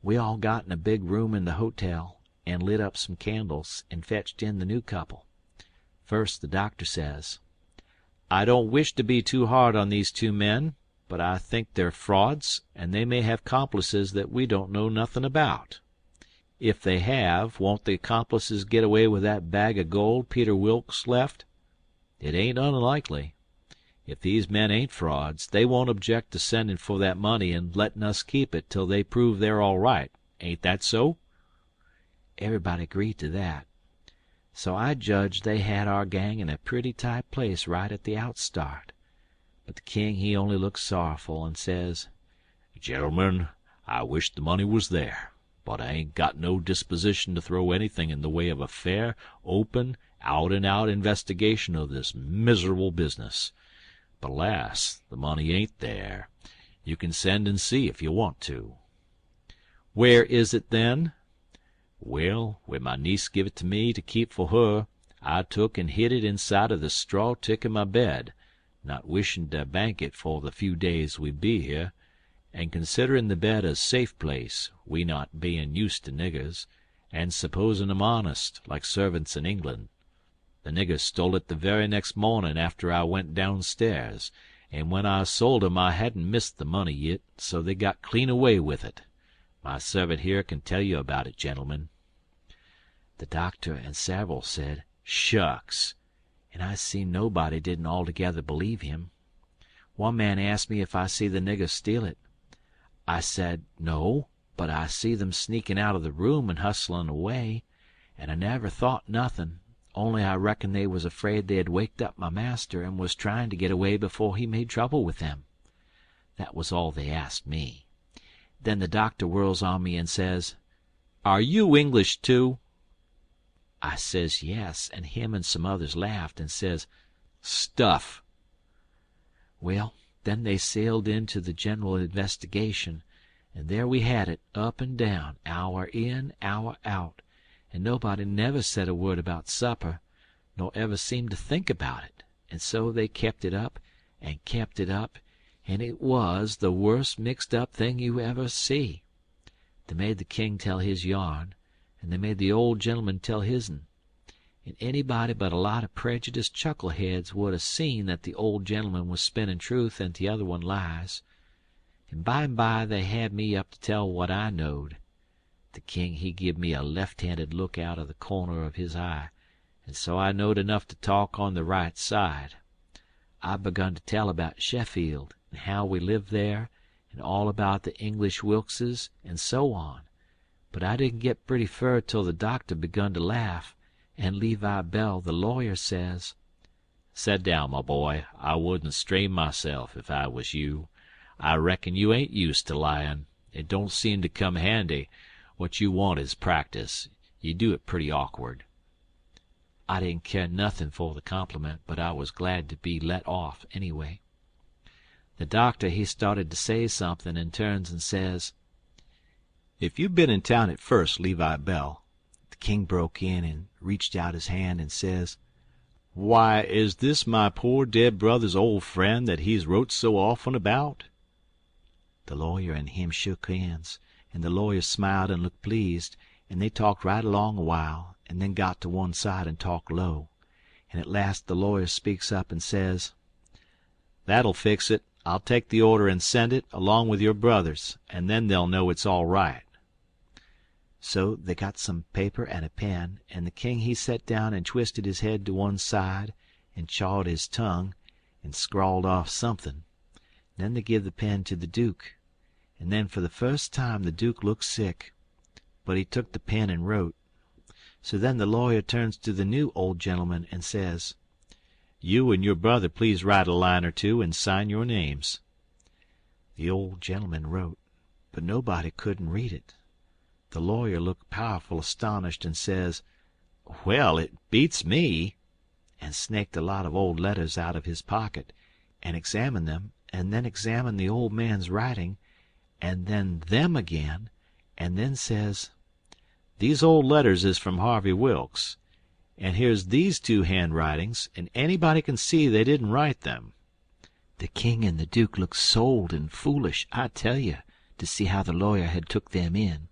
We all got in a big room in the hotel, and lit up some candles, and fetched in the new couple. First the doctor says, "I don't wish to be too hard on these two men, but I think they're frauds, and they may have complices that we don't know nothin' about. If they have, won't the accomplices get away with that bag of gold Peter Wilkes left? It ain't unlikely. If these men ain't frauds, they won't object to sendin' for that money and lettin' us keep it till they prove they're all right. Ain't that so?" Everybody agreed to that. So I judged they had our gang in a pretty tight place right at the outstart. But the king, he only looked sorrowful and says, "Gentlemen, I wish the money was there, but I ain't got no disposition to throw anything in the way of a fair, open, out-and-out investigation of this miserable business. But, alas, the money ain't there. You can send and see if you want to." "Where is it, then?" "Well, when my niece give it to me to keep for her, I took and hid it inside of the straw tick in my bed, not wishin' to bank it for the few days we be here, and considerin' the bed a safe place, we not bein' used to niggers, and supposin' 'em honest, like servants in England. The niggers stole it the very next mornin' after I went downstairs, and when I sold 'em I hadn't missed the money yit, so they got clean away with it. My servant here can tell you about it, gentlemen." The doctor and several said, "Shucks," and I seen nobody didn't altogether believe him. One man asked me if I see the niggers steal it. I said no, but I see them sneaking out of the room and hustlin' away, and I never thought nothin', only I reckon they was afraid they had waked up my master and was tryin' to get away before he made trouble with them. That was all they asked me. Then the doctor whirls on me and says, "Are you English, too?" I says yes, and him and some others laughed and says, "Stuff." Well, then they sailed into the general investigation, and there we had it, up and down, hour in, hour out, and nobody never said a word about supper, nor ever seemed to think about it,
and so they kept it up, and it was the worst mixed-up thing you ever see. They made the king tell his yarn, and they made the old gentleman tell his'n, and anybody but a lot of prejudiced chuckleheads would 'a' seen that the old gentleman was spinning truth and the other one lies. And by they had me up to tell what I knowed. The king he give me a left-handed look out of the corner of his eye, and so I knowed enough to talk on the right side. I begun to tell about Sheffield, and how we lived there, and all about the English Wilkses, and so on. But I didn't get pretty fur till the doctor begun to laugh, and Levi Bell, the lawyer, says,
"Set down, my boy. I wouldn't strain myself if I was you. I reckon you ain't used to lyin'. It don't seem to come handy. What you want is practice. You do it pretty awkward."
I didn't care nothin' for the compliment, but I was glad to be let off anyway. The doctor he started to say something, and turns and says,
"If you'd been in town at first, Levi Bell,"
the king broke in and reached out his hand and says,
"Why, is this my poor dead brother's old friend that he's wrote so often about?"
The lawyer and him shook hands, and the lawyer smiled and looked pleased, and they talked right along a while, and then got to one side and talked low, and at last the lawyer speaks up and says,
"That'll fix it. I'll take the order and send it, along with your brother's, and then they'll know it's all right."
So they got some paper and a pen, and the king he set down and twisted his head to one side, and chawed his tongue, and scrawled off something. Then they give the pen to the Duke, and then for the first time the Duke looked sick, but he took the pen and wrote. So then the lawyer turns to the new old gentleman and says,
"You and your brother please write a line or two and sign your names."
The old gentleman wrote, but nobody couldn't read it. The lawyer looked powerful astonished and says,
"Well, it beats me,"
and snaked a lot of old letters out of his pocket, and examined them, and then examined the old man's writing, and then them again, and then says,
"These old letters is from Harvey Wilkes, and here's these two handwritings, and anybody can see they didn't write them."
The king and the Duke looked sold and foolish, I tell you, to see how the lawyer had took them in.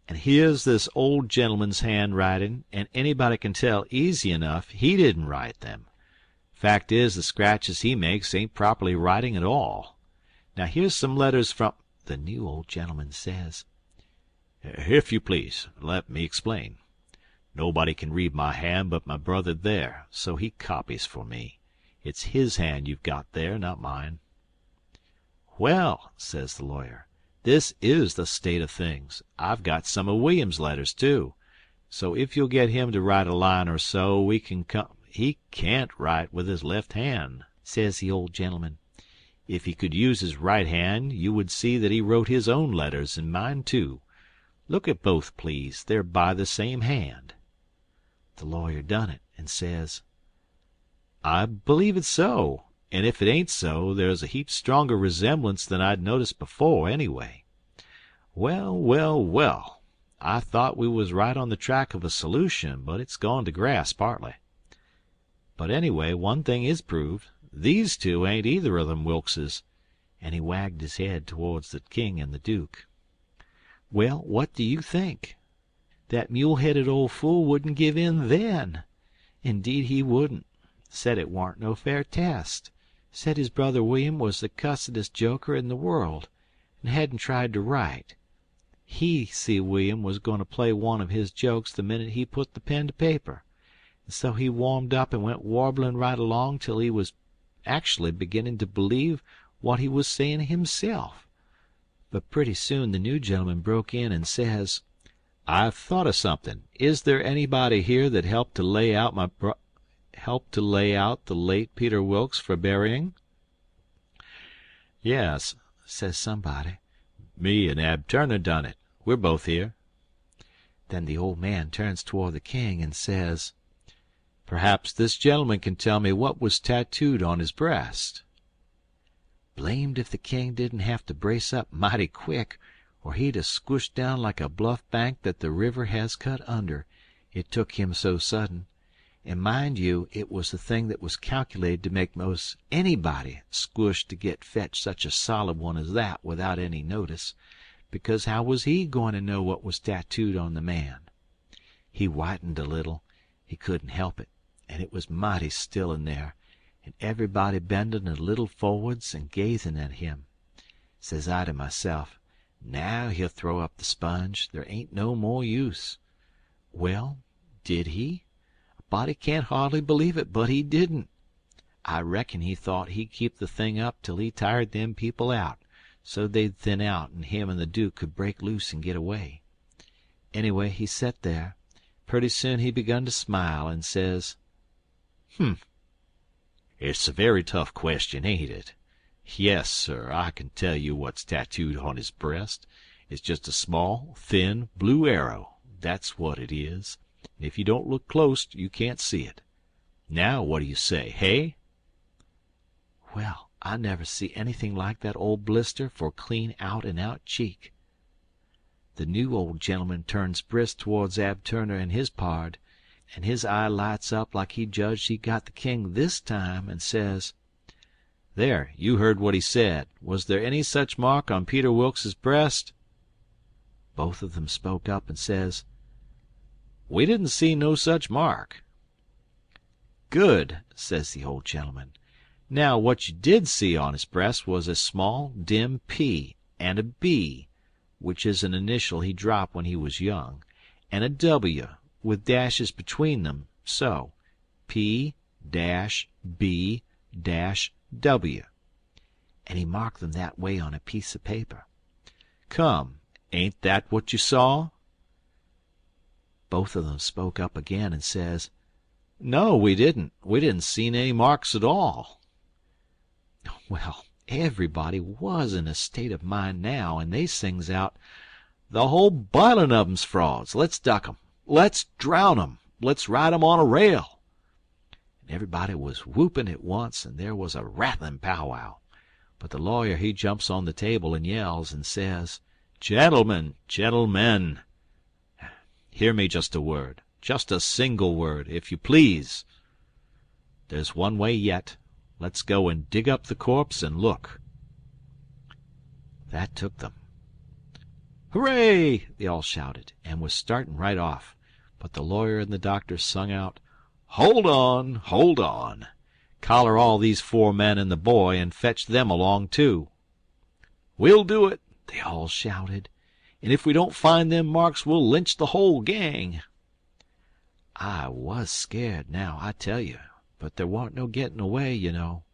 "And here's this old gentleman's handwriting, and anybody can tell easy enough he didn't write them. Fact is, the scratches he makes ain't properly writing at all. Now here's some letters from—"
The new old gentleman says,
"If you please, let me explain. Nobody can read my hand but my brother there, so he copies for me. It's his hand you've got there, not mine." "Well," says the lawyer, "this is the state of things. I've got some of William's letters, too. So if you'll get him to write a line or so, we can come—" "He can't write with his left hand," says the old gentleman. "If he could use his right hand, you would see that he wrote his own letters and mine, too. Look at both, please. They're by the same hand." The lawyer done it, and says, "I believe it's so, and if it ain't so, there's a heap stronger resemblance than I'd noticed before, anyway. Well, well, well, I thought we was right on the track of a solution, but it's gone to grass partly. But anyway, one thing is proved. These two ain't either of them Wilkses," and he wagged his head towards the king and the Duke. Well, what do you think? That mule-headed old fool wouldn't give in then. Indeed he wouldn't. Said it warn't no fair test. Said his brother William was the cussedest joker in the world, and hadn't tried to write. He see William was going to play one of his jokes the minute he put the pen to paper, and so he warmed up and went warbling right along till he was actually beginning to believe what he was saying himself. But pretty soon the new gentleman broke in and says, "I've thought of something. Is there anybody here that helped to lay out the late Peter Wilkes for burying?" "Yes," says somebody. "Me and Ab Turner done it. We're both here." Then the old man turns toward the king and says, "Perhaps this gentleman can tell me what was tattooed on his breast." Blamed if the king didn't have to brace up mighty quick, or he'd 'a' squished down like a bluff bank that the river has cut under, it took him so sudden.
And mind you, it was the thing that was calculated to make most anybody squish to get fetch such a solid one as that without any notice, because how was he going to know what was tattooed on the man? He whitened a little. He couldn't help it, and it was mighty still in there, and everybody bending a little forwards and gazing at him. Says I to myself, now he'll throw up the sponge. There ain't no more use. Well, did he? A body can't hardly believe it, but he didn't. I reckon he thought he'd keep the thing up till he tired them people out, so they'd thin out and him and the Duke could break loose and get away. Anyway, he set there. Pretty soon he begun to smile and says,
It's a very tough question, ain't it? Yes, sir, I can tell you what's tattooed on his breast. It's just a small, thin, blue arrow. That's what it is. And if you don't look close, you can't see it. Now, what do you say, hey?
Well, I never see anything like that old blister for clean out-and-out cheek. The new old gentleman turns brisk towards Ab Turner and his pard, and his eye lights up like he judged he got the king this time, and says,
There, you heard what he said. Was there any such mark on Peter Wilkes's breast?
Both of them spoke up and says,
We didn't see no such mark.
Good, says the old gentleman.
Now, what you did see on his breast was a small, dim P and a B, which is an initial he dropped when he was young, and a W with dashes between them, so P-B-W. And he marked them that way on a piece of paper. Come, ain't that what you saw?
Both of them spoke up again and says,
No, we didn't. We didn't see any marks at all.
Well, everybody was in a state of mind now, and they sings out,
The whole bilin' of 'em's frauds. Let's duck 'em. Let's drown 'em. Let's ride 'em on a rail.
And everybody was whooping at once, and there was a rattling powwow. But the lawyer he jumps on the table and yells and says,
Gentlemen, gentlemen, hear me just a word, just a single word, if you please. There's one way yet. Let's go and dig up the corpse and look.
That took them.
Hooray!
They all shouted, and was starting right off. But the lawyer and the doctor sung out,
Hold on, hold on. Collar all these 4 men and the boy and fetch them along, too. We'll do it, they all shouted. And if we don't find them marks, we'll lynch the whole gang.
I was scared now, I tell you. But there warn't no getting away, you know.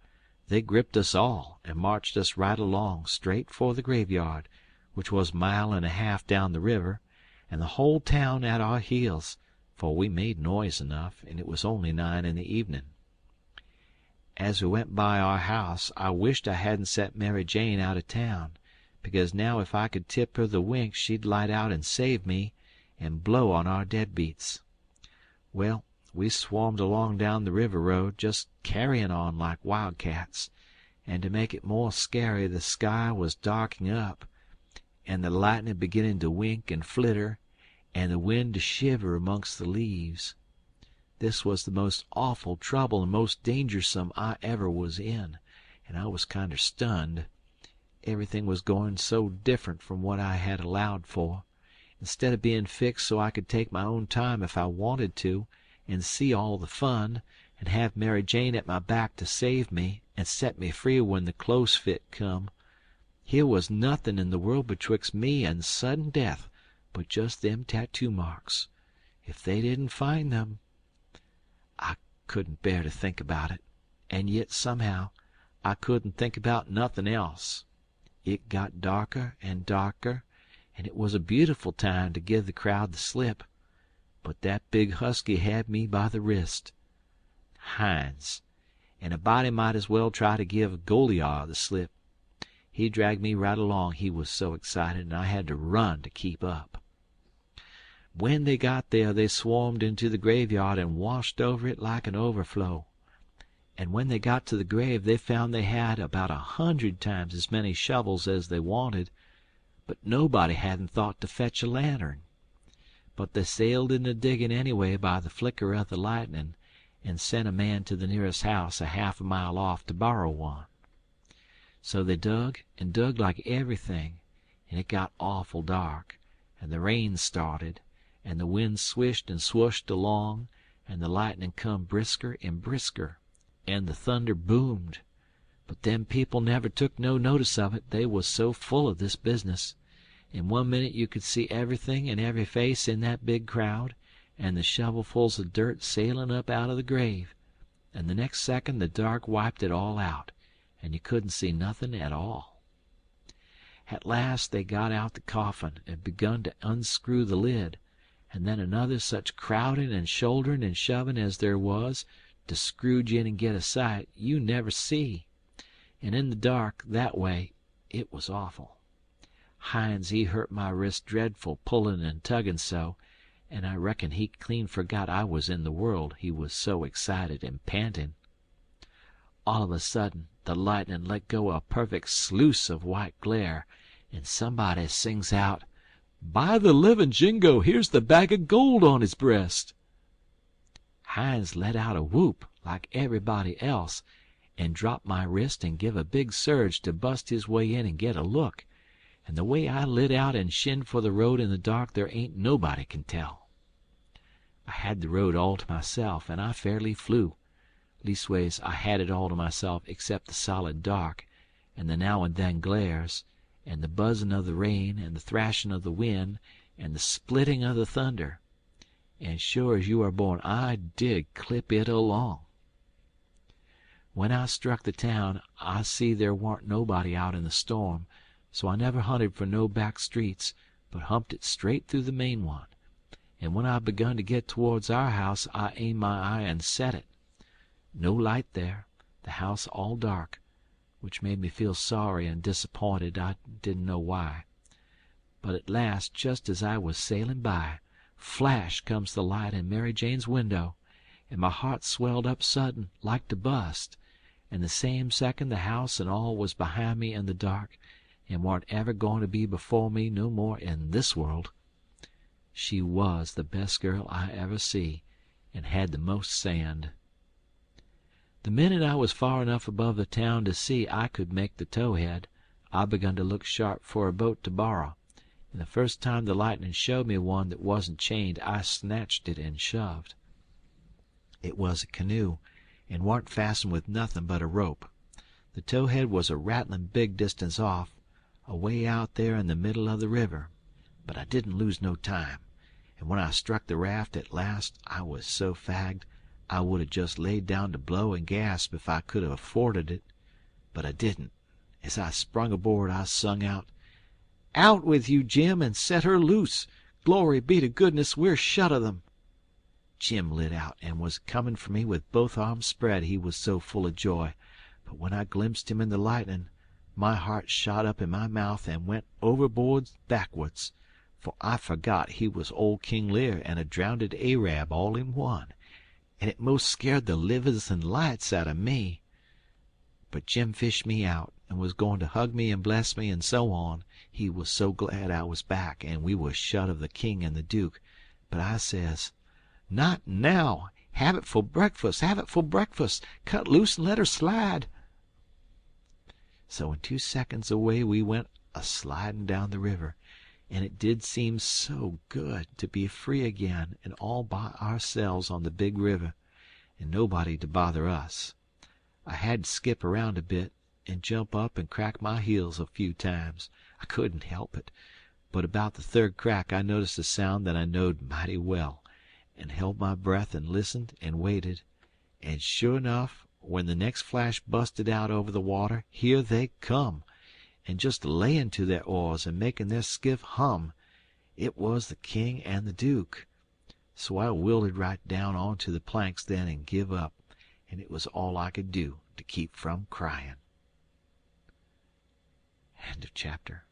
They gripped us all and marched us right along, straight for the graveyard, which was 1.5 miles down the river, and the whole town at our heels, for we made noise enough, and it was only 9 in the evening. As we went by our house, I wished I hadn't set Mary Jane out of town, because now if I could tip her the wink she'd light out and save me, and blow on our deadbeats. Well, we swarmed along down the river road, just carrying on like wildcats, and to make it more scary the sky was darking up, and the lightning beginning to wink and flitter, and the wind to shiver amongst the leaves. This was the most awful trouble and most dangersome I ever was in, and I was kinder stunned. Everything was going so different from what I had allowed for. Instead of being fixed so I could take my own time if I wanted to, and see all the fun, and have Mary Jane at my back to save me and set me free when the close fit come, here was nothing in the world betwixt me and sudden death but just them tattoo marks. If they didn't find them, I couldn't bear to think about it, and yet somehow I couldn't think about nothing else. It got darker and darker, and it was a beautiful time to give the crowd the slip. But that big husky had me by the wrist. Hines. And a body might as well try to give Goliath the slip. He dragged me right along, he was so excited, and I had to run to keep up. When they got there, they swarmed into the graveyard and washed over it like an overflow. And when they got to the grave, they found they had about 100 times as many shovels as they wanted, but nobody hadn't thought to fetch a lantern. But they sailed into digging anyway by the flicker of the lightning, and sent a man to the nearest house a half a mile off to borrow one. So they dug and dug like everything, and it got awful dark, and the rain started, and the wind swished and swooshed along, and the lightning come brisker and brisker, and the thunder boomed. But them people never took no notice of it, they was so full of this business. In 1 minute you could see everything and every face in that big crowd, and the shovelfuls of dirt sailing up out of the grave, and the next second the dark wiped it all out, and you couldn't see nothing at all. At last they got out the coffin and begun to unscrew the lid, and then another such crowding and shouldering and shoving as there was to scrooge in and get a sight you never see. And in the dark, that way, it was awful. Hines, he hurt my wrist dreadful pulling and tugging so, and I reckon he clean forgot I was in the world, he was so excited and panting. All of a sudden the lightning let go a perfect sluice of white glare, and somebody sings out, "By the livin' Jingo, here's the bag of gold on his breast!" Hines let out a whoop like everybody else, and dropped my wrist and give a big surge to bust his way in and get a look, and the way I lit out and shinned for the road in the dark there ain't nobody can tell. I had the road all to myself, and I fairly flew. Leastways, I had it all to myself except the solid dark, and the now and then glares, and the buzzing of the rain, and the thrashing of the wind, and the splitting of the thunder. And sure as you are born, I did clip it along. When I struck the town, I see there warn't nobody out in the storm, so I never hunted for no back streets, but humped it straight through the main one. And when I begun to get towards our house, I aimed my eye and set it. No light there, the house all dark, which made me feel sorry and disappointed, I didn't know why. But at last, just as I was sailing by, flash comes the light in Mary Jane's window, and my heart swelled up sudden, like to bust, and the same second the house and all was behind me in the dark, and warn't ever going to be before me no more in this world. She was the best girl I ever see, and had the most sand. The minute I was far enough above the town to see I could make the towhead, I begun to look sharp for a boat to borrow, and the first time the lightning showed me one that wasn't chained, I snatched it and shoved. It was a canoe, and warn't fastened with nothing but a rope. The towhead was a rattling big distance off, away out there in the middle of the river, but I didn't lose no time, and when I struck the raft at last I was so fagged I would have just laid down to blow and gasp if I could have afforded it, but I didn't. As I sprung aboard I sung out, "Out with you, Jim, and set her loose! Glory be to goodness we're shut of them!" Jim lit out and was coming for me with both arms spread, he was so full of joy, but when I glimpsed him in the lightning, my heart shot up in my mouth and went overboard backwards, for I forgot he was old King Lear and a drownded Arab all in one, and it most scared the livers and lights out of me. But Jim fished me out, and was going to hug me and bless me and so on, he was so glad I was back and we was shut of the king and the duke. But I says, "Not now! Have it for breakfast! Have it for breakfast! Cut loose and let her slide!" So in 2 seconds away we went a-sliding down the river, and it did seem so good to be free again and all by ourselves on the big river, and nobody to bother us. I had to skip around a bit and jump up and crack my heels a few times. I couldn't help it, but about the third crack I noticed a sound that I knowed mighty well, and held my breath and listened and waited, and sure enough, when the next flash busted out over the water, here they come, and just laying to their oars and making their skiff hum. It was the king and the duke. So I wilted right down onto the planks then and give up, and it was all I could do to keep from crying. End of chapter.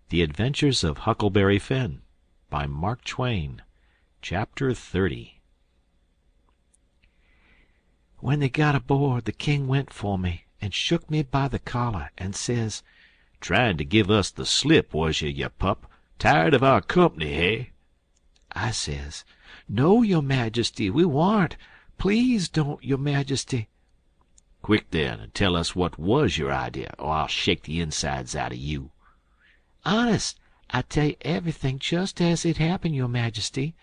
The Adventures of Huckleberry Finn by Mark Twain. Chapter 30.
When they got aboard, the king went for me and shook me by the collar and says,
Tryin' to give us the slip, was you pup? Tired of our comp'ny, hey?"
I says, "No, your majesty, we warn't. Please don't, your majesty."
"Quick, then, and tell us what was your idea, or I'll shake the insides out of you."
"Honest, I tell you everything just as it happened, your majesty.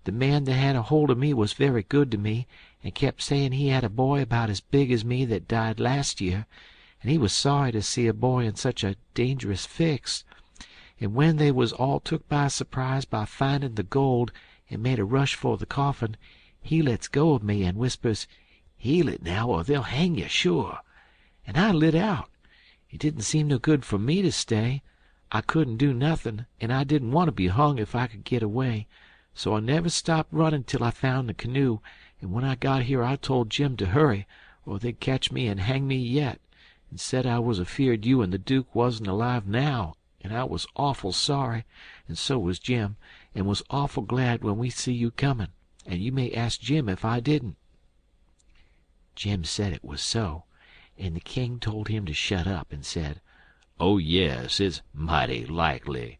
The man that had a hold of me was very good to me, and kept saying he had a boy about as big as me that died last year, and he was sorry to see a boy in such a dangerous fix. And when they was all took by surprise by finding the gold and made a rush for the coffin, he lets go of me and whispers, 'Heal it now, or they'll hang you sure.' And I lit out. It didn't seem no good for me to stay. I couldn't do nothing, and I didn't want to be hung if I could get away. So I never stopped running till I found the canoe, and when I got here I told Jim to hurry, or they'd catch me and hang me yet, and said I was afeard you and the Duke wasn't alive now, and I was awful sorry, and so was Jim, and was awful glad when we see you coming, and you may ask Jim if I didn't." Jim said it was so, and the king told him to shut up, and said,
"Oh, yes, it's mighty likely,"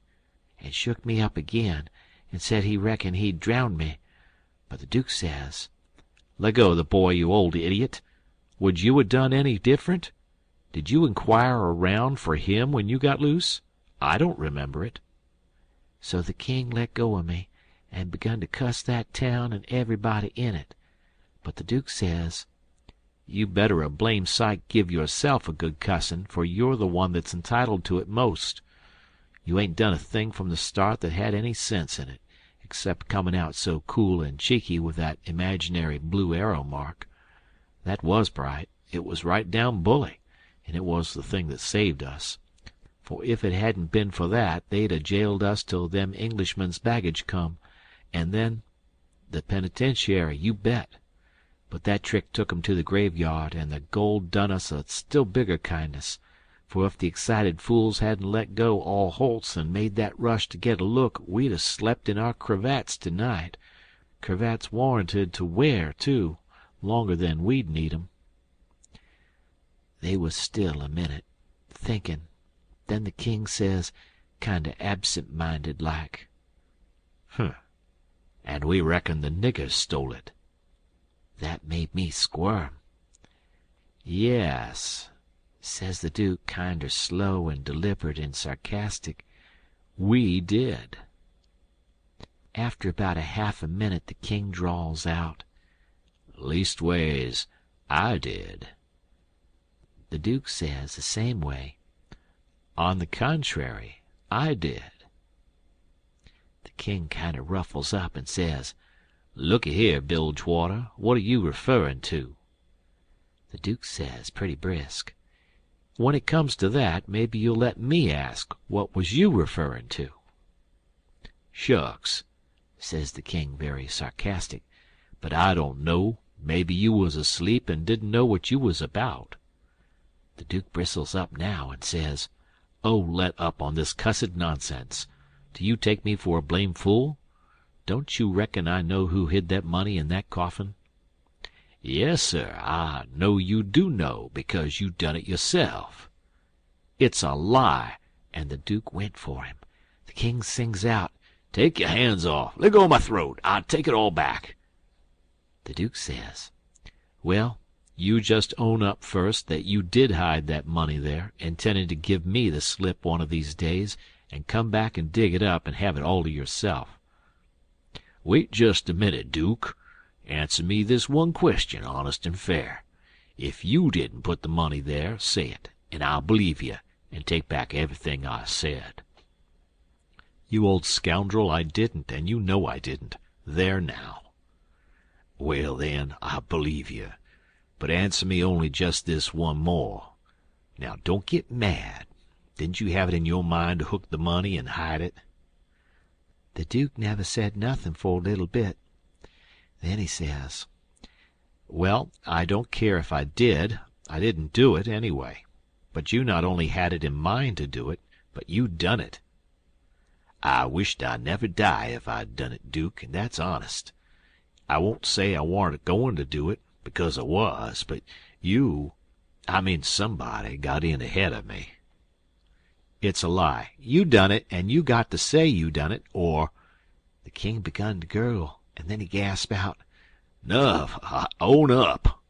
and shook me up again, and said he reckoned he'd drowned me. But the Duke says,
"Let go of the boy, you old idiot. Would you have done any different? Did you inquire around for him when you got loose? I don't remember it."
So the king let go of me, and begun to cuss that town and everybody in it. But the Duke says,
"You better a blame sight give yourself a good cussin', for you're the one that's entitled to it most. You ain't done a thing from the start that had any sense in it, except comin' out so cool and cheeky with that imaginary blue arrow mark. That was bright. It was right down bully, and it was the thing that saved us. For if it hadn't been for that, they'd a jailed us till them Englishmen's baggage come, and then the penitentiary, you bet. But that trick took 'em to the graveyard, and the gold done us a still bigger kindness. For if the excited fools hadn't let go all holts and made that rush to get a look, we'd a slept in our cravats to-night. Cravats warranted to wear, too, longer than we'd need 'em." They was still a minute, thinking. Then the king says, kind of absent-minded like, "Huh. And we reckon the niggers stole it."
That made me squirm. "Yes," says the Duke, kinder slow and deliberate and sarcastic, "we did." After about a half a minute the king drawls out,
"Leastways, I did."
The Duke says the same way,
"On the contrary, I did."
The king kind of ruffles up and says,
"Looky here, Bilgewater, what are you referrin' to?"
The Duke says, pretty brisk, "When it comes to that, maybe you'll let me ask what was you referrin' to?"
"Shucks," says the king, very sarcastic, "but I don't know. Maybe you was asleep and didn't know what you was about."
The Duke bristles up now and says,
"Oh, let up on this cussed nonsense. Do you take me for a blame fool? Don't you reckon I know who hid that money in that coffin?" "Yes, sir, I know you do know, because you done it yourself."
"It's a lie!" and the Duke went for him. The king sings out,
"Take your hands off. Let go of my throat. I'll take it all back."
The Duke says,
"Well, you just own up first that you did hide that money there, intending to give me the slip one of these days, and come back and dig it up and have it all to yourself." "Wait just a minute, Duke. Answer me this one question, honest and fair. If you didn't put the money there, say it, and I'll believe you, and take back everything I said." "You old scoundrel, I didn't, and you know I didn't. There now." "Well, then, I believe you. But answer me only just this one more. Now, don't get mad. Didn't you have it in your mind to hook the money and hide it?"
The Duke never said nothing for a little bit. Then he says,
"Well, I don't care if I did. I didn't do it, anyway. But you not only had it in mind to do it, but you done it." "I wished I never die if I'd done it, Duke, and that's honest. I won't say I warn't goin' to do it, because I was, but you, I mean somebody, got in ahead of me." It's a lie. You done it, and you got to say you done it, or—"
The king begun to gurgle, and then he gasped out,
"Nuff, own up."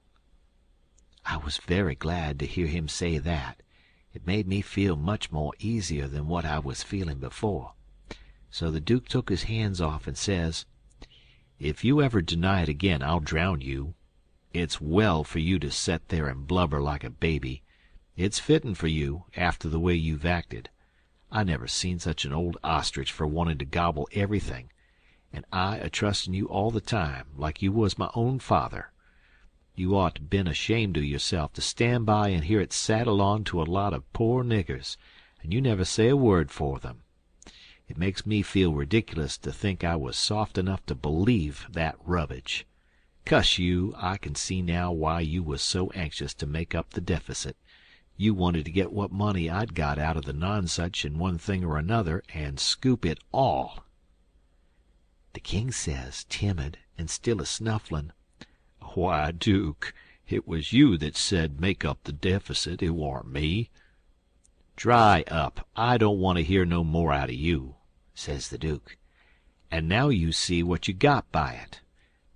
I was very glad to hear him say that. It made me feel much more easier than what I was feeling before. So the Duke took his hands off and says,
"If you ever deny it again, I'll drown you. It's well for you to set there and blubber like a baby. It's fittin' for you, after the way you've acted. I never seen such an old ostrich for wanting to gobble everything, and I a trustin' you all the time, like you was my own father. You ought to been ashamed of yourself to stand by and hear it saddle on to a lot of poor niggers, and you never say a word for them. It makes me feel ridiculous to think I was soft enough to believe that rubbage. Cuss you, I can see now why you was so anxious to make up the deficit. You wanted to get what money I'd got out of the nonsuch in one thing or another, and scoop it all." The king says, timid and still a-snufflin', "Why, Duke, it was you that said make up the deficit. It warn't me." "Dry up. I don't want to hear no more out of you," says the Duke. "And now you see what you got by it.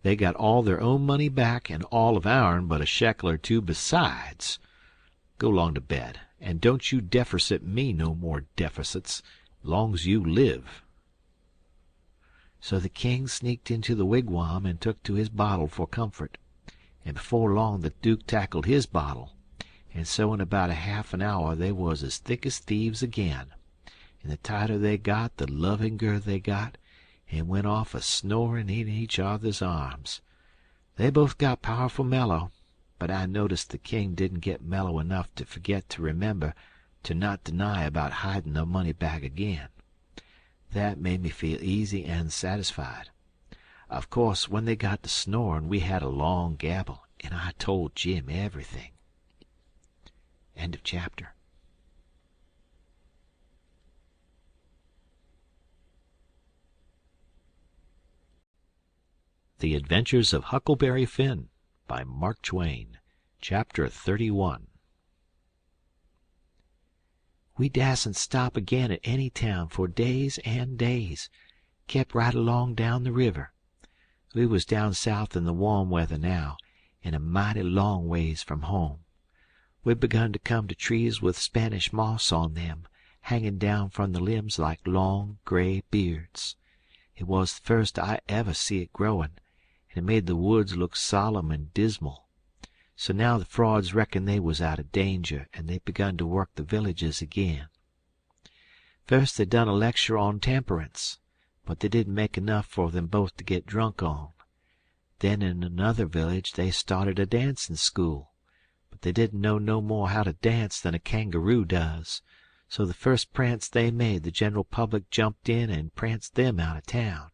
They got all their own money back, and all of ourn but a shekel or two besides. Go 'long to bed, and don't you defercit me no more deficits, long's you live."
So the king sneaked into the wigwam and took to his bottle for comfort, and before long the Duke tackled his bottle, and so in about a half an hour they was as thick as thieves again, and the tighter they got the lovinger they got, and went off a-snoring in each other's arms. They both got powerful mellow, but I noticed the king didn't get mellow enough to forget to remember to not deny about hiding the money bag again. That made me feel easy and satisfied. Of course, when they got to snoring, we had a long gabble, and I told Jim everything. End of chapter.
The Adventures of Huckleberry Finn, by Mark Twain. Chapter 31.
We dasn't stop again at any town for days and days. Kept right along down the river. We was down south in the warm weather now, and a mighty long ways from home. We'd begun to come to trees with Spanish moss on them, hanging down from the limbs like long gray beards. It was the first I ever see it growing, and it made the woods look solemn and dismal. So now the frauds reckoned they was out of danger, and they begun to work the villages again. First they done a lecture on temperance, but they didn't make enough for them both to get drunk on. Then in another village they started a dancing school, but they didn't know no more how to dance than a kangaroo does, so the first prance they made the general public jumped in and pranced them out of town.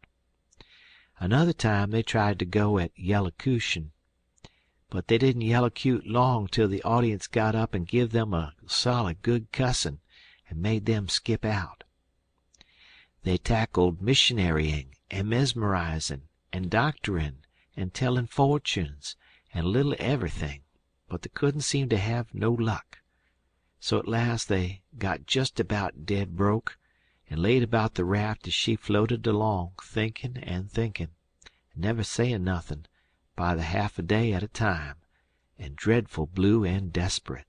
Another time they tried to go at yellocution, but they didn't yellocute long till the audience got up and give them a solid good cussin' and made them skip out. They tackled missionarying and mesmerizing and doctoring and telling fortunes and a little everything, but they couldn't seem to have no luck. So at last they got just about dead broke, and laid about the raft as she floated along, thinking and thinking, and never saying nothin', by the half a day at a time, and dreadful blue and desperate.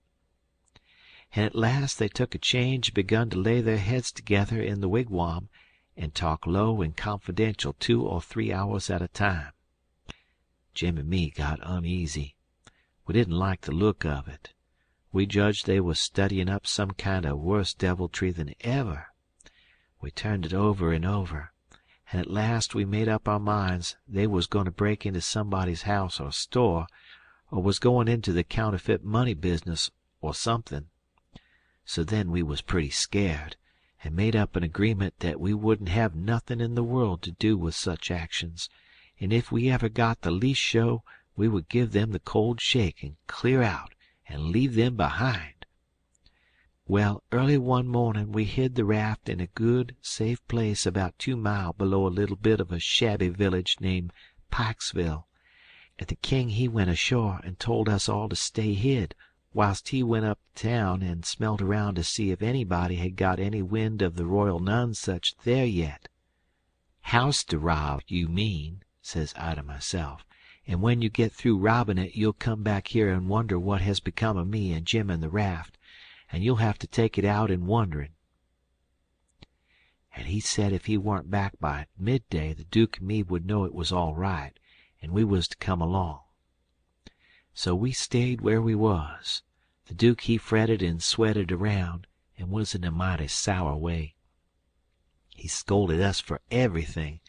And at last they took a change and begun to lay their heads together in the wigwam and talk low and confidential 2 or 3 hours at a time. Jim and me got uneasy. We didn't like the look of it. We judged they was studying up some kind of worse deviltry than ever. We turned it over and over, and at last we made up our minds they was going to break into somebody's house or store, or was going into the counterfeit money business or something. So then we was pretty scared, and made up an agreement that we wouldn't have nothing in the world to do with such actions, and if we ever got the least show we would give them the cold shake and clear out and leave them behind. Well, early one morning we hid the raft in a good, safe place about 2 mile below a little bit of a shabby village named Pikesville, and the king he went ashore and told us all to stay hid whilst he went up town and smelt around to see if anybody had got any wind of the Royal Nonsuch there yet. "House to rob, you mean," says I to myself, "and when you get through robbing it you'll come back here and wonder what has become of me and Jim and the raft, and you'll have to take it out in wondering." And he said if he weren't back by midday the Duke and me would know it was all right, and we was to come along. So we stayed where we was. The Duke he fretted and sweated around, and was in a mighty sour way. He scolded us for everything,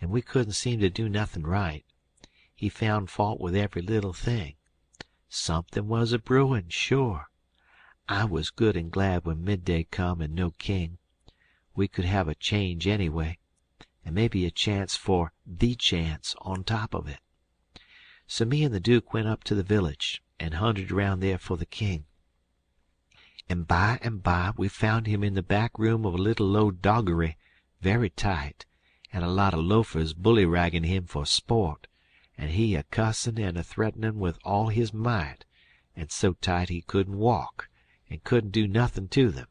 and we couldn't seem to do nothing right. He found fault with every little thing. Something was a brewin', sure. I was good and glad when midday come and no king. We could have a change anyway, and maybe a chance for the chance on top of it. So me and the Duke went up to the village and hunted around there for the king. And by we found him in the back room of a little low doggery, very tight, and a lot of loafers bullyragging him for sport, and he a cussin' and a threatenin' with all his might, and so tight he couldn't walk, and couldn't do nothin' to them.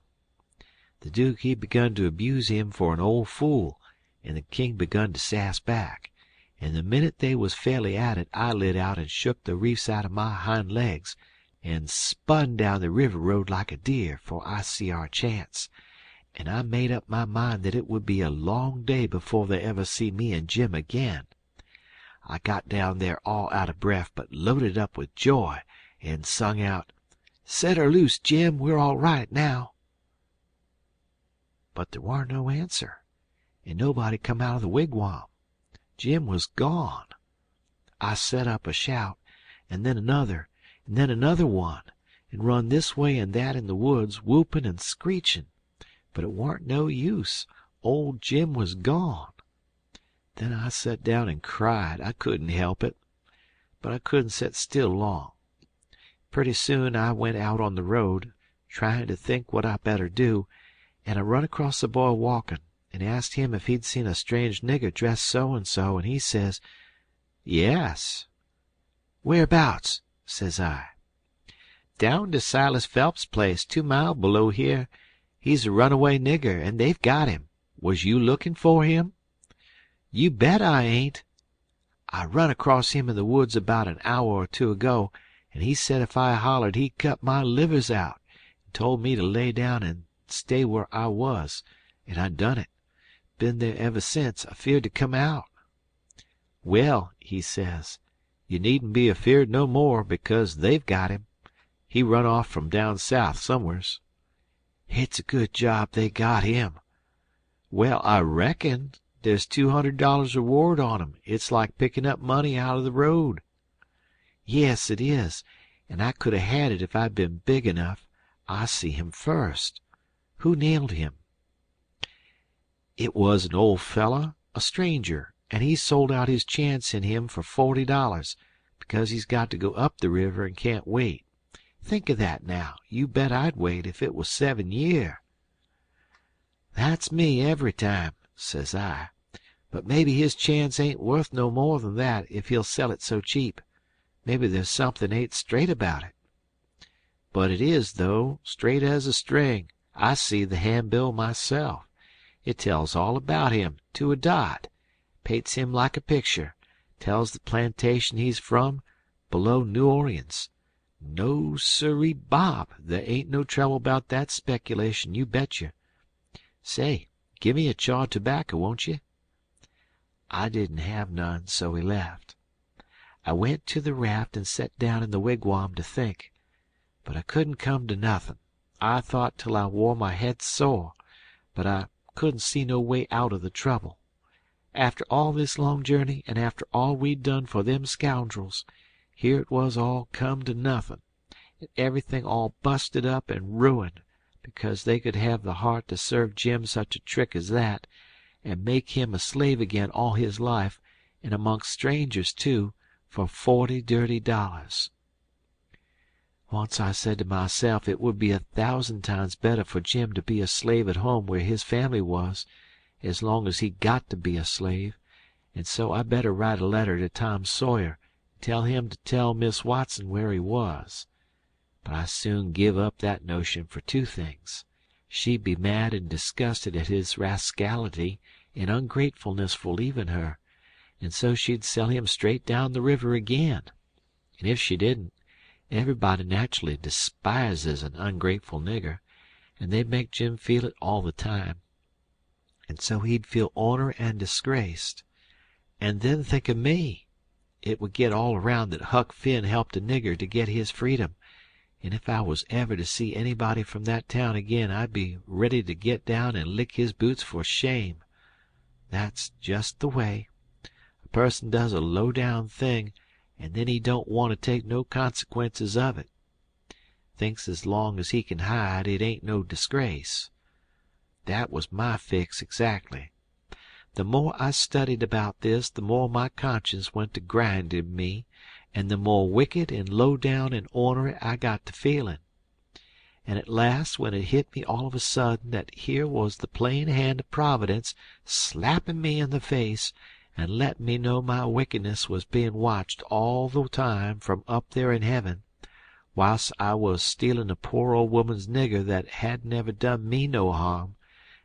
The Duke he begun to abuse him for an old fool, and the king begun to sass back, and the minute they was fairly at it I lit out and shook the reefs out of my hind legs, and spun down the river road like a deer, for I see our chance, and I made up my mind that it would be a long day before they ever see me and Jim again. I got down there all out of breath, but loaded up with joy, and sung out, "Set her loose, Jim, we're all right now." But there warn't no answer, and nobody come out of the wigwam. Jim was gone. I set up a shout, and then another one, and run this way and that in the woods, whoopin' and screechin'. But it warn't no use. Old Jim was gone. Then I set down and cried. I couldn't help it. But I couldn't set still long. Pretty soon I went out on the road, trying to think what I better do, and I run across a boy walkin', and asked him if he'd seen a strange nigger dressed so-and-so, and he says, "Yes." "Whereabouts?" says I. "Down to Silas Phelps' place, 2 mile below here. He's a runaway nigger, and they've got him. Was you looking for him?" "You bet I ain't. I run across him in the woods about an hour or 2 ago, and he said if I hollered he'd cut my livers out, and told me to lay down and stay where I was, and I done it. Been there ever since, afeard to come out." "Well," he says, "you needn't be afeard no more, because they've got him. He run off from down south somewheres." "It's a good job they got him." "Well, I reckon. There's $200 reward on him. It's like picking up money out of the road." "Yes, it is, and I could 'a' had it if I'd been big enough. I see him first. Who nailed him?" "It was an old feller, a stranger, and he sold out his chance in him for $40, because he's got to go up the river and can't wait. Think o' that now. You bet I'd wait if it was 7 year." "That's me every time," says I. "But maybe his chance ain't worth no more than that if he'll sell it so cheap. Maybe there's something ain't straight about it." "But it is, though, straight as a string. I see the handbill myself. It tells all about him, to a dot. Paints him like a picture. Tells the plantation he's from, below New Orleans. No, sirree, Bob, there ain't no trouble about that speculation, you betcha. Say, give me a chaw of tobacco, won't you?" I didn't have none, so he left. I went to the raft and set down in the wigwam to think, but I couldn't come to nothin'. I thought till I wore my head sore, but I couldn't see no way out of the trouble. After all this long journey, and after all we'd done for them scoundrels, here it was all come to nothin', and everything all busted up and ruined, because they could have the heart to serve Jim such a trick as that, and make him a slave again all his life, and amongst strangers too, for $40 dirty. Once I said to myself it would be 1,000 times better for Jim to be a slave at home where his family was, as long as he got to be a slave, and so I better write a letter to Tom Sawyer and tell him to tell Miss Watson where he was. but I soon give up that notion for two things. She'd be mad and disgusted at his rascality and ungratefulness for leaving her, and so she'd sell him straight down the river again. And if she didn't, everybody naturally despises an ungrateful nigger, and they'd make Jim feel it all the time. And so he'd feel honor and disgraced. And then think of me. It would get all around that Huck Finn helped a nigger to get his freedom, and if I was ever to see anybody from that town again I'd be ready to get down and lick his boots for shame. That's just the way. A person does a low-down thing, and then he don't want to take no consequences of it. Thinks as long as he can hide it ain't no disgrace. That was my fix exactly. The more I studied about this, the more my conscience went to grinding me, and the more wicked and low down and ornery I got to feeling. And at last, when it hit me all of a sudden that here was the plain hand of Providence slapping me in the face and letting me know my wickedness was being watched all the time from up there in heaven, whilst I was stealing a poor old woman's nigger that hadn't ever done me no harm,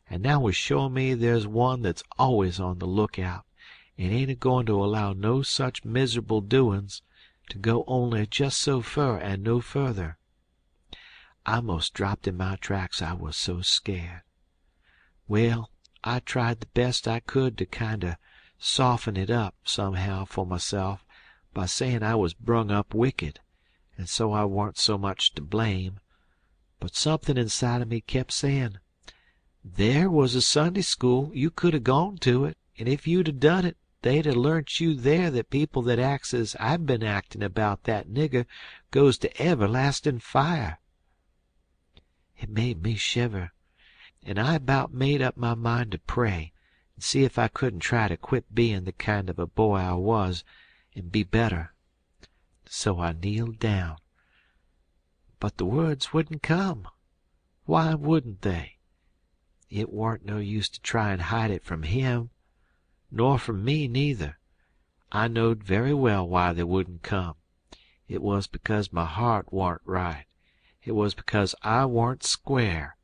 and now was showing me there's one that's always on the lookout, and ain't a-going to allow no such miserable doin's to go only just so fur and no further. I 'most dropped in my tracks, I was so scared. Well, I tried the best I could to kinder soften it up somehow for myself by sayin' I was brung up wicked, and so I warn't so much to blame. But something inside of me kept sayin', there was a Sunday school, you could 'a' gone to it, and if you'd 'a' done it, they'd 'a' learnt you there that people that acts as I've been actin' about that nigger goes to everlastin' fire. It made me shiver, and I about made up my mind to pray and see if I couldn't try to quit bein' the kind of a boy I was and be better. So I kneeled down. But the words wouldn't come. Why wouldn't they? It warn't no use to try and hide it from him, nor from me neither. I knowed very well why they wouldn't come. It was because my heart warn't right. It was because I warn't square.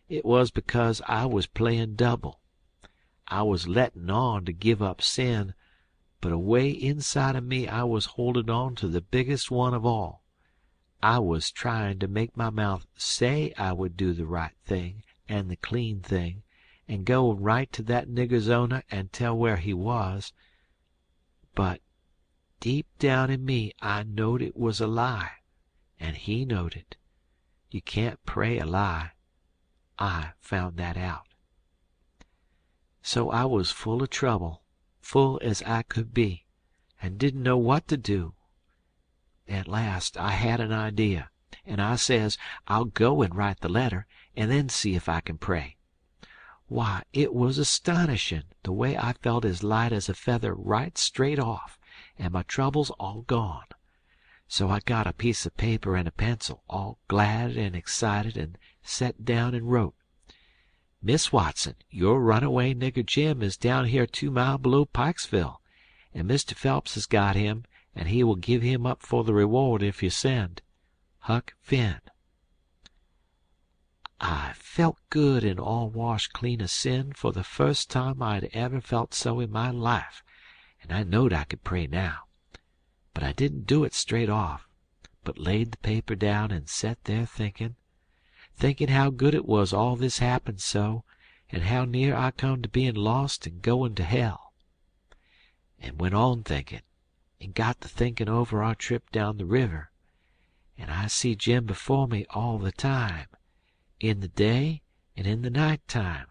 It was because I was playin' double. I was lettin' on to give up sin, but away inside of me I was holdin' on to the biggest one of all. I was tryin' to make my mouth say I would do the right thing and the clean thing, and go right to that nigger's owner and tell where he was. But deep down in me I knowed it was a lie, and he knowed it. You can't pray a lie. I found that out. So I was full of trouble, full as I could be, and didn't know what to do. At last I had an idea, and I says I'll go and write the letter, and then see if I can pray. Why, it was astonishin' the way I felt as light as a feather right straight off, and my troubles all gone. So I got a piece of paper and a pencil, all glad and excited, and set down and wrote, Miss Watson, your runaway nigger Jim is down here 2 miles below Pikesville, and Mr. Phelps has got him, and he will give him up for the reward if you send. Huck Finn. I felt good and all washed clean of sin for the first time I'd ever felt so in my life, and I knowed I could pray now. But I didn't do it straight off, but laid the paper down and set there thinking how good it was all this happened so, and how near I come to being lost and going to hell. And went on thinking, and got to thinking over our trip down the river, and I see Jim before me all the time, in the day and in the night time,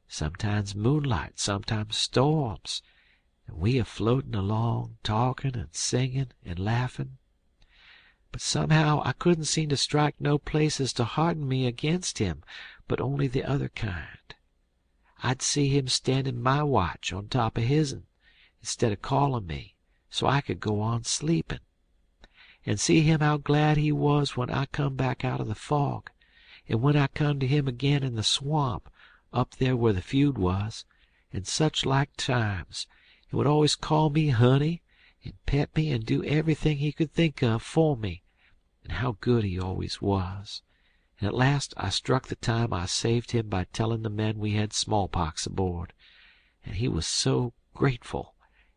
sometimes moonlight, sometimes storms, and we a floating along, talking and singing and laughing. But somehow I couldn't seem to strike no places to harden me against him, but only the other kind. I'd see him standing my watch on top of his'n, instead of calling me, so I could go on sleeping, and see him how glad he was when I come back out of the fog, and when I come to him again in the swamp, up there where the feud was, and such like times, and would always call me honey, and pet me and do everything he could think of for me, and how good he always was. And at last I struck the time I saved him by telling the men we had smallpox aboard, and he was so grateful,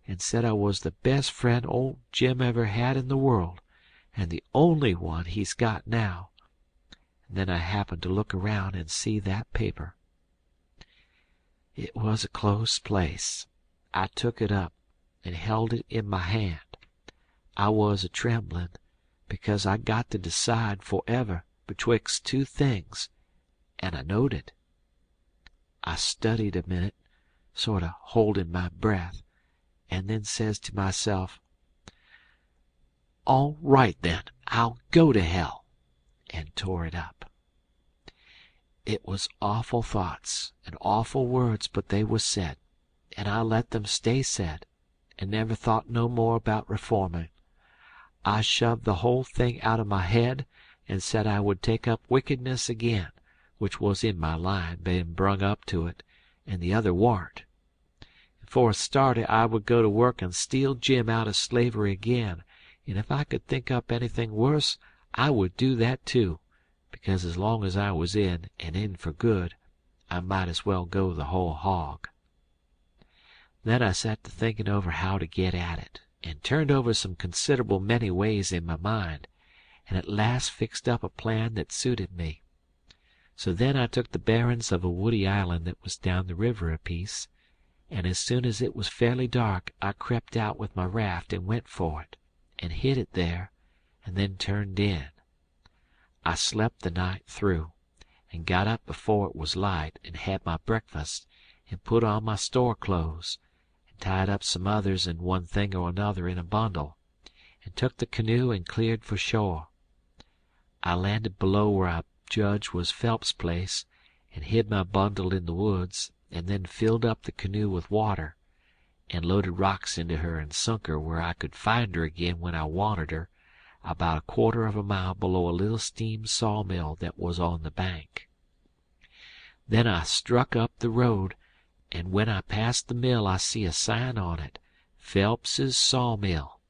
and said I was the best friend old Jim ever had in the world, and the only one he's got now. And then I happened to look around and see that paper. It was a close place. I took it up and held it in my hand. I was a-trembling, because I got to decide forever betwixt two things, and I knowed it. I studied a minute, sort o' holding my breath, and then says to myself, "All right, then, I'll go to hell," and tore it up. It was awful thoughts and awful words, but they was said, and I let them stay said, and never thought no more about reforming. I shoved the whole thing out of my head, and said I would take up wickedness again, which was in my line, being brung up to it, and the other warn't. And for a starter, I would go to work and steal Jim out of slavery again, and if I could think up anything worse, I would do that too, because as long as I was in, and in for good, I might as well go the whole hog. Then I sat to thinking over how to get at it, and turned over some considerable many ways in my mind, and at last fixed up a plan that suited me. So then I took the bearings of a woody island that was down the river a piece, and as soon as it was fairly dark I crept out with my raft and went for it, and hid it there, and then turned in. I slept the night through, and got up before it was light, and had my breakfast, and put on my store clothes, and tied up some others and one thing or another in a bundle, and took the canoe and cleared for shore. I landed below where I judged was Phelps's place, and hid my bundle in the woods, and then filled up the canoe with water, and loaded rocks into her and sunk her where I could find her again when I wanted her, about a quarter of a mile below a little steam sawmill that was on the bank. Then I struck up the road, and when I passed the mill I see a sign on it, Phelps's Sawmill,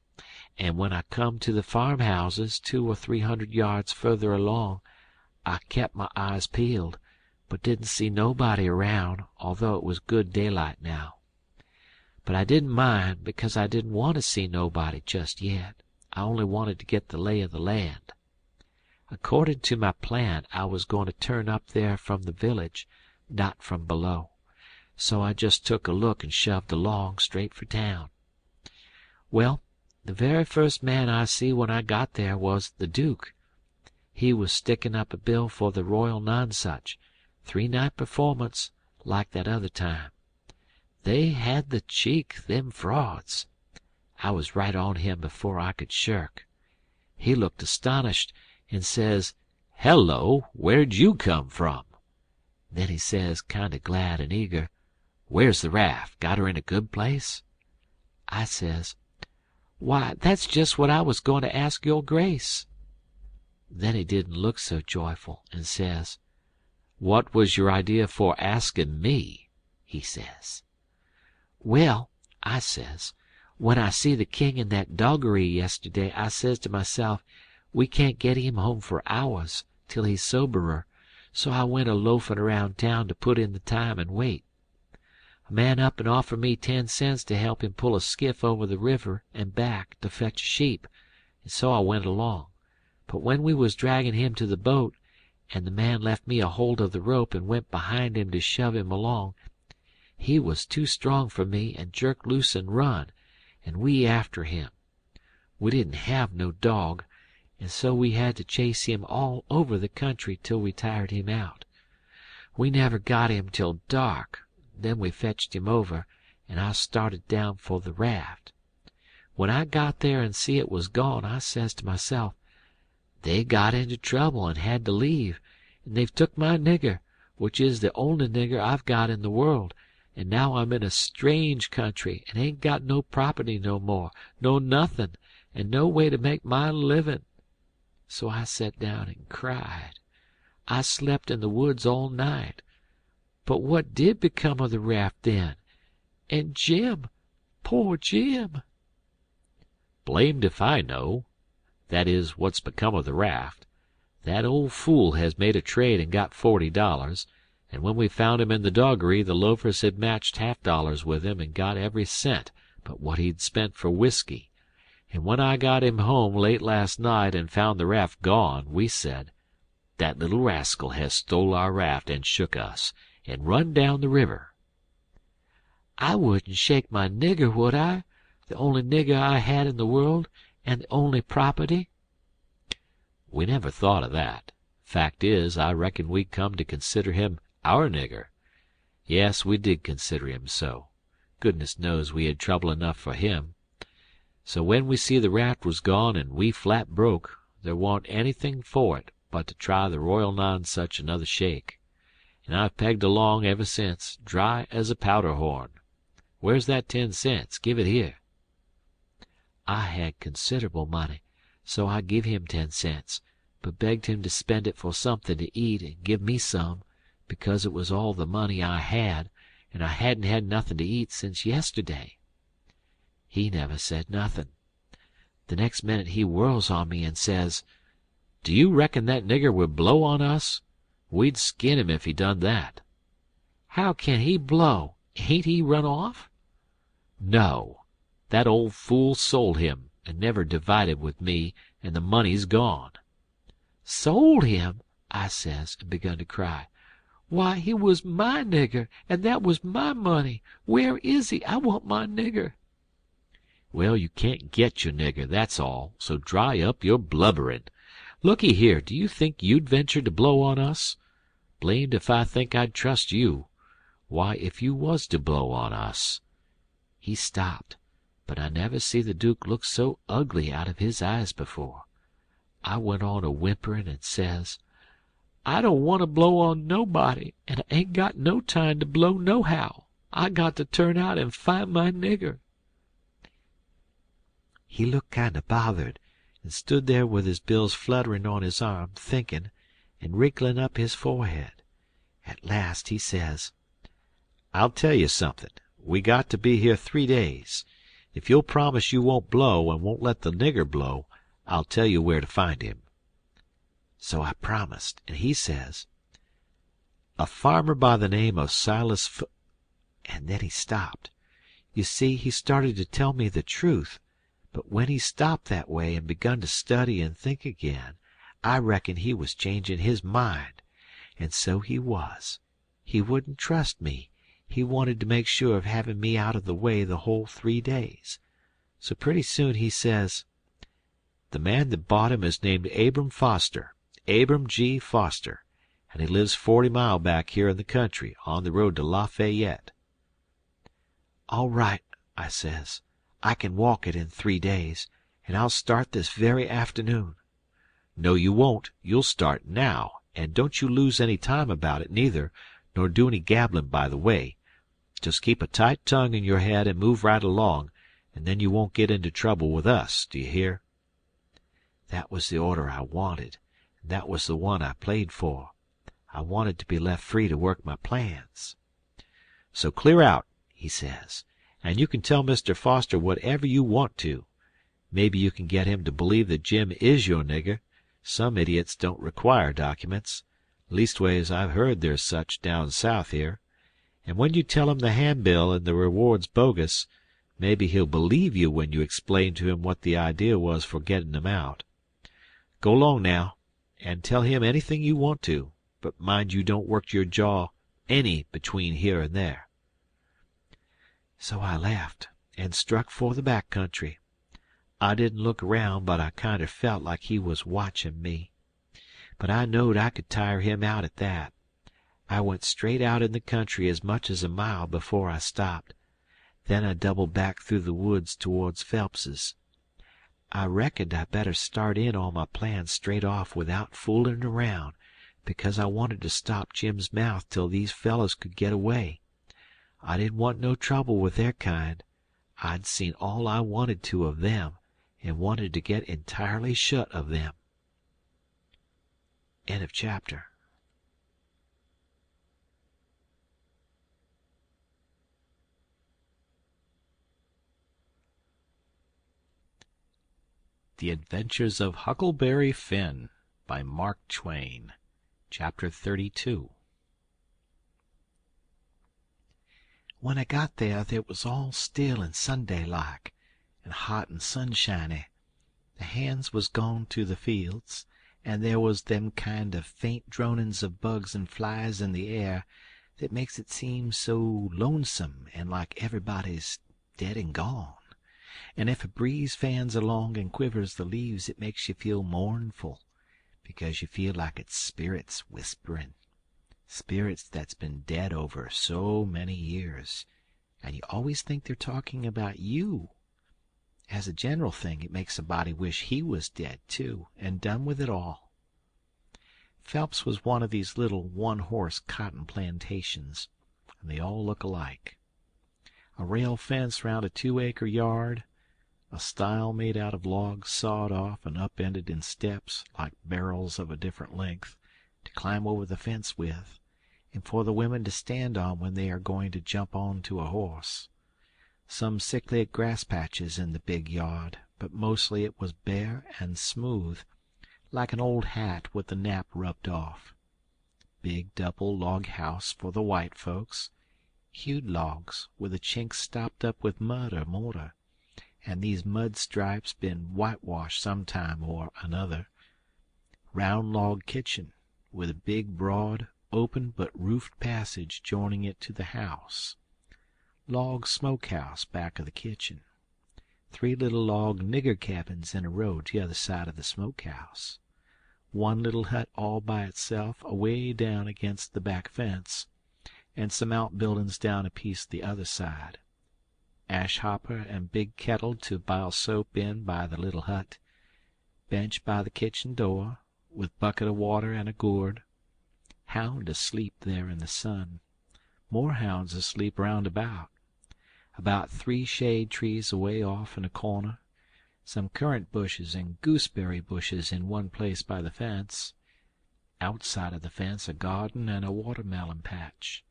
and when I come to the farmhouses 200 or 300 yards further along, I kept my eyes peeled, but didn't see nobody around, although it was good daylight now. But I didn't mind, because I didn't want to see nobody just yet. I only wanted to get the lay of the land. According to my plan, I was going to turn up there from the village, not from below. So I just took a look and shoved along straight for town. Well, the very first man I see when I got there was the Duke. He was sticking up a bill for the Royal Nonsuch, 3-night performance, like that other time. They had the cheek, them frauds. I was right on him before I could shirk. He looked astonished, and says, "Hello, where'd you come from?" Then he says, kind of glad and eager, "Where's the raft? Got her in a good place?" I says, "Why, that's just what I was going to ask your grace." Then he didn't look so joyful, and says, "What was your idea for asking me?" he says. "Well," I says, "when I see the king in that doggery yesterday, I says to myself, we can't get him home for hours, till he's soberer, so I went a-loafing around town to put in the time and wait. A man up and offered me 10 cents to help him pull a skiff over the river and back to fetch sheep, and so I went along. But when we was dragging him to the boat, and the man left me a hold of the rope and went behind him to shove him along, he was too strong for me and jerked loose and run, and we after him. We didn't have no dog, and so we had to chase him all over the country till we tired him out. We never got him till dark. Then we fetched him over, and I started down for the raft. When I got there and see it was gone, I says to myself, they got into trouble and had to leave, and they've took my nigger, which is the only nigger I've got in the world, and now I'm in a strange country and ain't got no property no more, no nothin', and no way to make my livin'. So I sat down and cried. I slept in the woods all night. But what did become of the raft then? And Jim, poor Jim?" "Blamed if I know. That is, what's become of the raft. That old fool has made a trade and got $40, and when we found him in the doggery the loafers had matched half-dollars with him and got every cent but what he'd spent for whiskey. And when I got him home late last night and found the raft gone, we said, 'That little rascal has stole our raft and shook us, and run down the river.' I wouldn't shake my nigger, would I? The only nigger I had in the world, and the only property." "We never thought of that. Fact is, I reckon we come to consider him our nigger. Yes, we did consider him so. Goodness knows we had trouble enough for him. So when we see the raft was gone and we flat broke, there wa'n't anything for it but to try the Royal Nonsuch another shake. And I've pegged along ever since, dry as a powder horn. Where's that 10 cents? Give it here." I had considerable money, so I give him 10 cents, but begged him to spend it for something to eat and give me some, because it was all the money I had, and I hadn't had nothing to eat since yesterday. He never said nothing. The next minute he whirls on me and says, "Do you reckon that nigger would blow on us? We'd skin him if he done that." "How can he blow? Ain't he run off?" "No. That old fool sold him, and never divided with me, and the money's gone." "Sold him?" I says, and begun to cry. "Why, he was my nigger, and that was my money. Where is he? I want my nigger." "Well, you can't get your nigger, that's all, so dry up your blubberin'. Looky here, do you think you'd venture to blow on us? Blamed if I think I'd trust you. Why, if you was to blow on us—" He stopped, but I never see the Duke look so ugly out of his eyes before. I went on a-whimperin' and says, "I don't want to blow on nobody, and I ain't got no time to blow nohow. I got to turn out and find my nigger." He looked kind of bothered, and stood there with his bills flutterin' on his arm, thinkin', and wrinklin' up his forehead. At last he says, "I'll tell you something. We got to be here 3 days. If you'll promise you won't blow, and won't let the nigger blow, I'll tell you where to find him." So I promised, and he says, "A farmer by the name of Silas F—" And then he stopped. You see, he started to tell me the truth, but when he stopped that way and begun to study and think again, I reckon he was changin' his mind. And so he was. He wouldn't trust me. He wanted to make sure of having me out of the way the whole 3 days. So pretty soon he says, "The man that bought him is named Abram Foster, Abram G. Foster, and he lives 40 mile back here in the country, on the road to Lafayette." "All right," I says. "I can walk it in 3 days, and I'll start this very afternoon." "No, you won't. You'll start now, and don't you lose any time about it, neither, nor do any gabblin' by the way. Just keep a tight tongue in your head and move right along, and then you won't get into trouble with us, do you hear?" That was the order I wanted, and that was the one I played for. I wanted to be left free to work my plans. "So clear out," he says, "and you can tell Mr. Foster whatever you want to. Maybe you can get him to believe that Jim is your nigger. Some idiots don't require documents. Leastways, I've heard there's such down south here. And when you tell him the handbill and the reward's bogus, maybe he'll believe you when you explain to him what the idea was for getting him out. Go 'long now, and tell him anything you want to, but mind you don't work your jaw any between here and there." So I laughed and struck for the back country. I didn't look around, but I kinder felt like he was watching me. But I knowed I could tire him out at that. I went straight out in the country as much as a mile before I stopped. Then I doubled back through the woods towards Phelps's. I reckoned I better start in on my plans straight off without fooling around, because I wanted to stop Jim's mouth till these fellows could get away. I didn't want no trouble with their kind. I'd seen all I wanted to of them, and wanted to get entirely shut of them. End of chapter.
The Adventures of Huckleberry Finn by Mark Twain. Chapter 32.
When I got there, it was all still and Sunday-like, and hot and sunshiny. The hands was gone to the fields, and there was them kind of faint dronings of bugs and flies in the air that makes it seem so lonesome and like everybody's dead and gone. And if a breeze fans along and quivers the leaves, it makes you feel mournful, because you feel like it's spirits whispering, spirits that's been dead over so many years, and you always think they're talking about you. As a general thing, it makes a body wish he was dead too, and done with it all. Phelps was one of these little one-horse cotton plantations, and they all look alike. A rail fence round a 2-acre yard, a stile made out of logs sawed off and upended in steps like barrels of a different length to climb over the fence with, and for the women to stand on when they are going to jump on to a horse. Some sickly grass patches in the big yard, but mostly it was bare and smooth, like an old hat with the nap rubbed off. Big double log house for the white folks, hewed logs with the chinks stopped up with mud or mortar, and these mud stripes been whitewashed some time or another. Round log kitchen, with a big, broad, open but roofed passage joining it to the house. Log smokehouse back of the kitchen. 3 little log nigger cabins in a row to the other side of the smokehouse. 1 little hut all by itself away down against the back fence, and some outbuildings down a piece the other side. Ash hopper and big kettle to boil soap in by the little hut. Bench by the kitchen door, with bucket of water and a gourd. Hound asleep there in the sun. More hounds asleep round about. About 3 shade trees away off in a corner. Some currant bushes and gooseberry bushes in one place by the fence. Outside of the fence a garden and a watermelon patch.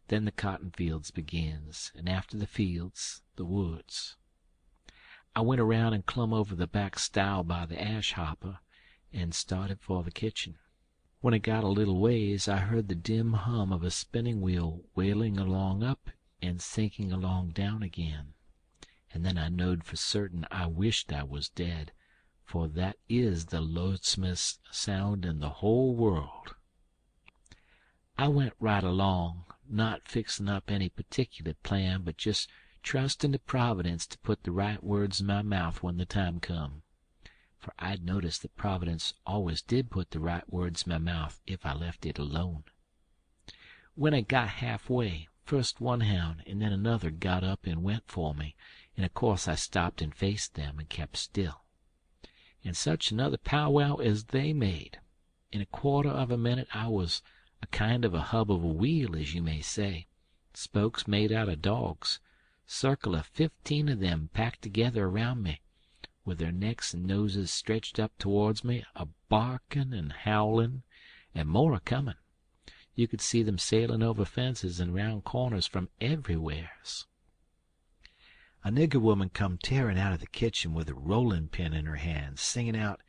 Then the cotton fields begins, and after the fields, the woods. I went around and clumb over the back stile by the ash hopper, and started for the kitchen. When I got a little ways, I heard the dim hum of a spinning wheel wailing along up and sinking along down again, and then I knowed for certain I wished I was dead, for that is the lonesomest sound in the whole world. I went right along, not fixin' up any particular plan, but just trustin' to Providence to put the right words in my mouth when the time come. For I'd noticed that Providence always did put the right words in my mouth if I left it alone. When I got halfway, first one hound and then another got up and went for me, and of course I stopped and faced them and kept still. And such another powwow as they made! In a quarter of a minute I was a kind of a hub of a wheel, as you may say, spokes made out of dogs, circle of 15 of them packed together around me, with their necks and noses stretched up towards me, a barking and howling, and more a comin'. You could see them sailing over fences and round corners from everywheres. A nigger woman come tearing out of the kitchen with a rolling pin in her hand, singing out,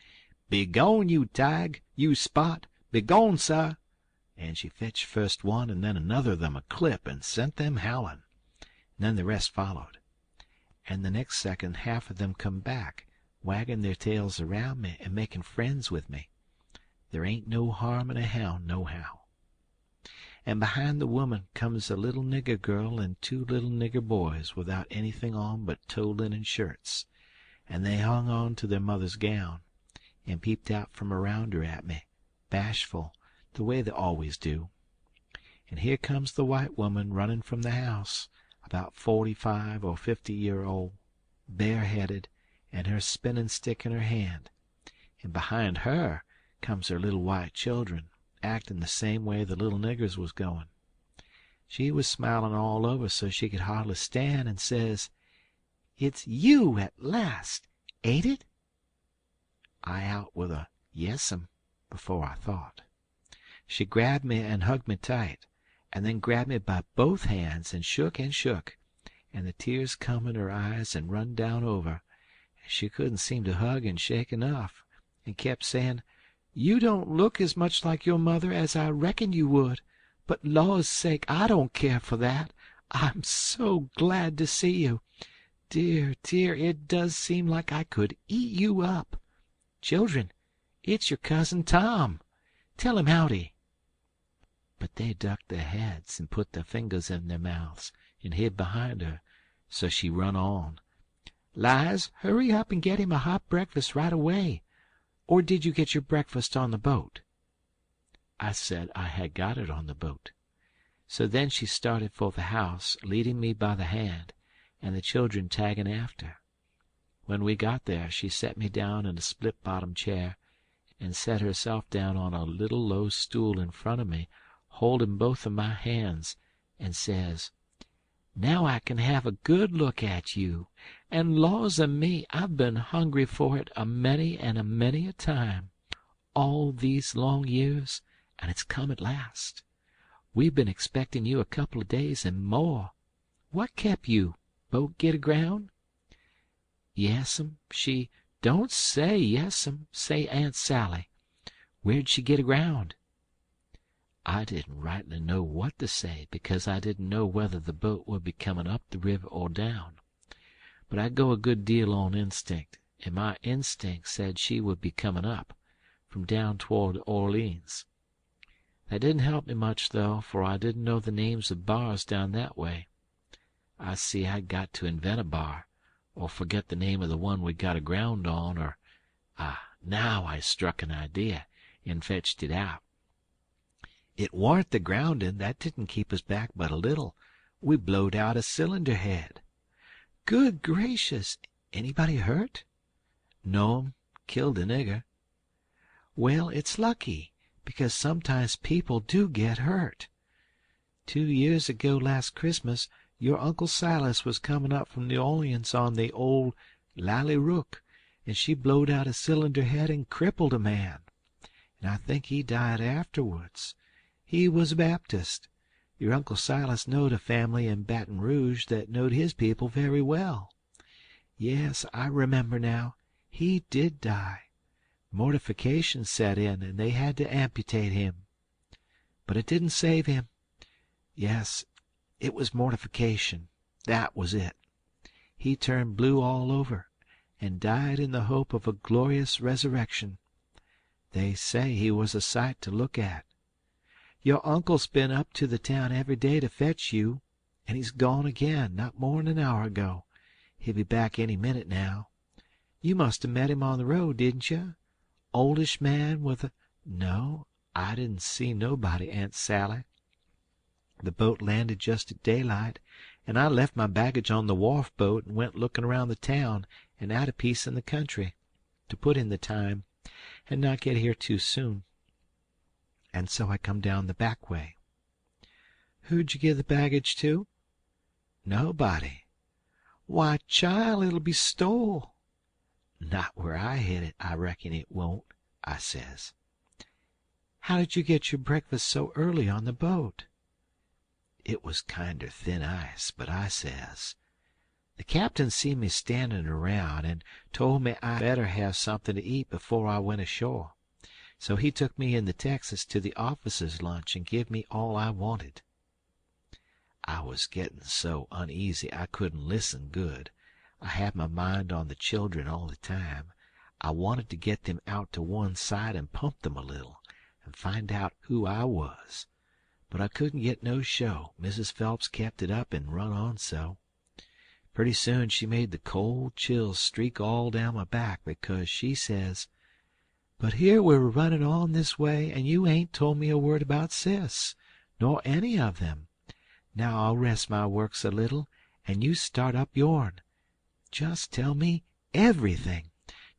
"Begone, you Tige, you Spot! Begone, sir!" And she fetched first one and then another of them a clip and sent them howling. And then the rest followed. And the next second half of them come back, wagging their tails around me and making friends with me. There ain't no harm in a hound nohow. And behind the woman comes a little nigger girl and 2 little nigger boys without anything on but toe linen shirts, and they hung on to their mother's gown, and peeped out from around her at me, bashful, the way they always do. And here comes the white woman running from the house, about 45 or 50-year-old, bareheaded, and her spinning stick in her hand, and behind her comes her little white children, acting the same way the little niggers was going. She was smiling all over so she could hardly stand, and says, "It's you at last, ain't it?" I out with a "Yes'm" before I thought. She grabbed me and hugged me tight, and then grabbed me by both hands and shook, and the tears come in her eyes and run down over, She couldn't seem to hug and shake enough, and kept saying, "You don't look as much like your mother as I reckoned you would, but law's sake, I don't care for that. I'm so glad to see you. Dear, dear, it does seem like I could eat you up. Children, it's your cousin Tom. Tell him howdy." But they ducked their heads and put their fingers in their mouths and hid behind her, so she run on. "Lize, hurry up and get him a hot breakfast right away. Or did you get your breakfast on the boat?" I said I had got it on the boat. So then she started for the house, leading me by the hand, and the children tagging after. When we got there, she set me down in a split-bottom chair, and set herself down on a little low stool in front of me, holding both of my hands, and says, "Now I can have a good look at you, and laws a me, I've been hungry for it a many and a many a time, all these long years, and it's come at last. We've been expecting you a couple of days and more. What kept you? Boat get aground?" "Yes'm, she—" "Don't say yes'm. Say Aunt Sally. Where'd she get aground?" I didn't rightly know what to say, because I didn't know whether the boat would be coming up the river or down. But I go a good deal on instinct, and my instinct said she would be coming up, from down toward Orleans. That didn't help me much, though, for I didn't know the names of bars down that way. I see I'd got to invent a bar, or forget the name of the one we got aground on, or... now I struck an idea, and fetched it out. It warn't the grounding, that didn't keep us back but a little. We blowed out a cylinder head. "Good gracious! Anybody hurt?" "No'm. Killed a nigger." "Well, it's lucky, because sometimes people do get hurt. 2 years ago last Christmas your Uncle Silas was coming up from New Orleans on the old Lally Rook, and she blowed out a cylinder head and crippled a man, and I think he died afterwards. He was a Baptist. Your Uncle Silas knowed a family in Baton Rouge that knowed his people very well. Yes, I remember now. He did die. Mortification set in, and they had to amputate him. But it didn't save him. Yes, it was mortification. That was it. He turned blue all over, and died in the hope of a glorious resurrection. They say he was a sight to look at. Your uncle's been up to the town every day to fetch you, and he's gone again not more'n an hour ago. He'll be back any minute now. You must have met him on the road, didn't you? Oldish man with a... No, I didn't see nobody, Aunt Sally. The boat landed just at daylight, and I left my baggage on the wharf boat and went looking around the town and out a piece in the country, to put in the time and not get here too soon. And so I come down the back way." "Who'd you give the baggage to?" "Nobody." "Why, child, it'll be stole." "Not where I hid it, I reckon it won't," I says. "How did you get your breakfast so early on the boat?" It was kinder thin ice, but I says, "The captain seen me standing around, and told me I better have something to eat before I went ashore. So he took me in the Texas to the officers' lunch and give me all I wanted." I was getting so uneasy I couldn't listen good. I had my mind on the children all the time. I wanted to get them out to one side and pump them a little, and find out who I was. But I couldn't get no show. Mrs. Phelps kept it up and run on so. Pretty soon she made the cold chills streak all down my back, because she says, "But here we're running on this way, and you ain't told me a word about Sis, nor any of them. Now I'll rest my works a little, and you start up yourn. Just tell me everything.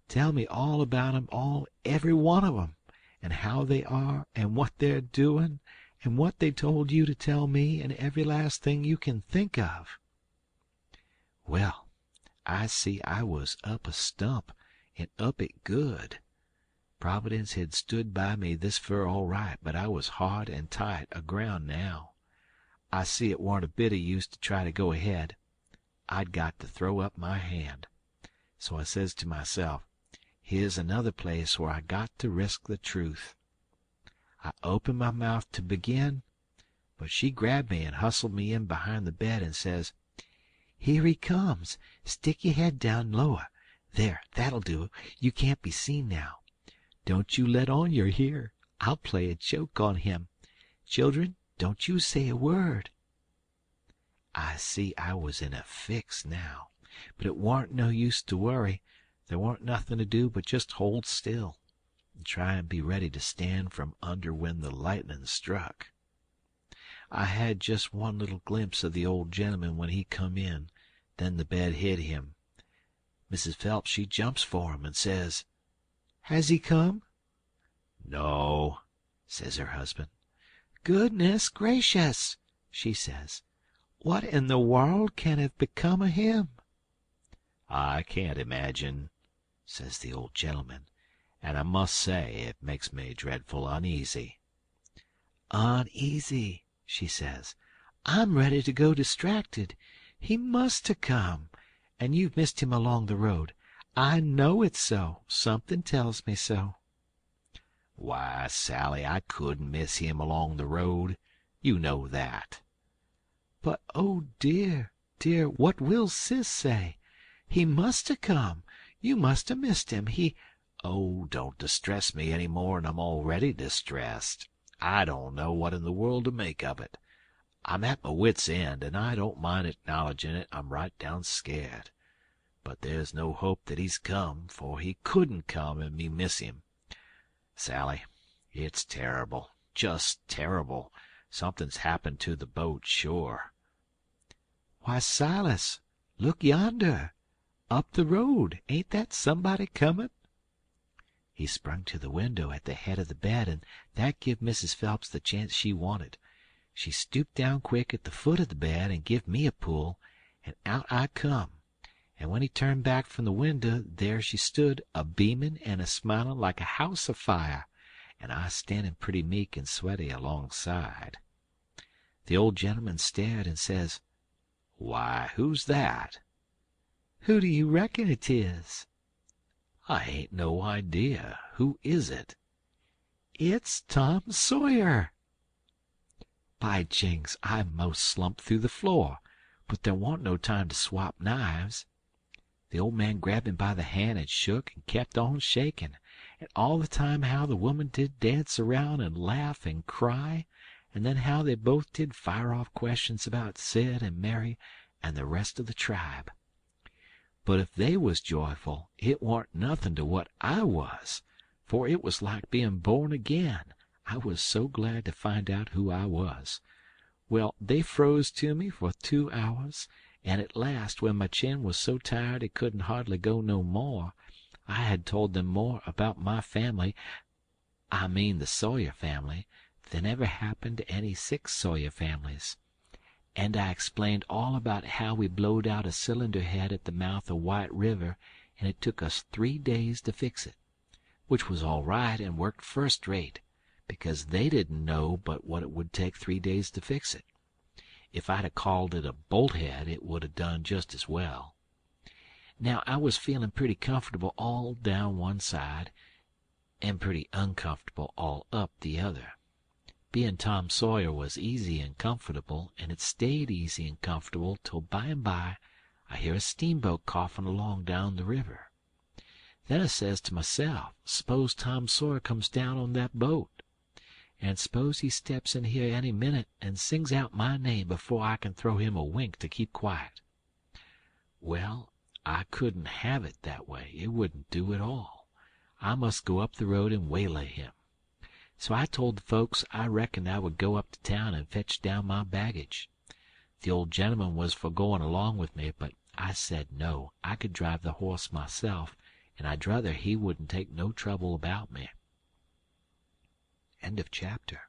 Tell me all about 'em, all, every one of 'em, and how they are, and what they're doing, and what they told you to tell me, and every last thing you can think of." Well, I see I was up a stump, and up it good. Providence had stood by me this fur all right, but I was hard and tight aground now. I see it warn't a bit of use to try to go ahead. I'd got to throw up my hand. So I says to myself, here's another place where I got to risk the truth. I opened my mouth to begin, but she grabbed me and hustled me in behind the bed and says, "Here he comes. Stick your head down lower. There, that'll do. You can't be seen now. Don't you let on you're here. I'll play a joke on him. Children, don't you say a word." I see I was in a fix now, but it warn't no use to worry. There warn't nothing to do but just hold still and try and be ready to stand from under when the lightning struck. I had just one little glimpse of the old gentleman when he come in, then the bed hid him. Mrs. Phelps, she jumps for him and says, "Has he come?" "No," says her husband. "Goodness gracious," she says. "What in the world can have become of him?" "I can't imagine," says the old gentleman, "and I must say it makes me dreadful uneasy." "Uneasy," she says. "I'm ready to go distracted. He must have come, and you've missed him along the road. I know it's so. Something tells me so."
"Why, Sally, I couldn't miss him along the road. You know that."
"But, oh dear, dear, what will Sis say? He must have come. You must have missed him.
"Oh, don't distress me any more'n I'm already distressed. I don't know what in the world to make of it. I'm at my wits' end, and I don't mind acknowledgin' it. I'm right down scared. But there's no hope that he's come, for he couldn't come and me miss him. Sally, it's terrible, just terrible. Something's happened to the boat, sure."
"Why, Silas, look yonder. Up the road. Ain't that somebody comin'?" He sprung to the window at the head of the bed, and that give Mrs. Phelps the chance she wanted. She stooped down quick at the foot of the bed and give me a pull, and out I come. And when he turned back from the window, there she stood, a beamin' and a smilin' like a house afire, and I standin' pretty meek and sweaty alongside. The old gentleman stared and says,
"Why, who's that?"
"Who do you reckon it is?"
"I ain't no idea. Who is it?"
"It's Tom Sawyer." By jings, I 'most slumped through the floor, but there warn't no time to swap knives. The old man grabbed me by the hand and shook and kept on shaking, and all the time how the woman did dance around and laugh and cry, and then how they both did fire off questions about Sid and Mary and the rest of the tribe. But if they was joyful, it warn't nothin' to what I was, for it was like being born again. I was so glad to find out who I was. Well, they froze to me for 2 hours, and at last, when my chin was so tired it couldn't hardly go no more, I had told them more about my family, I mean the Sawyer family, than ever happened to any 6 Sawyer families. And I explained all about how we blowed out a cylinder head at the mouth of White River, and it took us 3 days to fix it, which was all right and worked first rate, because they didn't know but what it would take 3 days to fix it. If I'd 'a' called it a bolt head, it would 'a' done just as well. Now, I was feeling pretty comfortable all down one side, and pretty uncomfortable all up the other. Being Tom Sawyer was easy and comfortable, and it stayed easy and comfortable till by and by I hear a steamboat coughing along down the river. Then I says to myself, s'pose Tom Sawyer comes down on that boat, and s'pose he steps in here any minute and sings out my name before I can throw him a wink to keep quiet. Well, I couldn't have it that way. It wouldn't do at all. I must go up the road and waylay him. So I told the folks I reckoned I would go up to town and fetch down my baggage. The old gentleman was for going along with me, but I said no, I could drive the horse myself, and I'd rather he wouldn't take no trouble about me. End of chapter.